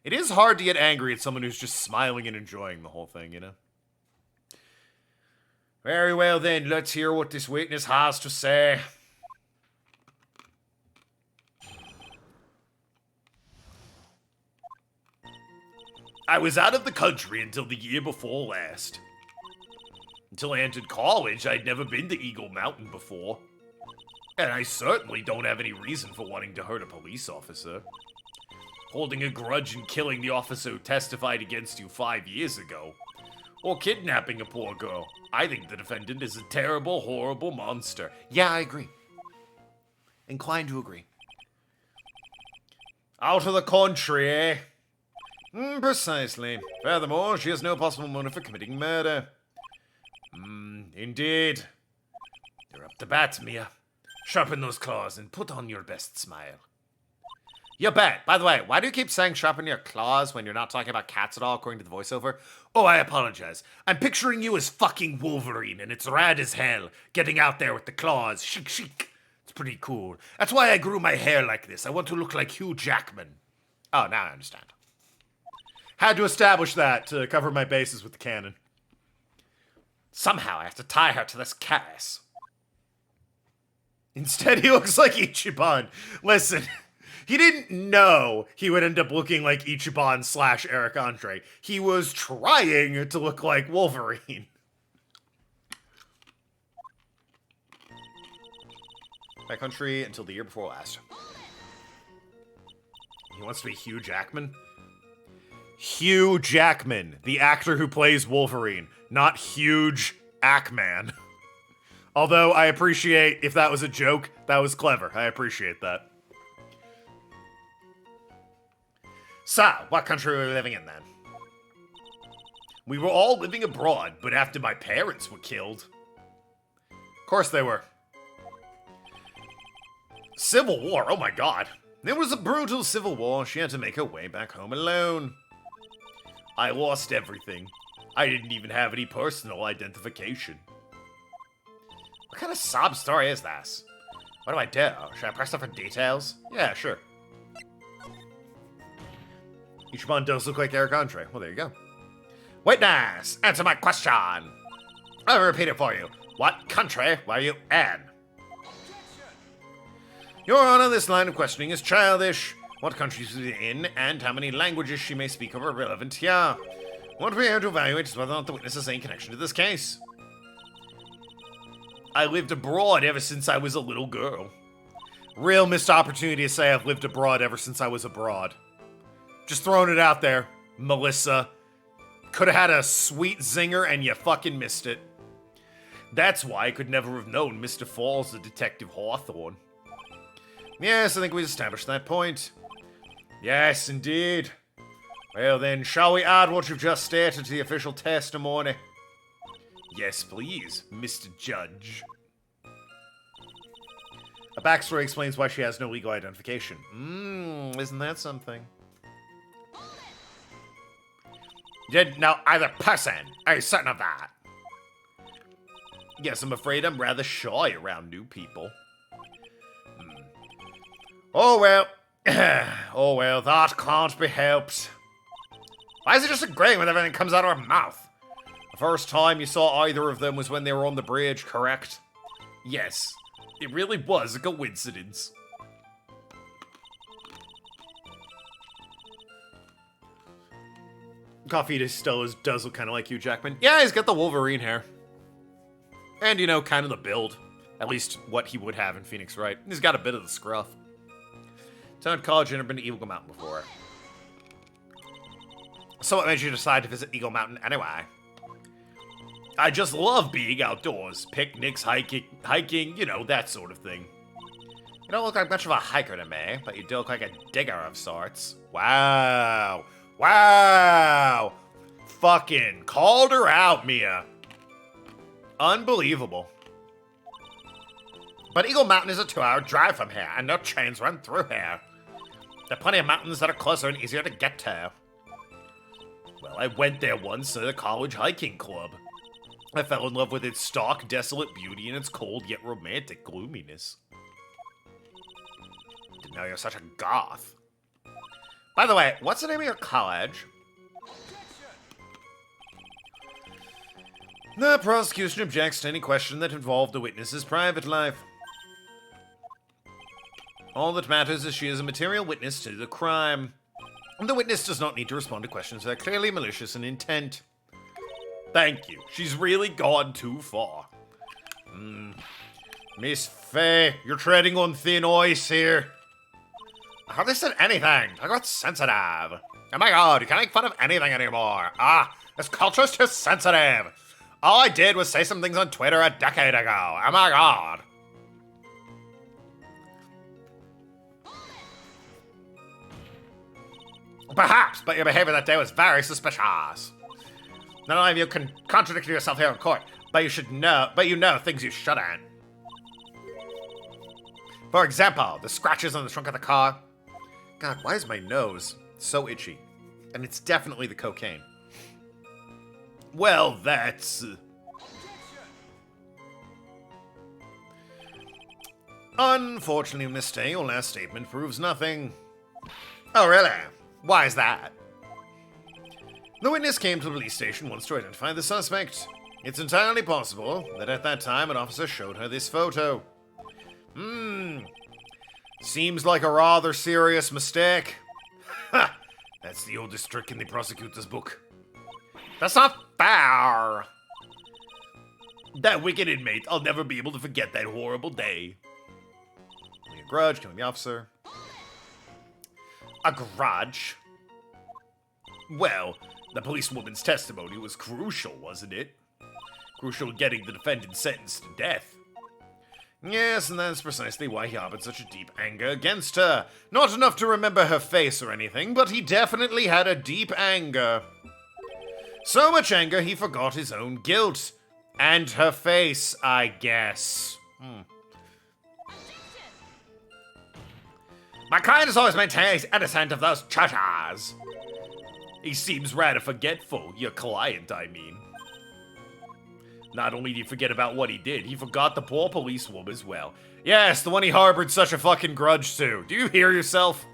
It is hard to get angry at someone who's just smiling and enjoying the whole thing, Very well then, let's hear what this witness has to say. I was out of the country until the year before last. Until I entered college, I'd never been to Eagle Mountain before. And I certainly don't have any reason for wanting to hurt a police officer. Holding a grudge and killing the officer who testified against you 5 years ago. Or kidnapping a poor girl. I think the defendant is a terrible, horrible monster. Yeah, I agree. Inclined to agree. Out of the country, eh? Precisely. Furthermore, she has no possible motive for committing murder. Indeed. You're up to bat, Mia. Sharpen those claws and put on your best smile. You bet. By the way, why do you keep saying sharpen your claws when you're not talking about cats at all, according to the voiceover? Oh, I apologize. I'm picturing you as fucking Wolverine, and it's rad as hell, getting out there with the claws. Chic, chic. It's pretty cool. That's why I grew my hair like this. I want to look like Hugh Jackman. Oh, now I understand. Had to establish that to cover my bases with the canon. Somehow I have to tie her to this cat. Instead, he looks like Ichiban. Listen, he didn't know he would end up looking like Ichiban / Eric Andre. He was trying to look like Wolverine. My country until the year before last. He wants to be Hugh Jackman? Hugh Jackman, the actor who plays Wolverine, not Huge Ackman. Although I appreciate, if that was a joke, that was clever. I appreciate that. So, what country were we living in then? We were all living abroad, but after my parents were killed. Of course they were. Civil War, oh my god. It was a brutal civil war. She had to make her way back home alone. I lost everything. I didn't even have any personal identification. What kind of sob story is this? What do I do? Should I press it for details? Yeah, sure. Ichiban does look like Eric Andre. Well, there you go. Witness, answer my question. I'll repeat it for you. What country were you in? Your Honor, this line of questioning is childish. What country is she in, and how many languages she may speak are irrelevant here. What we have to evaluate is whether or not the witness has any connection to this case. I lived abroad ever since I was a little girl. Real missed opportunity to say I've lived abroad ever since I was abroad. Just throwing it out there, Melissa. Could have had a sweet zinger and you fucking missed it. That's why I could never have known Mr. Falls the Detective Hawthorne. Yes, I think we established that point. Yes, indeed. Well then, shall we add what you've just stated to the official testimony? Yes, please, Mr. Judge. A backstory explains why she has no legal identification. Isn't that something? You didn't know either person. Are you certain of that? Yes, I'm afraid I'm rather shy around new people. Oh well. Oh well, that can't be helped. Why is he just agreeing with everything that comes out of her mouth? The first time you saw either of them was when they were on the bridge, correct? Yes, it really was a coincidence. Coffee still does look kind of like Hugh Jackman. Yeah, he's got the Wolverine hair. And, you know, kind of the build. At least what he would have in Phoenix Wright. He's got a bit of the scruff. Attended college and never been to Eagle Mountain before. So what made you decide to visit Eagle Mountain anyway? I just love being outdoors. Picnics, hiking, you know, that sort of thing. You don't look like much of a hiker to me, but you do look like a digger of sorts. Wow. Wow. Fucking called her out, Mia. Unbelievable. But Eagle Mountain is a 2-hour drive from here, and no trains run through here. There are plenty of mountains that are closer and easier to get to. Well, I went there once at a college hiking club. I fell in love with its stark, desolate beauty and its cold yet romantic gloominess. Didn't know you're such a goth. By the way, what's the name of your college? The prosecution objects to any question that involved the witness's private life. All that matters is she is a material witness to the crime. The witness does not need to respond to questions that are clearly malicious in intent. Thank you. She's really gone too far. Miss Faye, you're treading on thin ice here. I hardly said anything. I got sensitive. Oh my god, you can't make fun of anything anymore. This culture's too sensitive. All I did was say some things on Twitter a decade ago. Oh my god. Perhaps, but your behavior that day was very suspicious. Not only of you can contradict yourself here in court, but you know things you shouldn't. For example, the scratches on the trunk of the car. God, why is my nose so itchy? And it's definitely the cocaine. Well, that's... Unfortunately, Miss Day, your last statement proves nothing. Oh, really? Why is that? The witness came to the police station once to identify the suspect. It's entirely possible that at that time an officer showed her this photo. Seems like a rather serious mistake. Ha! That's the oldest trick in the prosecutor's book. That's not fair. That wicked inmate, I'll never be able to forget that horrible day. A grudge, killing the officer. A grudge? Well, the policewoman's testimony was crucial, wasn't it? Crucial in getting the defendant sentenced to death. Yes, and that's precisely why he harbored such a deep anger against her. Not enough to remember her face or anything, but he definitely had a deep anger. So much anger he forgot his own guilt. And her face, I guess. My client has always maintained he's innocent of those charges. He seems rather forgetful, your client, I mean. Not only did he forget about what he did, he forgot the poor policewoman as well. Yes, the one he harbored such a fucking grudge to. Do you hear yourself?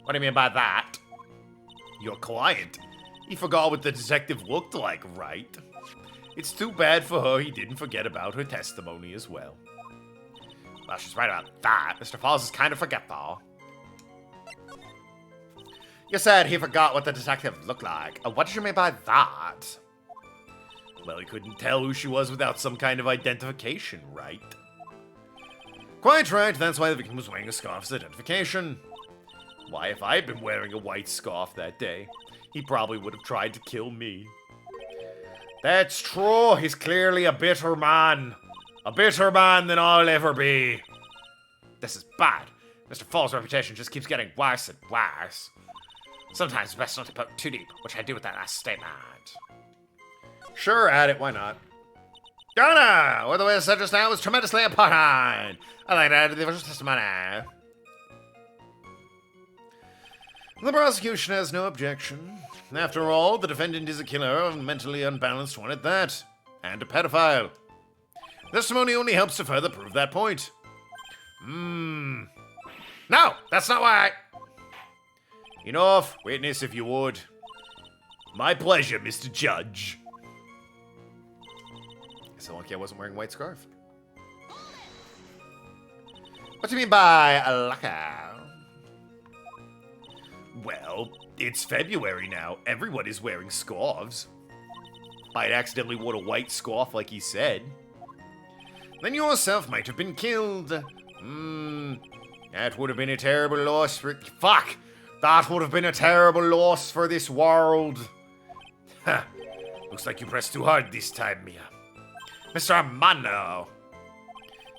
What do you mean by that? Your client. He forgot what the detective looked like, right? It's too bad for her he didn't forget about her testimony as well. Well, she's right about that. Mr. Falls is kind of forgetful. You said he forgot what the detective looked like. What did you mean by that? Well, he couldn't tell who she was without some kind of identification, right? Quite right, that's why the victim was wearing a scarf as identification. Why, if I had been wearing a white scarf that day, he probably would have tried to kill me. That's true, he's clearly a bitter man. A bitter man than I'll ever be. This is bad. Mr. Fall's reputation just keeps getting worse and worse. Sometimes it's best not to poke too deep, which I do with that last statement. Sure, add it, why not? Donna! What the way I said just now was tremendously important. I like that, the official testimony. The prosecution has no objection. After all, the defendant is a killer, a mentally unbalanced one at that, and a pedophile. Testimony only helps to further prove that point. No, that's not why. Enough. Witness, if you would. My pleasure, Mr. Judge. So lucky I wasn't wearing a white scarf. What do you mean by a lucky? Well, it's February now. Everyone is wearing scarves. I accidentally wore a white scarf like he said. Then yourself might have been killed. That would have been a terrible loss for... Fuck! That would have been a terrible loss for this world. Ha! Looks like you pressed too hard this time, Mia. Mr. Armando!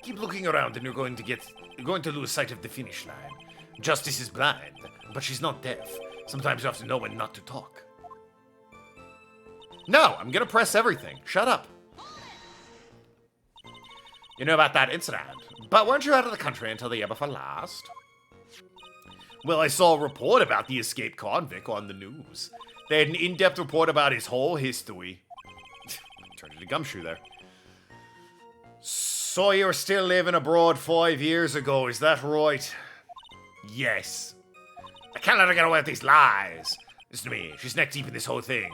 Keep looking around and you're going to lose sight of the finish line. Justice is blind, but she's not deaf. Sometimes you have to know when not to talk. No, I'm gonna press everything. Shut up. You know about that incident, but weren't you out of the country until the year before last? Well, I saw a report about the escaped convict on the news. They had an in-depth report about his whole history. Turned into gumshoe there. So you were still living abroad 5 years ago, is that right? Yes. I can't let her get away with these lies. Listen to me, she's neck deep in this whole thing.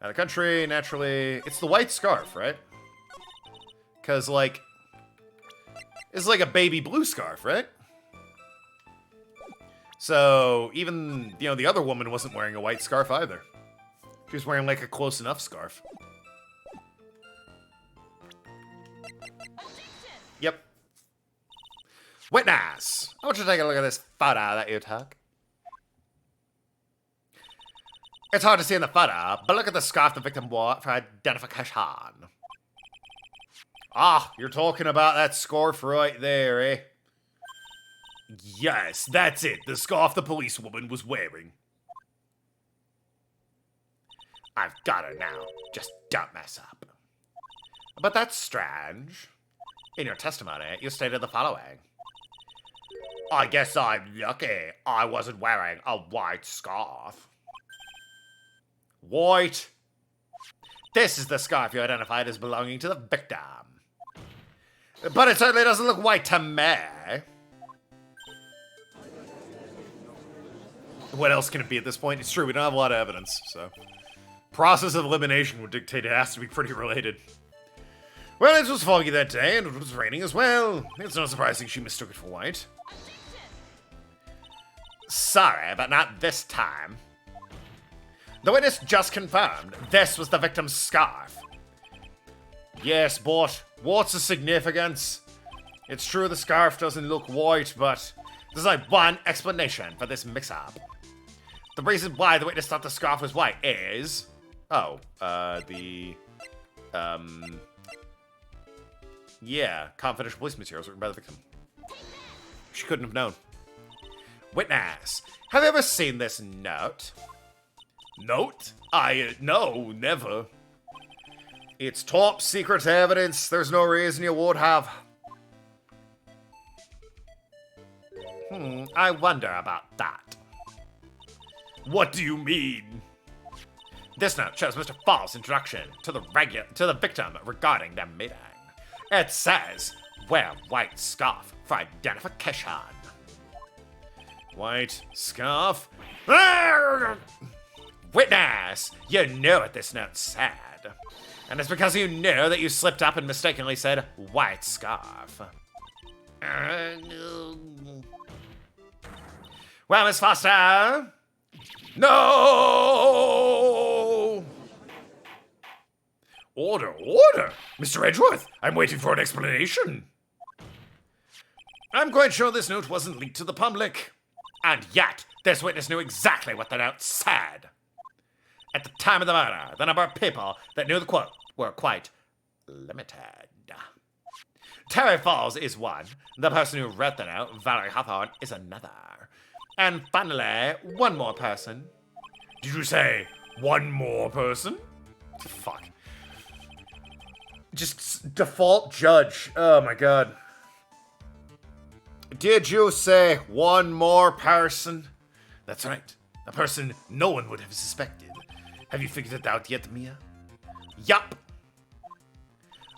Now the country, naturally, it's the white scarf, right? Because, like, it's like a baby blue scarf, right? So, even, you know, the other woman wasn't wearing a white scarf either. She was wearing, like, a close enough scarf. Yep. Witness! I want you to take a look at this photo that you took. It's hard to see in the photo, but look at the scarf the victim wore for identification. Ah, you're talking about that scarf right there, eh? Yes, that's it. The scarf the policewoman was wearing. I've got her now. Just don't mess up. But that's strange. In your testimony, you stated the following. I guess I'm lucky I wasn't wearing a white scarf. White? This is the scarf you identified as belonging to the victim. But it certainly doesn't look white to me. What else can it be at this point? It's true, we don't have a lot of evidence, so... Process of elimination would dictate it has to be pretty related. Well, it was foggy that day, and it was raining as well. It's not surprising she mistook it for white. Sorry, but not this time. The witness just confirmed this was the victim's scarf. Yes, but what's the significance? It's true the scarf doesn't look white, but There's only one explanation for this mix-up. The reason why the witness thought the scarf was white is... yeah, confidential police materials written by the victim. She couldn't have known. Witness, have you ever seen this note? Note? No, never. It's top secret evidence. There's no reason you would have. I wonder about that. What do you mean? This note shows Mr. Fall's introduction to the victim regarding their meeting. It says, wear white scarf for identification. White scarf? Witness, you knew what this note said. And it's because you knew that you slipped up and mistakenly said white scarf. Well, Miss Foster? No! Order, order! Mr. Edgeworth, I'm waiting for an explanation. I'm quite sure this note wasn't leaked to the public. And yet, this witness knew exactly what the note said. At the time of the murder, the number of people that knew the quote were quite limited. Terry Falls is one. The person who wrote the note, Valerie Hawthorne, is another. And finally, one more person. Did you say one more person? Fuck. Just default judge. Oh my god. Did you say one more person? That's right. A person no one would have suspected. Have you figured it out yet, Mia? Yup.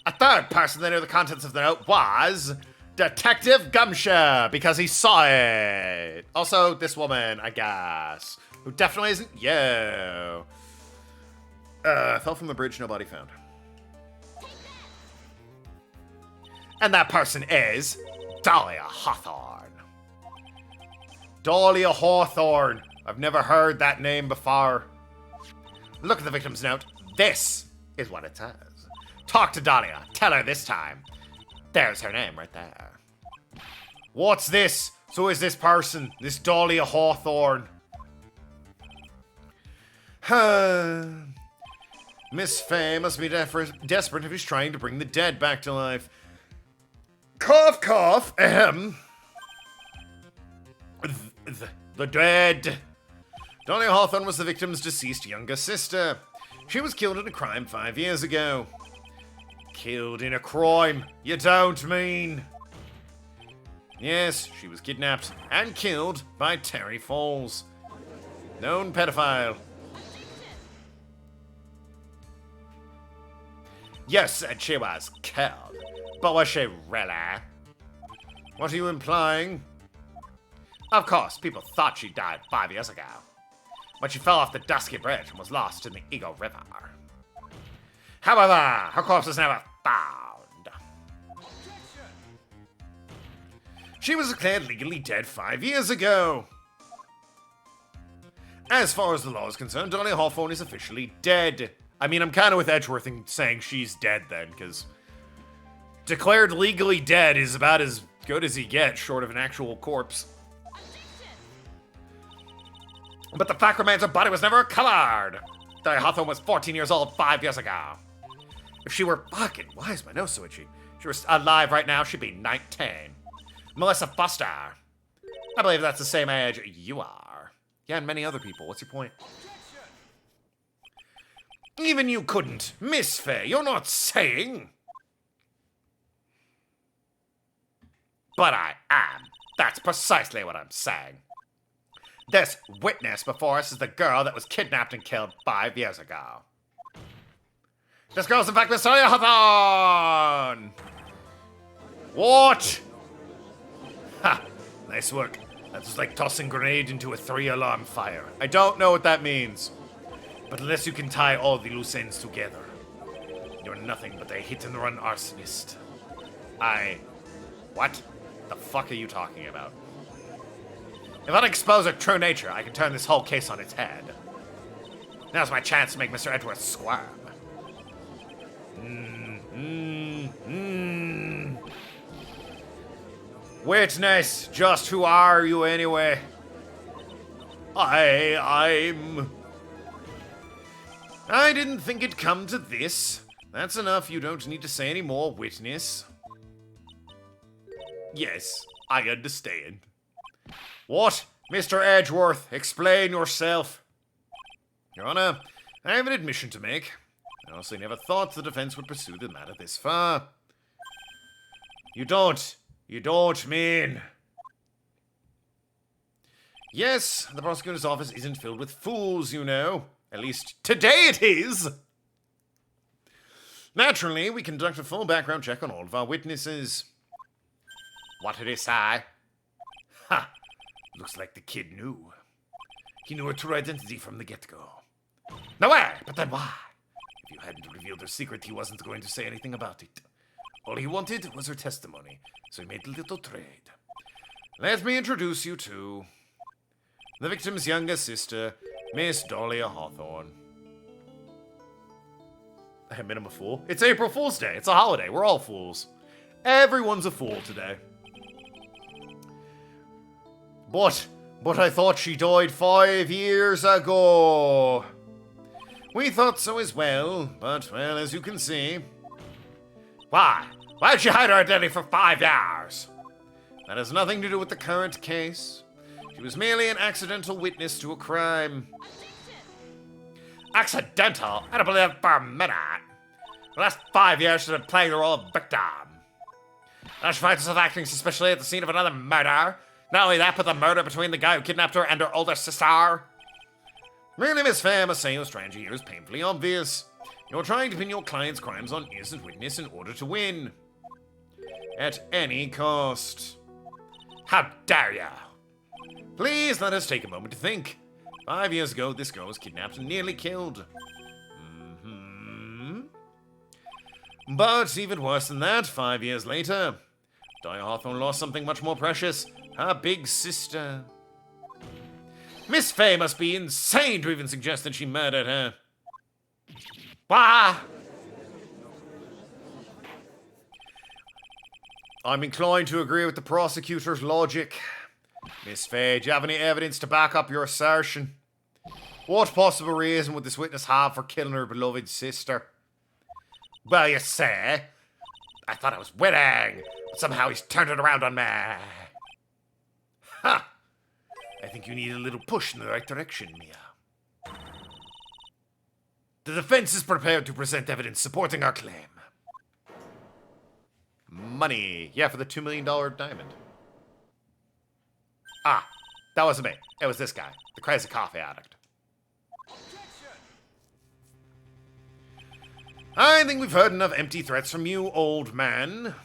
A third person that knew the contents of the note was Detective Gumsha, because he saw it. Also, this woman, I guess, who definitely isn't you. Fell from the bridge, nobody found. And that person is Dahlia Hawthorne. Dahlia Hawthorne. I've never heard that name before. Look at the victim's note. This is what it says. Talk to Dahlia. Tell her this time. There's her name right there. What's this? So is this person, this Dahlia Hawthorne? Miss Faye must be desperate if he's trying to bring the dead back to life. Cough, cough, ahem. The dead. Dahlia Hawthorne was the victim's deceased younger sister. She was killed in a crime 5 years ago. Killed in a crime? You don't mean? Yes, she was kidnapped and killed by Terry Falls. Known pedophile. You said she was killed, but was she really? What are you implying? Of course, people thought she died 5 years ago, but she fell off the Dusky Bridge and was lost in the Eagle River. However, her corpse was never found. She was declared legally dead 5 years ago. As far as the law is concerned, Dahlia Hawthorne is officially dead. I mean, I'm kind of with Edgeworth in saying she's dead then, because declared legally dead is about as good as he gets, short of an actual corpse. But the fact remains her body was never recovered. Dahlia Hawthorne was 14 years old 5 years ago. If she were fucking, why is my nose so itchy? If she were alive right now, she'd be 19. Melissa Foster. I believe that's the same age you are. Yeah, and many other people. What's your point? Even you couldn't. Miss Faye, you're not saying. But I am. That's precisely what I'm saying. This witness before us is the girl that was kidnapped and killed 5 years ago. This girl's in fact Miss Dahlia Hawthorne! What? Ha! Nice work. That was like tossing grenade into a 3-alarm fire. I don't know what that means. But unless you can tie all the loose ends together, you're nothing but a hit-and-run arsonist. What the fuck are you talking about? If I expose her true nature, I can turn this whole case on its head. Now's my chance to make Mr. Edgeworth squirm. Witness, just who are you anyway? I'm... I didn't think it'd come to this. That's enough, you don't need to say any more, witness. Yes, I understand. What? Mr. Edgeworth, explain yourself. Your Honor, I have an admission to make. I honestly never thought the defense would pursue the matter this far. You don't mean... Yes, the prosecutor's office isn't filled with fools, you know. At least today it is! Naturally, we conduct a full background check on all of our witnesses. What did he say? Ha! Looks like the kid knew. He knew her true identity from the get-go. No way! But then why? If you hadn't revealed her secret, he wasn't going to say anything about it. All he wanted was her testimony, so he made a little trade. Let me introduce you to the victim's younger sister, Miss Dahlia Hawthorne. I admit I'm a fool. It's April Fool's Day. It's a holiday. We're all fools. Everyone's a fool today. But I thought she died 5 years ago. We thought so as well, but, well, as you can see... Why? Why'd she hide her identity for 5 years? That has nothing to do with the current case. She was merely an accidental witness to a crime. Accidental? I don't believe that for a minute. The last 5 years she's been playing the role of victim. Now she finds herself acting suspiciously at the scene of another murder. Not only that, but the murder between the guy who kidnapped her and her older sister. Really, Miss Fair, must say your strategy here is painfully obvious. You're trying to pin your client's crimes on innocent witness in order to win. At any cost. How dare you? Please let us take a moment to think. 5 years ago, this girl was kidnapped and nearly killed. But even worse than that, 5 years later, Dahlia Hawthorne lost something much more precious. Her big sister. Miss Fay must be insane to even suggest that she murdered her. Bah! I'm inclined to agree with the prosecutor's logic. Miss Fay, do you have any evidence to back up your assertion? What possible reason would this witness have for killing her beloved sister? Well, you say, I thought I was winning, but somehow he's turned it around on me. Ha! I think you need a little push in the right direction, Mia. The defense is prepared to present evidence supporting our claim. Money. Yeah, for the $2 million diamond. Ah, that wasn't me. It was this guy, the crazy coffee addict. I think we've heard enough empty threats from you, old man.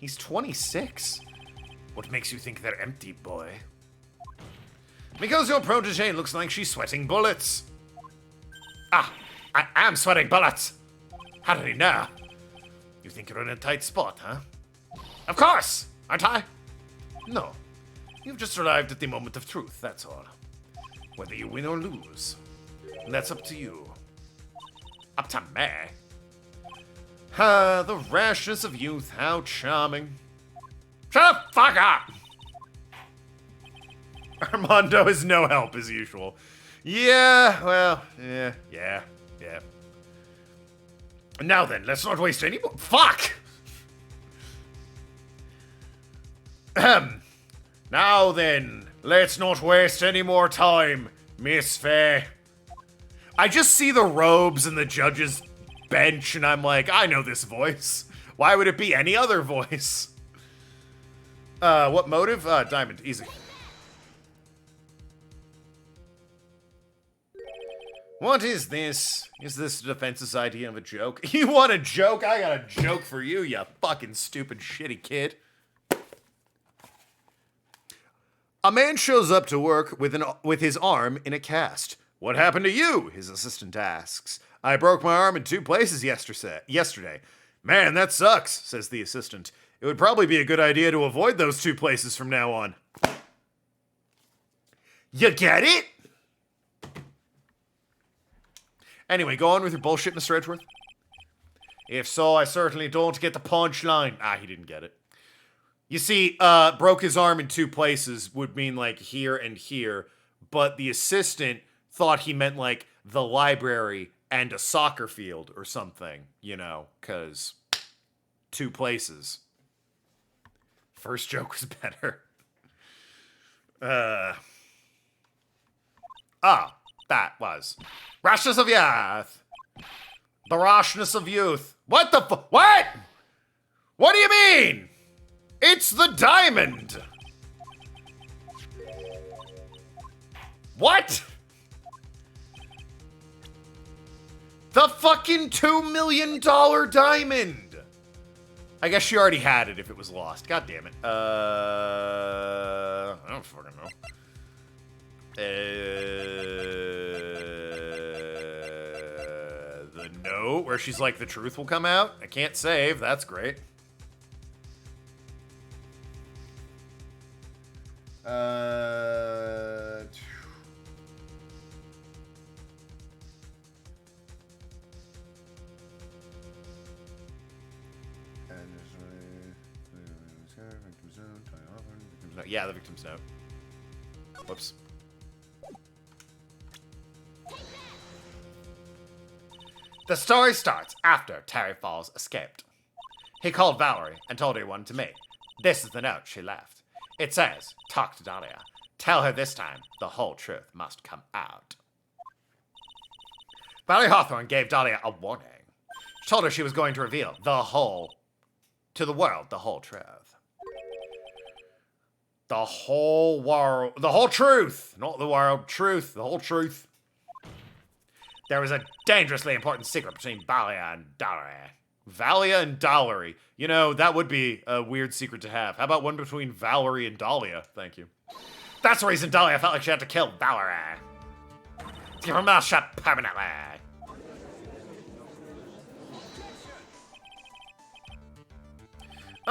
He's 26. What makes you think they're empty, boy? Because your protege looks like she's sweating bullets. Ah, I am sweating bullets. How did he know? You think you're in a tight spot, huh? Of course, aren't I? No. You've just arrived at the moment of truth, that's all. Whether you win or lose. And that's up to you. Up to me? Ah, the rashness of youth, how charming. Shut the fuck up! Armando is no help as usual. Yeah, well, yeah. Now then, let's not waste any more. Fuck! Now then, let's not waste any more time, Miss Faye. I just see the robes and the judge's bench, and I'm like, I know this voice. Why would it be any other voice? What motive? Diamond, easy. What is this? Is this the defense's idea of a joke? You want a joke? I got a joke for you, you fucking stupid shitty kid. A man shows up to work with his arm in a cast. What happened to you? His assistant asks. I broke my arm in 2 places yesterday. Man, that sucks, says the assistant. It would probably be a good idea to avoid those 2 places from now on. You get it? Anyway, go on with your bullshit, Mr. Edgeworth. If so, I certainly don't get the punchline. Ah, he didn't get it. You see, broke his arm in 2 places would mean, like, here and here, but the assistant thought he meant, like, the library and a soccer field or something, you know, because 2 places. First joke was better. That was rashness of youth. The rashness of youth. What the what? What do you mean? It's the diamond. What? The fucking $2 million diamond. I guess she already had it if it was lost. God damn it. I don't fucking know. The note where she's like, the truth will come out. I can't save. That's great. Yeah, the victim's note. Whoops. The story starts after Terry Falls escaped. He called Valerie and told her he wanted to meet. This is the note she left. It says, talk to Dahlia. Tell her this time the whole truth must come out. Valerie Hawthorne gave Dahlia a warning. She told her she was going to reveal to the world, the whole truth. The whole world, the whole truth, not the world, truth, the whole truth. There was a dangerously important secret between Valia and Dahlia. Valia and Dahlia. You know, that would be a weird secret to have. How about one between Valerie and Dahlia? Thank you. That's the reason Dahlia felt like she had to kill Valerie. To keep her mouth shut permanently.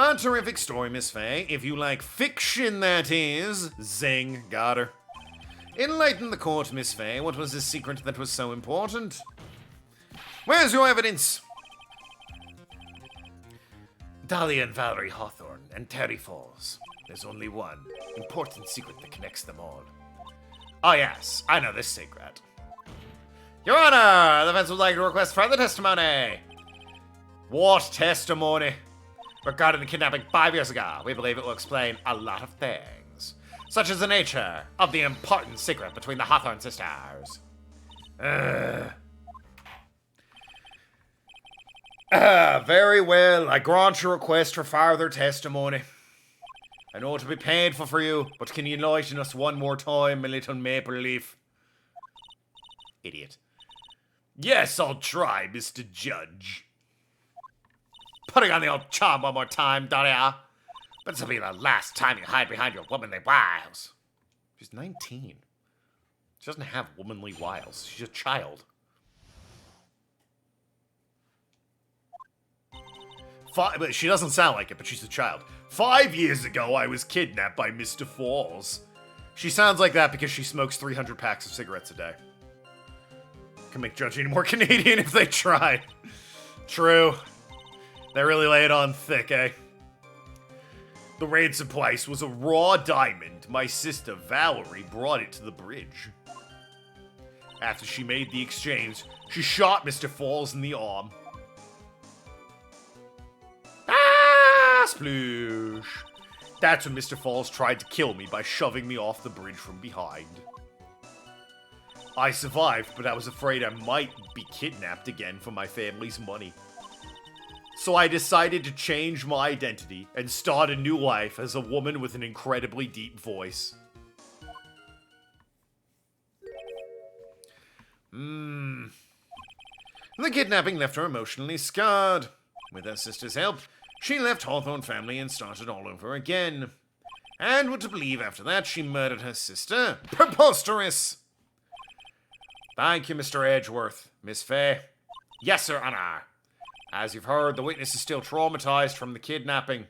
A terrific story, Miss Faye. If you like fiction, that is. Zing. Got her. Enlighten the court, Miss Faye. What was the secret that was so important? Where's your evidence? Dahlia and Valerie Hawthorne and Terry Falls. There's only one important secret that connects them all. Oh yes, I know this secret. Your Honor, the defense would like to request further testimony. What testimony? Regarding the kidnapping 5 years ago, we believe it will explain a lot of things, such as the nature of the important secret between the Hawthorne sisters. Very well. I grant your request for further testimony. I know it'll be painful for you, but can you enlighten us one more time, my little maple leaf? Idiot. Yes, I'll try, Mr. Judge. Putting on the old charm one more time, Dahlia. But this'll be the last time you hide behind your womanly wiles. She's 19. She doesn't have womanly wiles. She's a child. But she doesn't sound like it, but she's a child. 5 years ago, I was kidnapped by Mr. Falls. She sounds like that because she smokes 300 packs of cigarettes a day. Can make Judge any more Canadian if they try. True. They really lay it on thick, eh? The ransom price was a raw diamond. My sister Valerie brought it to the bridge. After she made the exchange, she shot Mr. Falls in the arm. Ah, sploosh. That's when Mr. Falls tried to kill me by shoving me off the bridge from behind. I survived, but I was afraid I might be kidnapped again for my family's money. So I decided to change my identity and start a new life as a woman with an incredibly deep voice. The kidnapping left her emotionally scarred. With her sister's help, she left Hawthorne family and started all over again. And what to believe after that, she murdered her sister. Preposterous! Thank you, Mr. Edgeworth. Miss Faye. Yes, Your Honor. As you've heard, the witness is still traumatized from the kidnapping.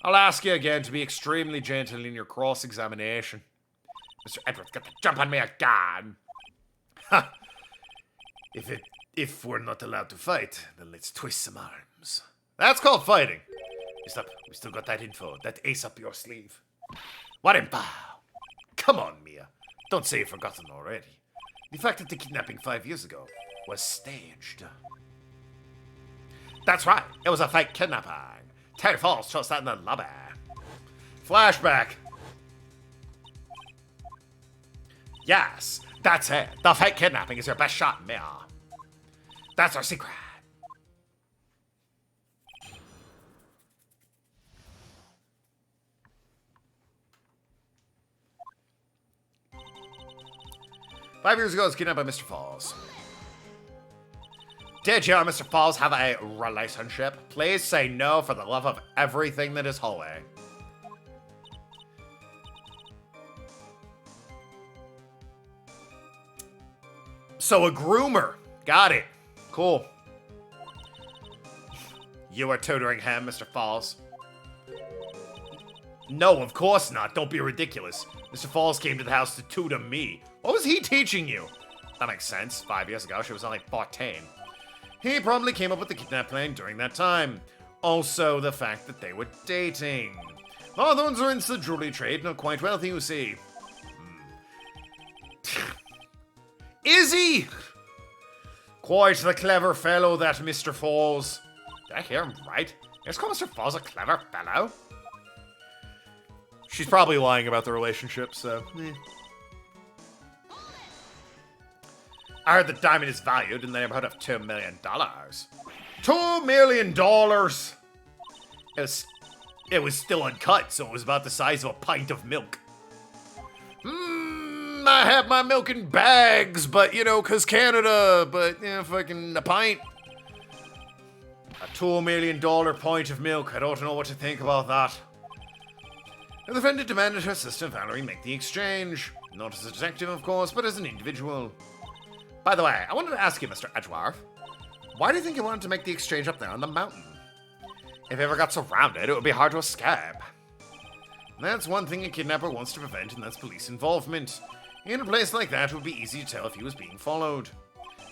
I'll ask you again to be extremely gentle in your cross-examination. Mr. Edwards, get the jump on me again! Ha! If we're not allowed to fight, then let's twist some arms. That's called fighting. Is up? We still got that info, that ace up your sleeve. What info? Come on, Mia. Don't say you've forgotten already. The fact that the kidnapping 5 years ago was staged. That's right. It was a fake kidnapping. Terry Falls chose that in the lobby. Flashback. Yes, that's it. The fake kidnapping is your best shot, Mia. That's our secret. "5 years ago, I was kidnapped by Mr. Falls. Did you and Mr. Falls have a relationship? Please say no for the love of everything that is holy." So a groomer. Got it. Cool. "You were tutoring him, Mr. Falls." "No, of course not. Don't be ridiculous. Mr. Falls came to the house to tutor me. What was he teaching you?" That makes sense. 5 years ago, she was only 14. "He probably came up with the kidnap plan during that time. Also, the fact that they were dating. Northerns are into the jewelry trade, not quite wealthy, you see." Is he? Quite the clever fellow, that Mr. Falls. Did I hear him right? Is Mr. Falls a clever fellow? She's probably lying about the relationship, so. "I heard the diamond is valued in the neighborhood of $2 million. $2 million! It was still uncut, so it was about the size of a pint of milk. I have my milk in bags, but, 'cause Canada, but, fucking a pint. A $2 million pint of milk. I don't know what to think about that." The defendant demanded her sister Valerie make the exchange. Not as a detective, of course, but as an individual. "By the way, I wanted to ask you, Mr. Edgeworth, why do you think you wanted to make the exchange up there on the mountain? If you ever got surrounded, it would be hard to escape." "That's one thing a kidnapper wants to prevent, and that's police involvement. In a place like that, it would be easy to tell if he was being followed.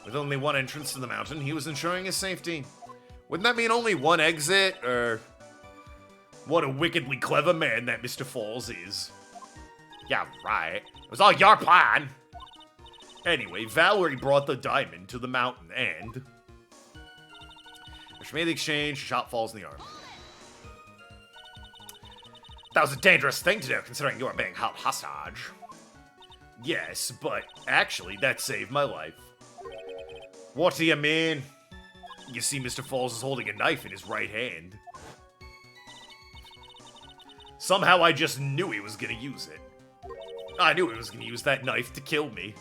With only one entrance to the mountain, he was ensuring his safety. Wouldn't that mean only one exit, or... What a wickedly clever man that Mr. Falls is." "Yeah, right. It was all your plan." Anyway, Valerie brought the diamond to the mountain, and... When she made the exchange, she shot Falls in the arm. "That was a dangerous thing to do, considering you were being held hostage." "Yes, but actually, that saved my life." "What do you mean?" "You see, Mr. Falls is holding a knife in his right hand. Somehow I just knew he was gonna use it. I knew he was gonna use that knife to kill me.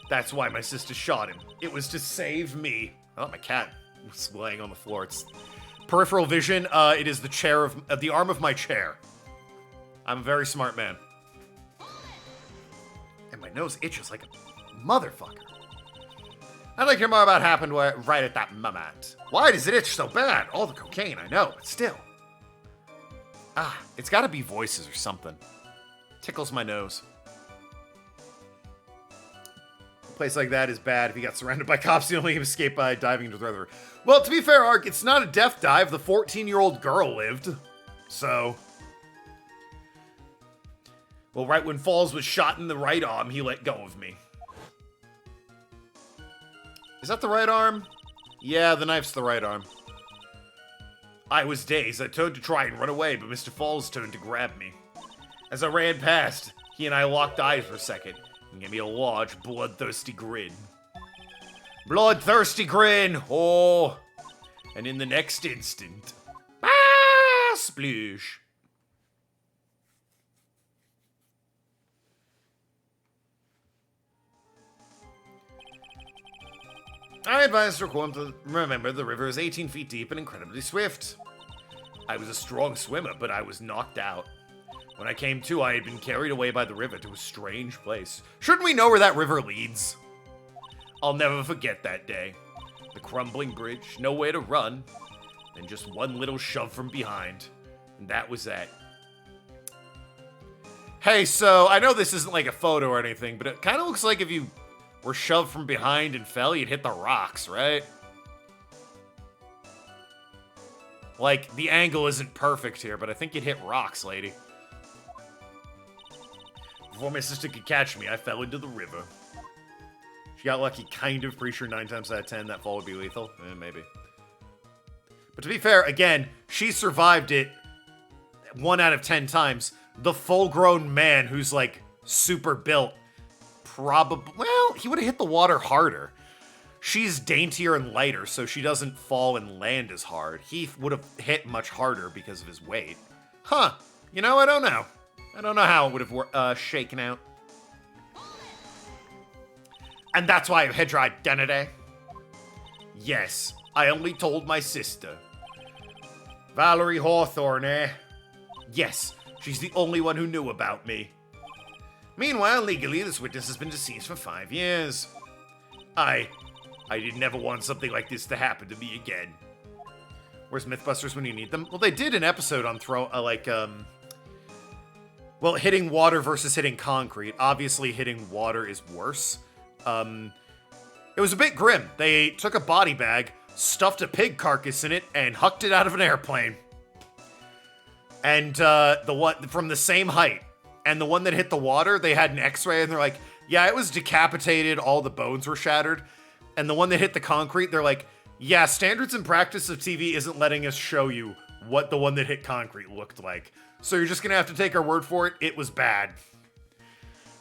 That's why my sister shot him. It was to save me." Oh, my cat was laying on the floor. It's peripheral vision. It is the chair of the arm of my chair. I'm a very smart man. And my nose itches like a motherfucker. I'd like to hear more about what happened right at that moment. Why does it itch so bad? All the cocaine, I know, but still. It's gotta be voices or something. Tickles my nose. A place like that is bad. If he got surrounded by cops, he only escaped by diving into the river. Well, to be fair, Ark, it's not a death dive. The 14-year-old girl lived. So... Well, right when Falls was shot in the right arm, he let go of me. Is that the right arm? Yeah, the knife's the right arm. I was dazed. I turned to try and run away, but Mr. Falls turned to grab me. As I ran past, he and I locked eyes for a second and gave me a large, bloodthirsty grin. Bloodthirsty grin! Oh! And in the next instant... sploosh! I advised Raquan to remember the river is 18 feet deep and incredibly swift. I was a strong swimmer, but I was knocked out. When I came to, I had been carried away by the river to a strange place. Shouldn't we know where that river leads? I'll never forget that day. The crumbling bridge, nowhere to run, and just one little shove from behind. And that was that. Hey, so I know this isn't like a photo or anything, but it kind of looks like if you were shoved from behind and fell, you'd hit the rocks, right? Like, the angle isn't perfect here, but I think it hit rocks, lady. Before my sister could catch me, I fell into the river. She got lucky, kind of. Pretty sure 9 times out of 10 that fall would be lethal. Maybe. But to be fair, again, she survived it 1 out of 10 times. The full-grown man who's, like, super built, probably... Well, he would have hit the water harder. She's daintier and lighter, so she doesn't fall and land as hard. He would have hit much harder because of his weight. Huh. You know, I don't know. I don't know how it would have shaken out. And that's why I've hid your identity? Yes, I only told my sister. Valerie Hawthorne, eh? Yes, she's the only one who knew about me. Meanwhile, legally, this witness has been deceased for 5 years. I did never want something like this to happen to me again. Where's Mythbusters when you need them? Well, they did an episode on well, hitting water versus hitting concrete. Obviously, hitting water is worse. It was a bit grim. They took a body bag, stuffed a pig carcass in it, and hucked it out of an airplane. And the one from the same height. And the one that hit the water, they had an x-ray, and they're like, yeah, it was decapitated, all the bones were shattered. And the one that hit the concrete, they're like, yeah, standards and practice of TV isn't letting us show you what the one that hit concrete looked like. So you're just gonna have to take our word for it. It was bad.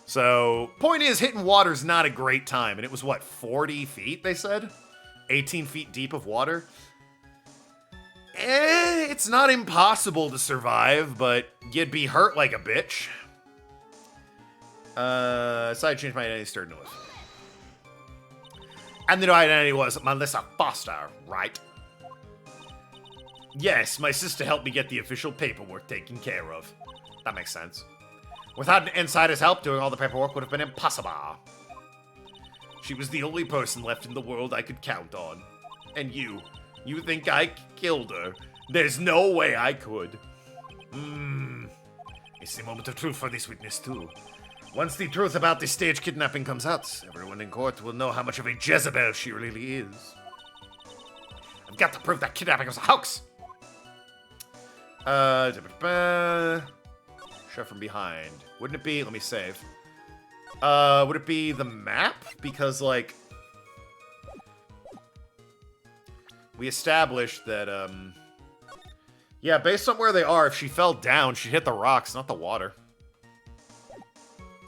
So, point is, hitting water's not a great time. And it was, what, 40 feet, they said? 18 feet deep of water? It's not impossible to survive, but you'd be hurt like a bitch. So I changed my identity to Sturd North. And the new identity was Melissa Foster, right? Yes, my sister helped me get the official paperwork taken care of. That makes sense. Without an insider's help, doing all the paperwork would have been impossible. She was the only person left in the world I could count on. And you think I killed her? There's no way I could. It's the moment of truth for this witness, too. Once the truth about this stage kidnapping comes out, everyone in court will know how much of a Jezebel she really is. I've got to prove that kidnapping was a hoax! Shove from behind. Wouldn't it be... Let me save. Would it be the map? Because, like... We established that, yeah, based on where they are, if she fell down, she'd hit the rocks, not the water.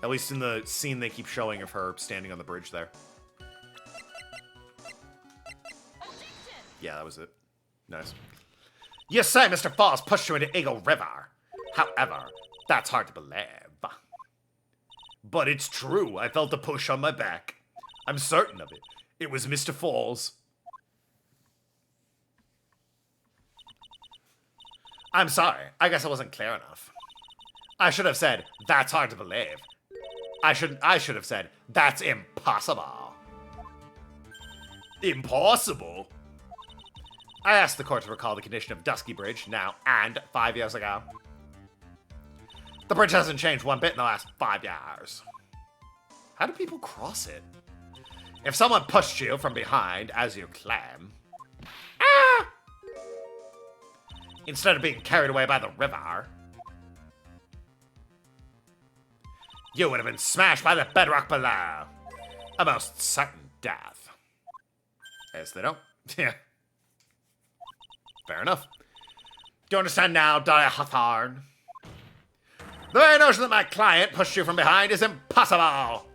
At least in the scene they keep showing of her standing on the bridge there. Yeah, that was it. Nice. You say Mr. Falls pushed you into Eagle River. However, that's hard to believe. But it's true. I felt a push on my back. I'm certain of it. It was Mr. Falls. I'm sorry. I guess I wasn't clear enough. I should have said, that's hard to believe. I should have said, that's impossible. Impossible? I asked the court to recall the condition of Dusky Bridge now and 5 years ago. The bridge hasn't changed one bit in the last 5 years. How do people cross it? If someone pushed you from behind, as you claim, instead of being carried away by the river, you would have been smashed by the bedrock below. A most certain death. Yes, they don't. Yeah. Fair enough. Do you understand now, Dahlia Hawthorne? The very notion that my client pushed you from behind is impossible.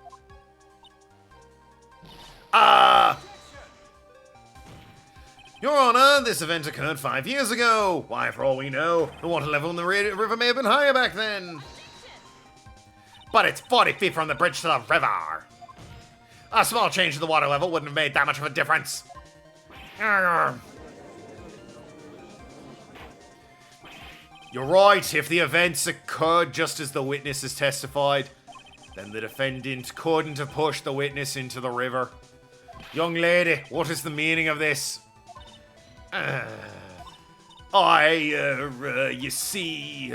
Your Honor, this event occurred 5 years ago. Why, for all we know, the water level in the river may have been higher back then. But it's 40 feet from the bridge to the river. A small change in the water level wouldn't have made that much of a difference. You're right. If the events occurred just as the witness has testified, then the defendant couldn't have pushed the witness into the river. Young lady, what is the meaning of this? You see,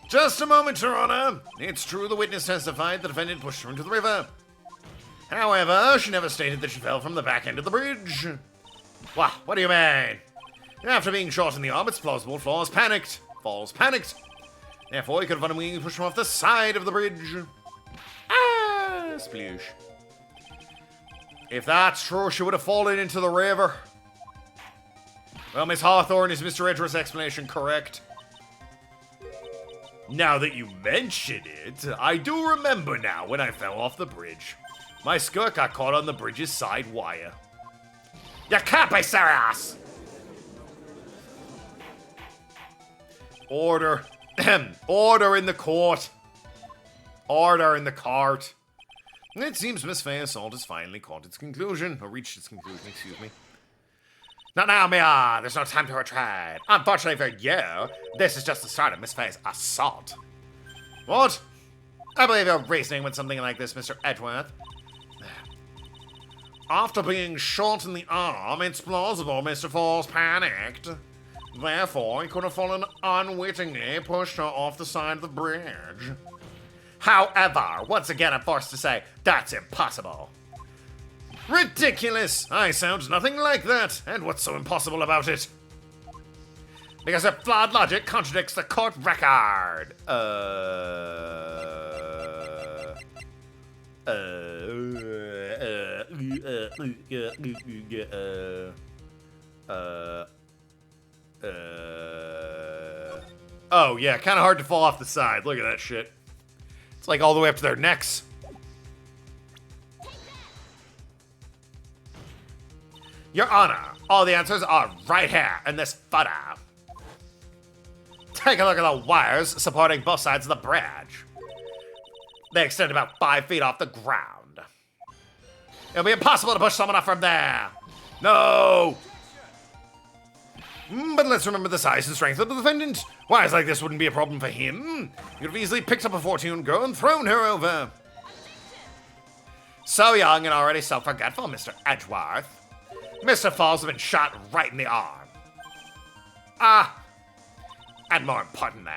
Just a moment, Your Honor. It's true the witness testified the defendant pushed her into the river. However, she never stated that she fell from the back end of the bridge. What do you mean? After being shot in the arm, it's plausible Falls panicked. Therefore, he could have unwillingly pushed him off the side of the bridge. Ah, sploosh. If that's true, she would have fallen into the river. Well, Miss Hawthorne, is Mr. Edgeworth's explanation correct? Now that you mention it, I do remember now when I fell off the bridge. My skirt got caught on the bridge's side wire. You can't be serious! Order. Order in the court. Order in the cart. It seems Miss Fay's assault has finally caught its conclusion. Or reached its conclusion, excuse me. Not now, Mia. There's no time to retreat. Unfortunately for you, this is just the start of Miss Fay's assault. What? I believe you're reasoning with something like this, Mr. Edgeworth. After being shot in the arm, it's plausible Mr. Falls panicked. Therefore, he could have fallen unwittingly, pushed her off the side of the bridge. However, once again I'm forced to say, that's impossible. Ridiculous! I sound nothing like that. And what's so impossible about it? Because her flawed logic contradicts the court record. Oh, yeah, kind of hard to fall off the side. Look at that shit. It's like all the way up to their necks. Your Honor, all the answers are right here in this photo. Take a look at the wires supporting both sides of the bridge. They extend about 5 feet off the ground. It'll be impossible to push someone up from there. No! But let's remember the size and strength of the defendant. Wires like this wouldn't be a problem for him. He could have easily picked up a 14-year-old girl and thrown her over. So young and already self-forgetful, Mr. Edgeworth. Mr. Falls has been shot right in the arm. And more importantly,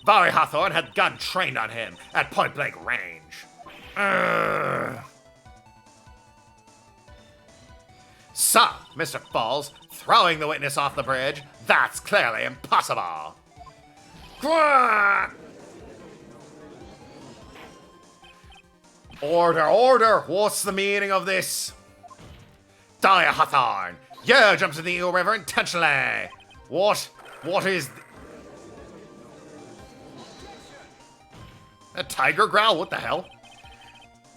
Valerie Hawthorne had gun trained on him at point-blank range. So, Mr. Falls, throwing the witness off the bridge, that's clearly impossible. Order, what's the meaning of this? Dahlia Hawthorne, you jumped in the Eel River intentionally. What is... A tiger growl? What the hell?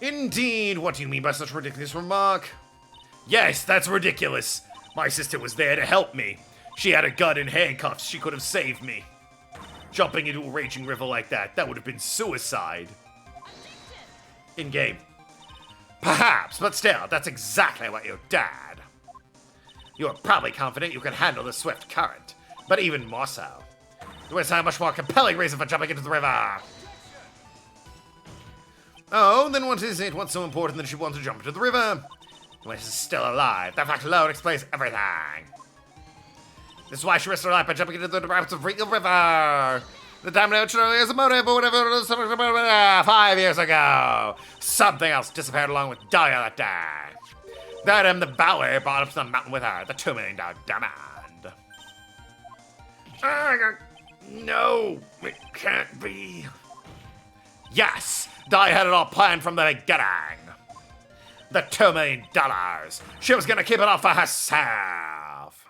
Indeed, what do you mean by such a ridiculous remark? Yes, that's ridiculous. My sister was there to help me. She had a gun and handcuffs. She could have saved me. Jumping into a raging river like that would have been suicide. In-game. Perhaps, but still, that's exactly what you did. You were probably confident you could handle the swift current, but even more so. You was a much more compelling reason for jumping into the river. Oh, then what is it? What's so important that she wants to jump into the river? When she's still alive. That fact alone explains everything. This is why she risked her life by jumping into the rapids of Eel River. The time now as a motive or whatever 5 years ago. Something else disappeared along with Dahlia that day. That the Valerie brought up to the mountain with her. The $2 million demand. No, it can't be. Yes, Dahlia had it all planned from the beginning. The $2 million. She was gonna keep it all for herself.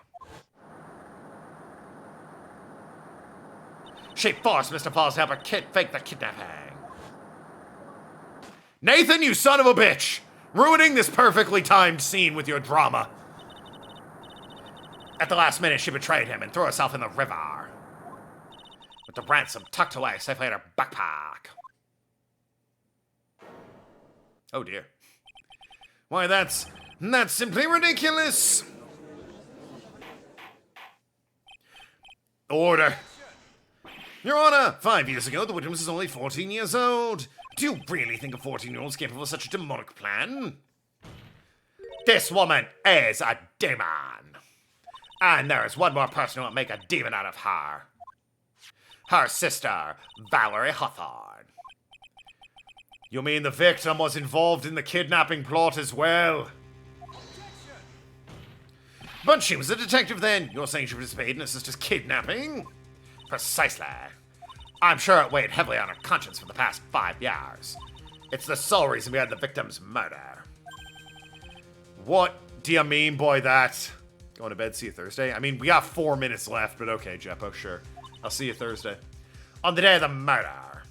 She forced Mr. Falls to help her fake the kidnapping. Nathan, you son of a bitch! Ruining this perfectly timed scene with your drama. At the last minute, she betrayed him and threw herself in the river. With the ransom tucked away safely in her backpack. Oh dear. Why, that's simply ridiculous. Order. Your Honor, 5 years ago, the witness was only 14 years old. Do you really think a 14-year-old is capable of such a demonic plan? This woman is a demon. And there is one more person who will make a demon out of her. Her sister, Valerie Hawthorne. You mean the victim was involved in the kidnapping plot as well? But she was a detective then. You're saying she participated in her sister's kidnapping? Precisely. I'm sure it weighed heavily on her conscience for the past 5 years. It's the sole reason behind the victim's murder. What do you mean by that? Going to bed, see you Thursday? I mean, we got 4 minutes left, but okay, Jeppo, sure. I'll see you Thursday. On the day of the murder,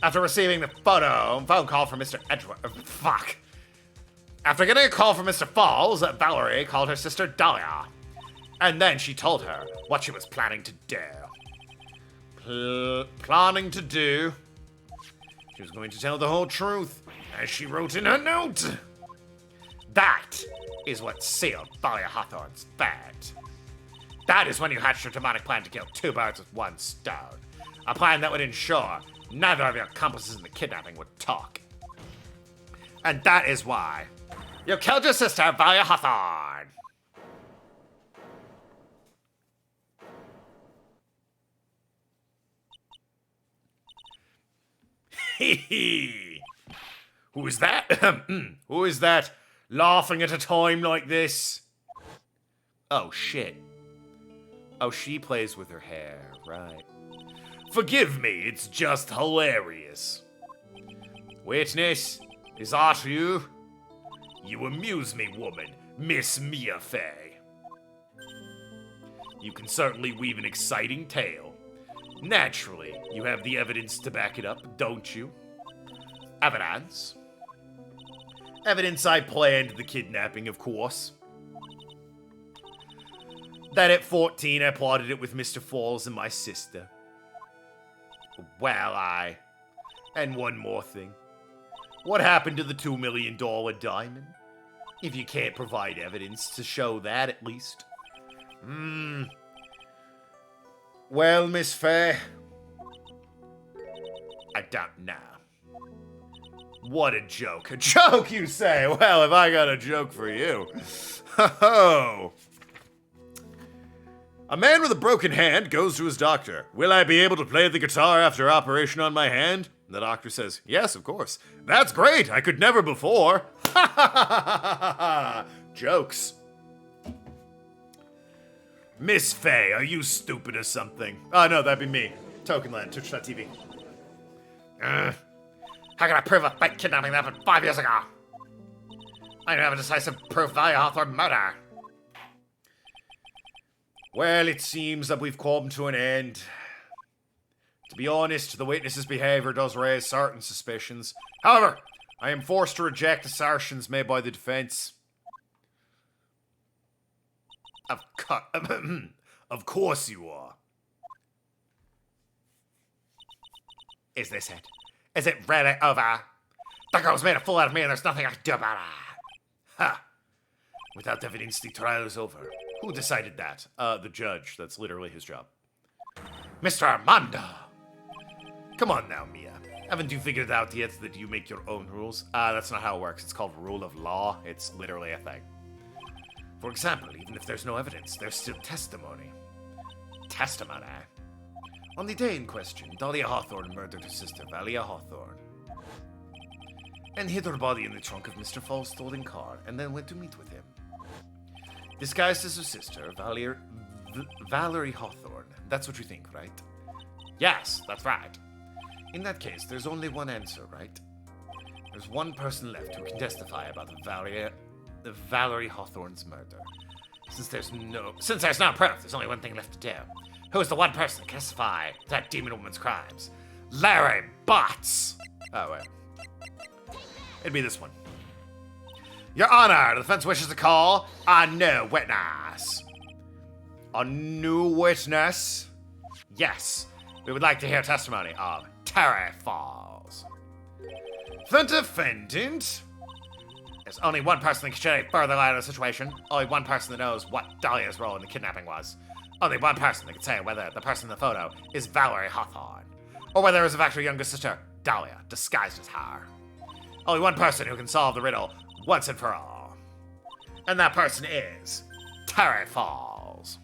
after receiving the phone call from Mr. Edgeworth, fuck. After getting a call from Mr. Falls, Valerie called her sister Dahlia. And then she told her what she was planning to do. Planning to do? She was going to tell the whole truth, as she wrote in her note. That is what sealed Thalia Hawthorne's fate. That is when you hatched your demonic plan to kill 2 birds with 1 stone. A plan that would ensure neither of your accomplices in the kidnapping would talk. And that is why you killed your sister, Thalia Hawthorne. Who is that? Who is that laughing at a time like this? Oh, shit. Oh, she plays with her hair, right. Forgive me, it's just hilarious. Witness, is that you? You amuse me, woman, Miss Mia Fey. You can certainly weave an exciting tale. Naturally, you have the evidence to back it up, don't you? Evidence? Evidence I planned the kidnapping, of course. That at 14 I plotted it with Mr. Falls and my sister. Well, And one more thing. What happened to the $2 million diamond? If you can't provide evidence to show that, at least. Well, Miss Fay, I don't know. what a joke. A joke, you say? Well, if I got a joke for you. Ho-ho! A man with a broken hand goes to his doctor. Will I be able to play the guitar after operation on my hand? The doctor says, yes, of course. That's great. I could never before. Ha ha ha ha! Jokes. Miss Fay, are you stupid or something? Oh, no, that'd be me. Tokenlad, Twitch.tv. How can I prove a fake kidnapping that happened 5 years ago? I don't have a decisive proof Thalia Hawthorne murder. Well, it seems that we've come to an end. To be honest, the witness's behavior does raise certain suspicions. However, I am forced to reject assertions made by the defense. Of course you are. Is this it? Is it really over? The girl's made a fool out of me and there's nothing I can do about it. Ha! Without evidence, the trial is over. Who decided that? The judge. That's literally his job. Mr. Armando! Come on now, Mia. Haven't you figured out yet that you make your own rules? That's not how it works. It's called rule of law. It's literally a thing. For example, even if there's no evidence, there's still testimony. Testimony? On the day in question, Dahlia Hawthorne murdered her sister, Valia Hawthorne, and hid her body in the trunk of Mr. Fall's stolen car, and then went to meet with him. Disguised as her sister, Valerie Hawthorne. That's what you think, right? Yes, that's right. In that case, there's only one answer, right? There's one person left who can testify about Valerie Hawthorne's murder. Since there's no proof, there's only one thing left to do. Who's the one person that can testify to that demon woman's crimes? Larry Butts! Oh, wait. It'd be this one. Your Honor, the defense wishes to call a new witness. A new witness? Yes. We would like to hear testimony of Terry Falls. The defendant? There's only one person that can shed any further light on the situation. Only one person that knows what Dahlia's role in the kidnapping was. Only one person that can say whether the person in the photo is Valerie Hawthorne, or whether it was in fact her younger sister, Dahlia, disguised as her. Only one person who can solve the riddle once and for all. And that person is Terry Falls.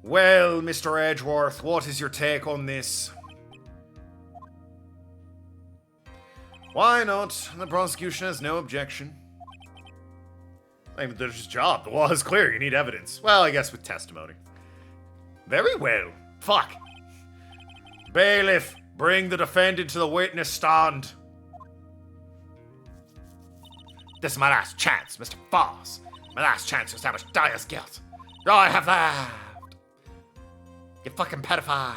Well, Mr. Edgeworth, what is your take on this? Why not? The prosecution has no objection. I mean, there's his job. The law is clear. You need evidence. Well, I guess with testimony. Very well. Fuck. Bailiff, bring the defendant to the witness stand. This is my last chance, Mr. Falls. My last chance to establish Daya's guilt. I have that. You fucking pedophile.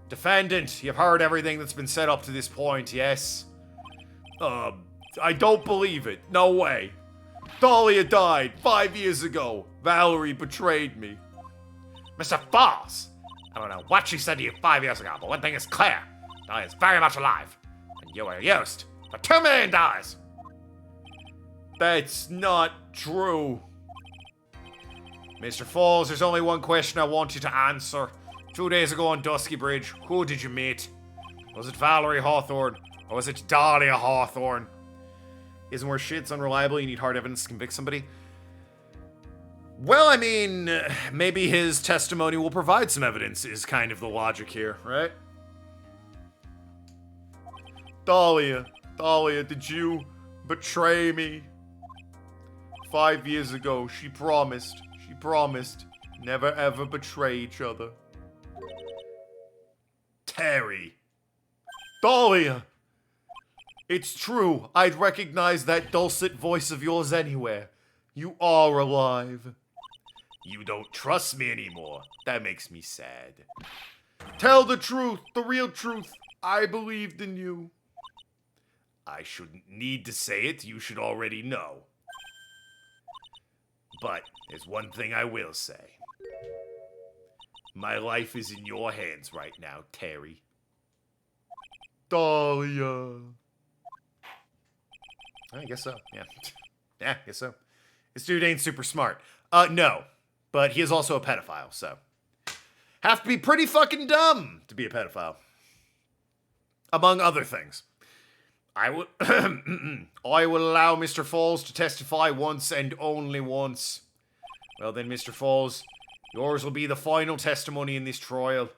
Defendant, you've heard everything that's been said up to this point, yes? I don't believe it. No way. Dahlia died 5 years ago. Valerie betrayed me. Mr. Falls, I don't know what she said to you 5 years ago, but one thing is clear. Dahlia is very much alive, and you were used for $2 million. That's not true. Mr. Falls, there's only one question I want you to answer. 2 days ago on Dusky Bridge, who did you meet? Was it Valerie Hawthorne, or was it Dahlia Hawthorne? Isn't where shit's unreliable, you need hard evidence to convict somebody? Well, I mean, maybe his testimony will provide some evidence, is kind of the logic here, right? Dahlia, did you betray me? 5 years ago, she promised, never ever betray each other. Terry. Dahlia! It's true, I'd recognize that dulcet voice of yours anywhere. You are alive. You don't trust me anymore. That makes me sad. Tell the truth, the real truth. I believed in you. I shouldn't need to say it, you should already know. But there's one thing I will say. My life is in your hands right now, Terry. Dahlia. I guess so, yeah. Yeah, I guess so. This dude ain't super smart. No. But he is also a pedophile, so. Have to be pretty fucking dumb to be a pedophile. Among other things. I will allow Mr. Falls to testify once and only once. Well then, Mr. Falls, yours will be the final testimony in this trial.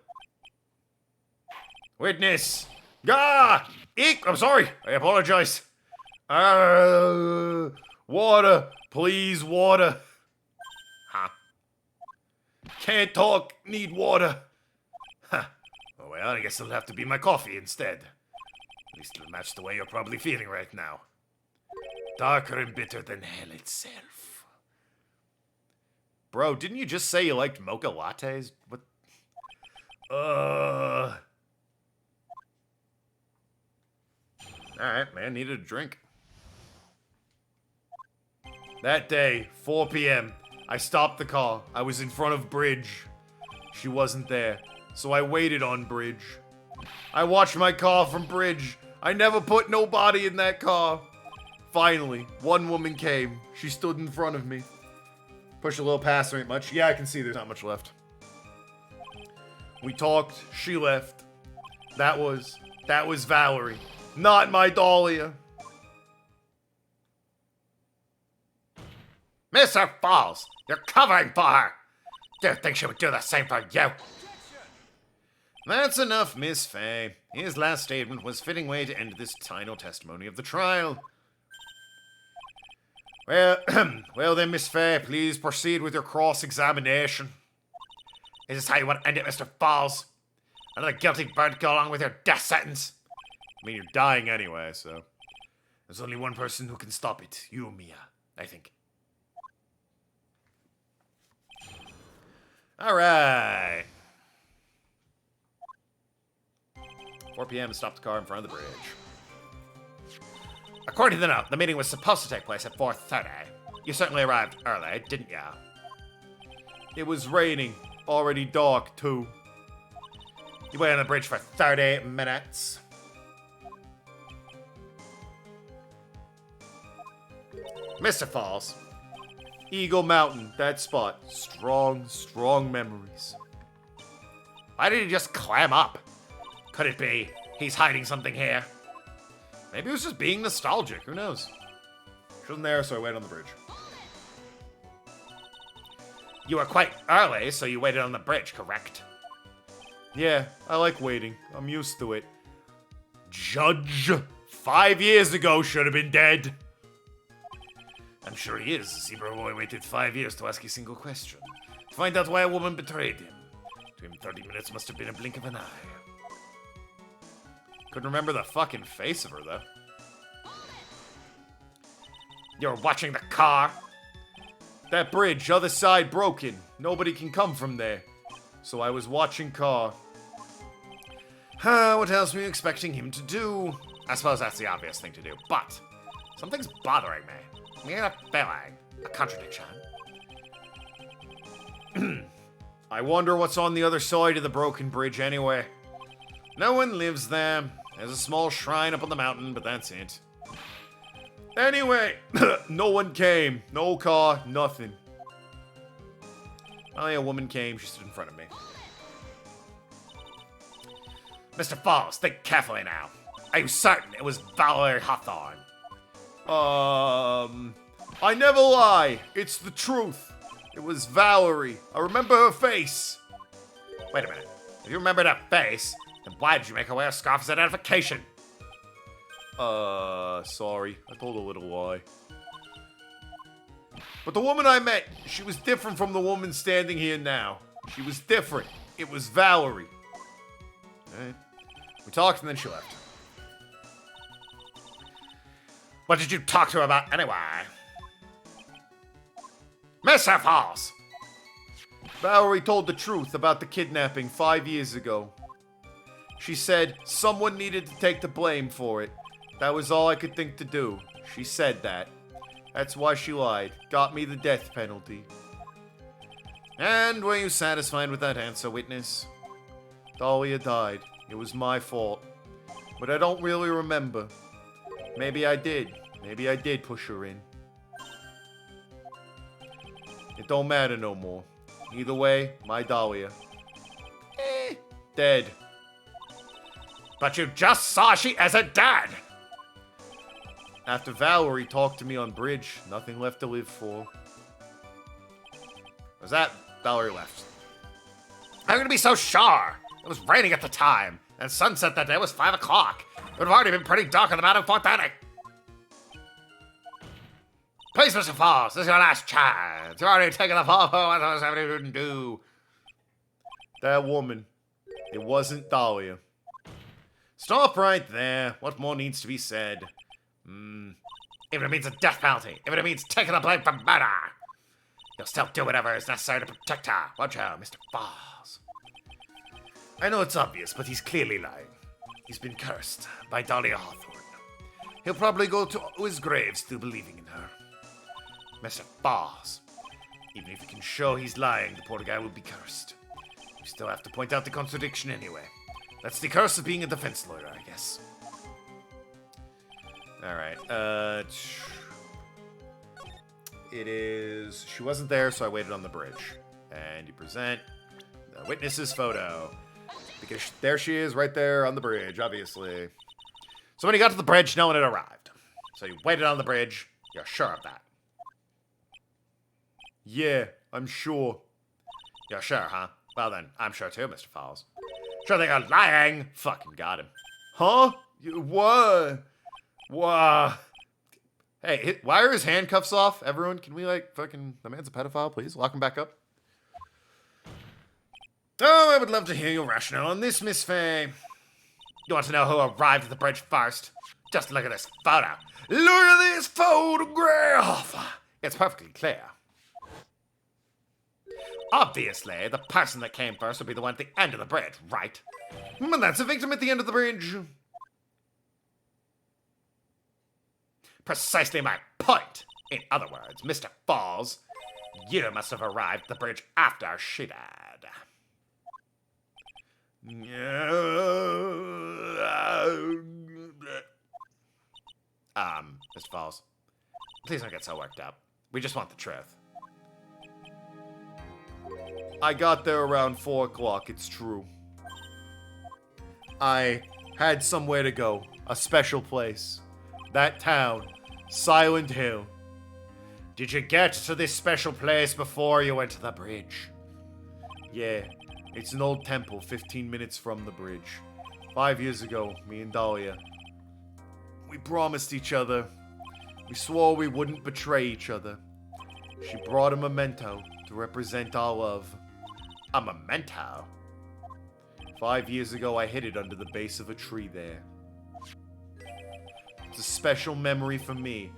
Witness! Ah! Eek! I'm sorry! I apologize. Water! Please, water! Huh? Can't talk, need water. Huh. Oh, well, I guess it'll have to be my coffee instead. At least it'll match the way you're probably feeling right now. Darker and bitter than hell itself. Bro, didn't you just say you liked mocha lattes? What? Alright, man, needed a drink. That day, 4 p.m., I stopped the car. I was in front of Bridge. She wasn't there, so I waited on Bridge. I watched my car from Bridge. I never put nobody in that car. Finally, one woman came. She stood in front of me. Push a little past, there ain't much. Yeah, I can see there's not much left. We talked. She left. That was Valerie. Not my Dahlia. Mr. Falls, you're covering for her. Do you think she would do the same for you? That's enough, Miss Fay. His last statement was fitting way to end this final testimony of the trial. Well, well then, Miss Fay, please proceed with your cross-examination. Is this how you want to end it, Mr. Falls? Another guilty verdict along with your death sentence? I mean, you're dying anyway, so. There's only one person who can stop it. You, Mia, I think. Alright. 4 p.m. Stop the car in front of the bridge. According to the note, the meeting was supposed to take place at 4:30. You certainly arrived early, didn't ya? It was raining. Already dark, too. You waited on the bridge for 30 minutes. Mr. Falls. Eagle Mountain, that spot. Strong memories. Why did he just clam up? Could it be he's hiding something here? Maybe it was just being nostalgic. Who knows? She wasn't there, so I waited on the bridge. You were quite early, so you waited on the bridge, correct? Yeah, I like waiting. I'm used to it. Judge, 5 years ago should have been dead. I'm sure he is. Zebra Boy waited 5 years to ask a single question. To find out why a woman betrayed him. To him, 30 minutes must have been a blink of an eye. Couldn't remember the fucking face of her, though. You're watching the car? That bridge, other side broken. Nobody can come from there. So I was watching car. What else were you expecting him to do? I suppose that's the obvious thing to do, but something's bothering me. I get a feeling. A contradiction. I wonder what's on the other side of the broken bridge anyway. No one lives there. There's a small shrine up on the mountain, but that's it. Anyway, no one came. No car, nothing. Finally, a woman came. She stood in front of me. Mr. Falls, think carefully now. Are you certain it was Valerie Hawthorne? I never lie. It's the truth. It was Valerie. I remember her face. Wait a minute. If you remembered her face, then why did you make her wear a scarf as identification? Sorry. I told a little lie. But the woman I met, she was different from the woman standing here now. She was different. It was Valerie. Alright. We talked and then she left. What did you talk to her about anyway? Mr. Falls! Valerie told the truth about the kidnapping 5 years ago. She said someone needed to take the blame for it. That was all I could think to do. She said that. That's why she lied. Got me the death penalty. And were you satisfied with that answer, witness? Dahlia died. It was my fault. But I don't really remember. Maybe I did. Maybe I did push her in. It don't matter no more. Either way, my Dahlia. Dead. But you just saw she isn't dead! After Valerie talked to me on bridge, nothing left to live for. Was that Valerie left? I'm gonna be so sure. It was raining at the time, and sunset that day was 5 o'clock. It would have already been pretty dark on the mountain 4:30. Please, Mr. Falls, this is your last chance. You're already taking the fall for what those didn't do. That woman. It wasn't Dahlia. Stop right there. What more needs to be said? Even if it means a death penalty, even if it means taking the blame for murder, you'll still do whatever is necessary to protect her, won't you, Mr. Falls? I know it's obvious, but he's clearly lying. He's been cursed by Dahlia Hawthorne. He'll probably go to his grave still believing in her. Mr. Falls, even if you can show he's lying, the poor guy will be cursed. You still have to point out the contradiction anyway. That's the curse of being a defense lawyer, I guess. Alright, it is... She wasn't there, so I waited on the bridge. And you present the witness's photo. Because there she is, right there on the bridge, obviously. So when you got to the bridge, no one had arrived. So you waited on the bridge. You're sure of that? Yeah, I'm sure. You're sure, huh? Well then, I'm sure too, Mr. Falls. Sure they are lying! Fucking got him. Huh? What? What? Hey, why are his handcuffs off? Everyone, can we, like, fucking... The man's a pedophile, please. Lock him back up. Oh, I would love to hear your rationale on this, Miss Faye. You want to know who arrived at the bridge first? Just look at this photo. Look at this photograph! It's perfectly clear. Obviously, the person that came first would be the one at the end of the bridge, right? But that's a victim at the end of the bridge. Precisely my point. In other words, Mr. Falls, you must have arrived at the bridge after she died. Mr. Falls, please don't get so worked up. We just want the truth. I got there around 4 o'clock, it's true. I had somewhere to go. A special place. That town. Silent Hill. Did you get to this special place before you went to the bridge? Yeah, it's an old temple 15 minutes from the bridge. 5 years ago, me and Dahlia, we promised each other. We swore we wouldn't betray each other. She brought a memento to represent our love. A memento? 5 years ago, I hid it under the base of a tree there. It's a special memory for me.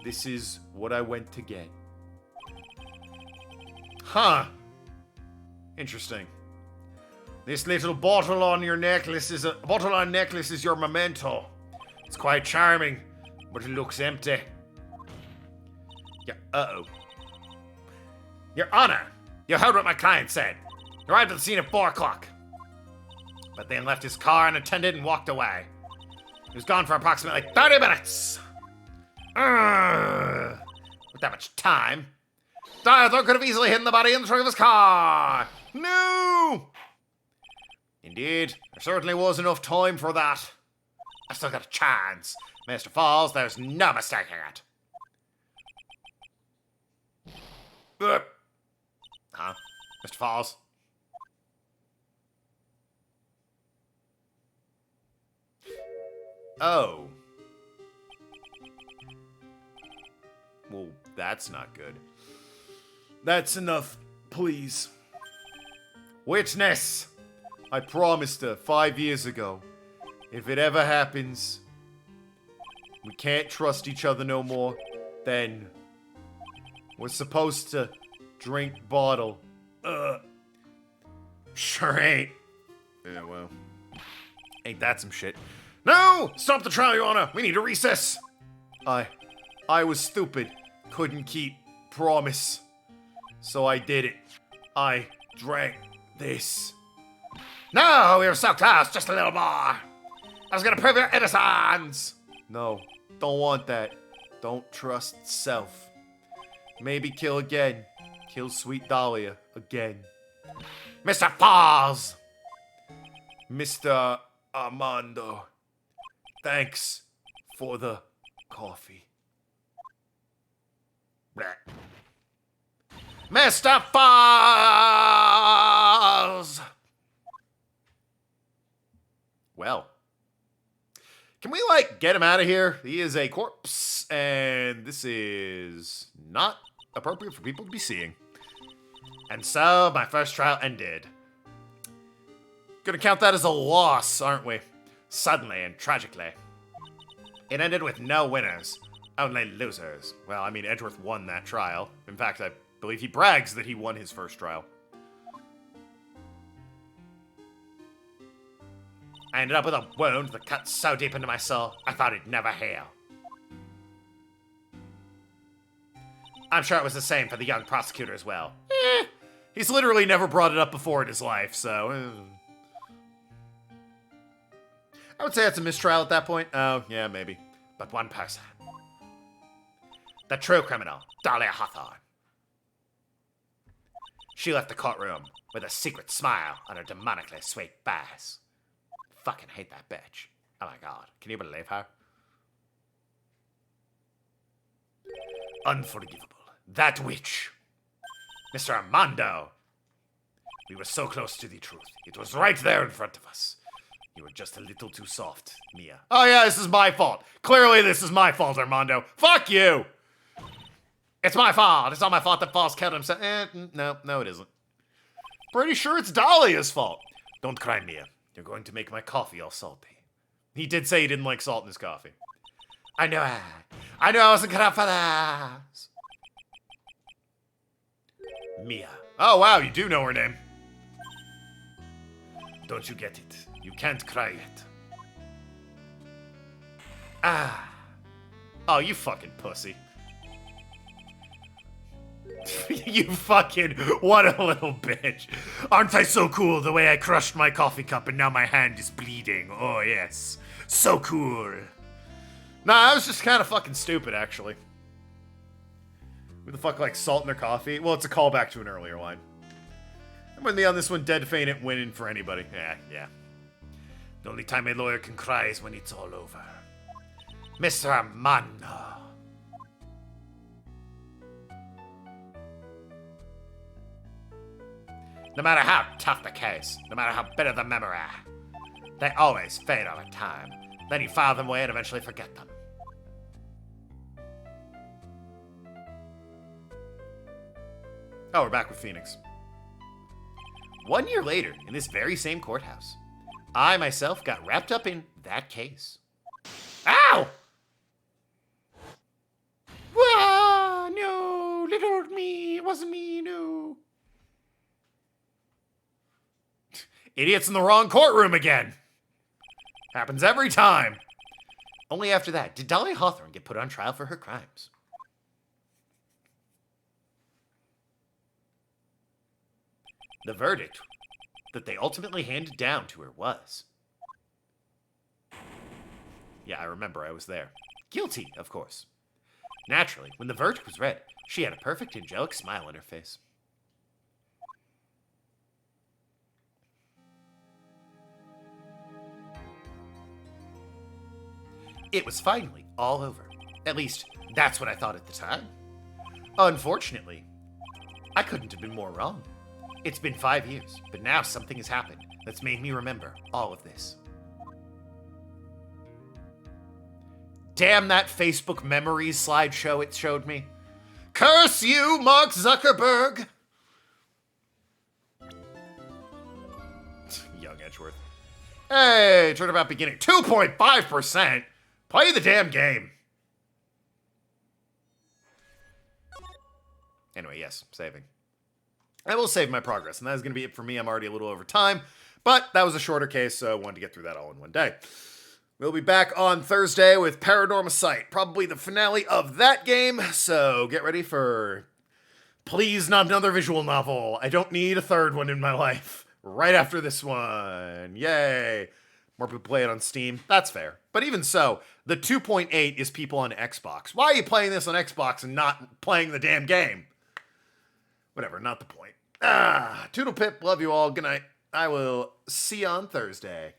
This is what I went to get. Huh. Interesting. This little bottle on your necklace is your memento. It's quite charming, but it looks empty. Yeah, uh-oh. Your Honor, you heard what my client said. He arrived at the scene at 4 o'clock, but then left his car unattended and walked away. He was gone for approximately 30 minutes. With that much time, Darthor could have easily hidden the body in the trunk of his car. No! Indeed, there certainly was enough time for that. I still got a chance. Mr. Falls, there's no mistaking it. Huh? Mr. Falls? Oh. Well, that's not good. That's enough, please. Witness! I promised her 5 years ago. If it ever happens, we can't trust each other no more, then we're supposed to drink bottle. Sure ain't. Yeah, well, ain't that some shit? No! Stop the trial, Your Honor! We need a recess! I was stupid. Couldn't keep promise. So I did it. I drank this. No, we were so close, just a little more. I was gonna prove your innocence. No, don't want that. Don't trust self. Maybe kill again. Kill sweet Dahlia again. Mr. Falls! Mr. Armando, thanks for the coffee. Mr. Falls! Well, can we, get him out of here? He is a corpse, and this is not appropriate for people to be seeing. And so, my first trial ended. Gonna count that as a loss, aren't we? Suddenly and tragically. It ended with no winners, only losers. Well, I mean, Edgeworth won that trial. In fact, I believe he brags that he won his first trial. I ended up with a wound that cut so deep into my soul, I thought it'd never heal. I'm sure it was the same for the young prosecutor as well. He's literally never brought it up before in his life, so... I would say that's a mistrial at that point. Oh, yeah, maybe. But one person. The true criminal, Dahlia Hawthorne. She left the courtroom with a secret smile on her demonically sweet face. Fucking hate that bitch. Oh my god, can you believe her? Unforgivable. That witch. Mr. Armando. We were so close to the truth. It was right there in front of us. You were just a little too soft, Mia. Oh yeah, this is my fault. Clearly this is my fault, Armando. Fuck you! It's my fault. It's not my fault that Falls killed himself. No, it isn't. Pretty sure it's Dahlia's fault. Don't cry, Mia. You're going to make my coffee all salty. He did say he didn't like salt in his coffee. I knew it. I knew I wasn't cut out for this. Mia. Oh wow, you do know her name. Don't you get it? You can't cry yet. Ah. Oh, you fucking pussy. You fucking, what a little bitch. Aren't I so cool the way I crushed my coffee cup and now my hand is bleeding? Oh yes. So cool. Nah, I was just kind of fucking stupid, actually. Who the fuck likes salt in their coffee? Well, it's a callback to an earlier line. I'm gonna be on this one, dead faint ain't winning for anybody. Yeah. The only time a lawyer can cry is when it's all over. Mr. Armando. No matter how tough the case, no matter how bitter the memory, they always fade over time. Then you file them away and eventually forget them. Oh, we're back with Phoenix. 1 year later, in this very same courthouse, I myself got wrapped up in that case. Ow! Ah, no, little me, it wasn't me, no. Idiots in the wrong courtroom again. Happens every time. Only after that did Dolly Hawthorne get put on trial for her crimes. The verdict that they ultimately handed down to her was... Yeah, I remember, I was there. Guilty, of course. Naturally, when the verdict was read, she had a perfect angelic smile on her face. It was finally all over. At least, that's what I thought at the time. Unfortunately, I couldn't have been more wrong. It's been 5 years, but now something has happened that's made me remember all of this. Damn that Facebook memories slideshow it showed me. Curse you, Mark Zuckerberg! Young Edgeworth. Hey, turnabout beginning. 2.5%! Play the damn game! Anyway, yes, saving. I will save my progress, and that is going to be it for me. I'm already a little over time, but that was a shorter case, so I wanted to get through that all in one day. We'll be back on Thursday with Paranormal Sight, probably the finale of that game, so get ready for... Please, not another visual novel. I don't need a third one in my life. Right after this one. Yay. More people play it on Steam. That's fair. But even so, the 2.8 is people on Xbox. Why are you playing this on Xbox and not playing the damn game? Whatever, not the point. Toodle pip, love you all. Good night. I will see you on Thursday.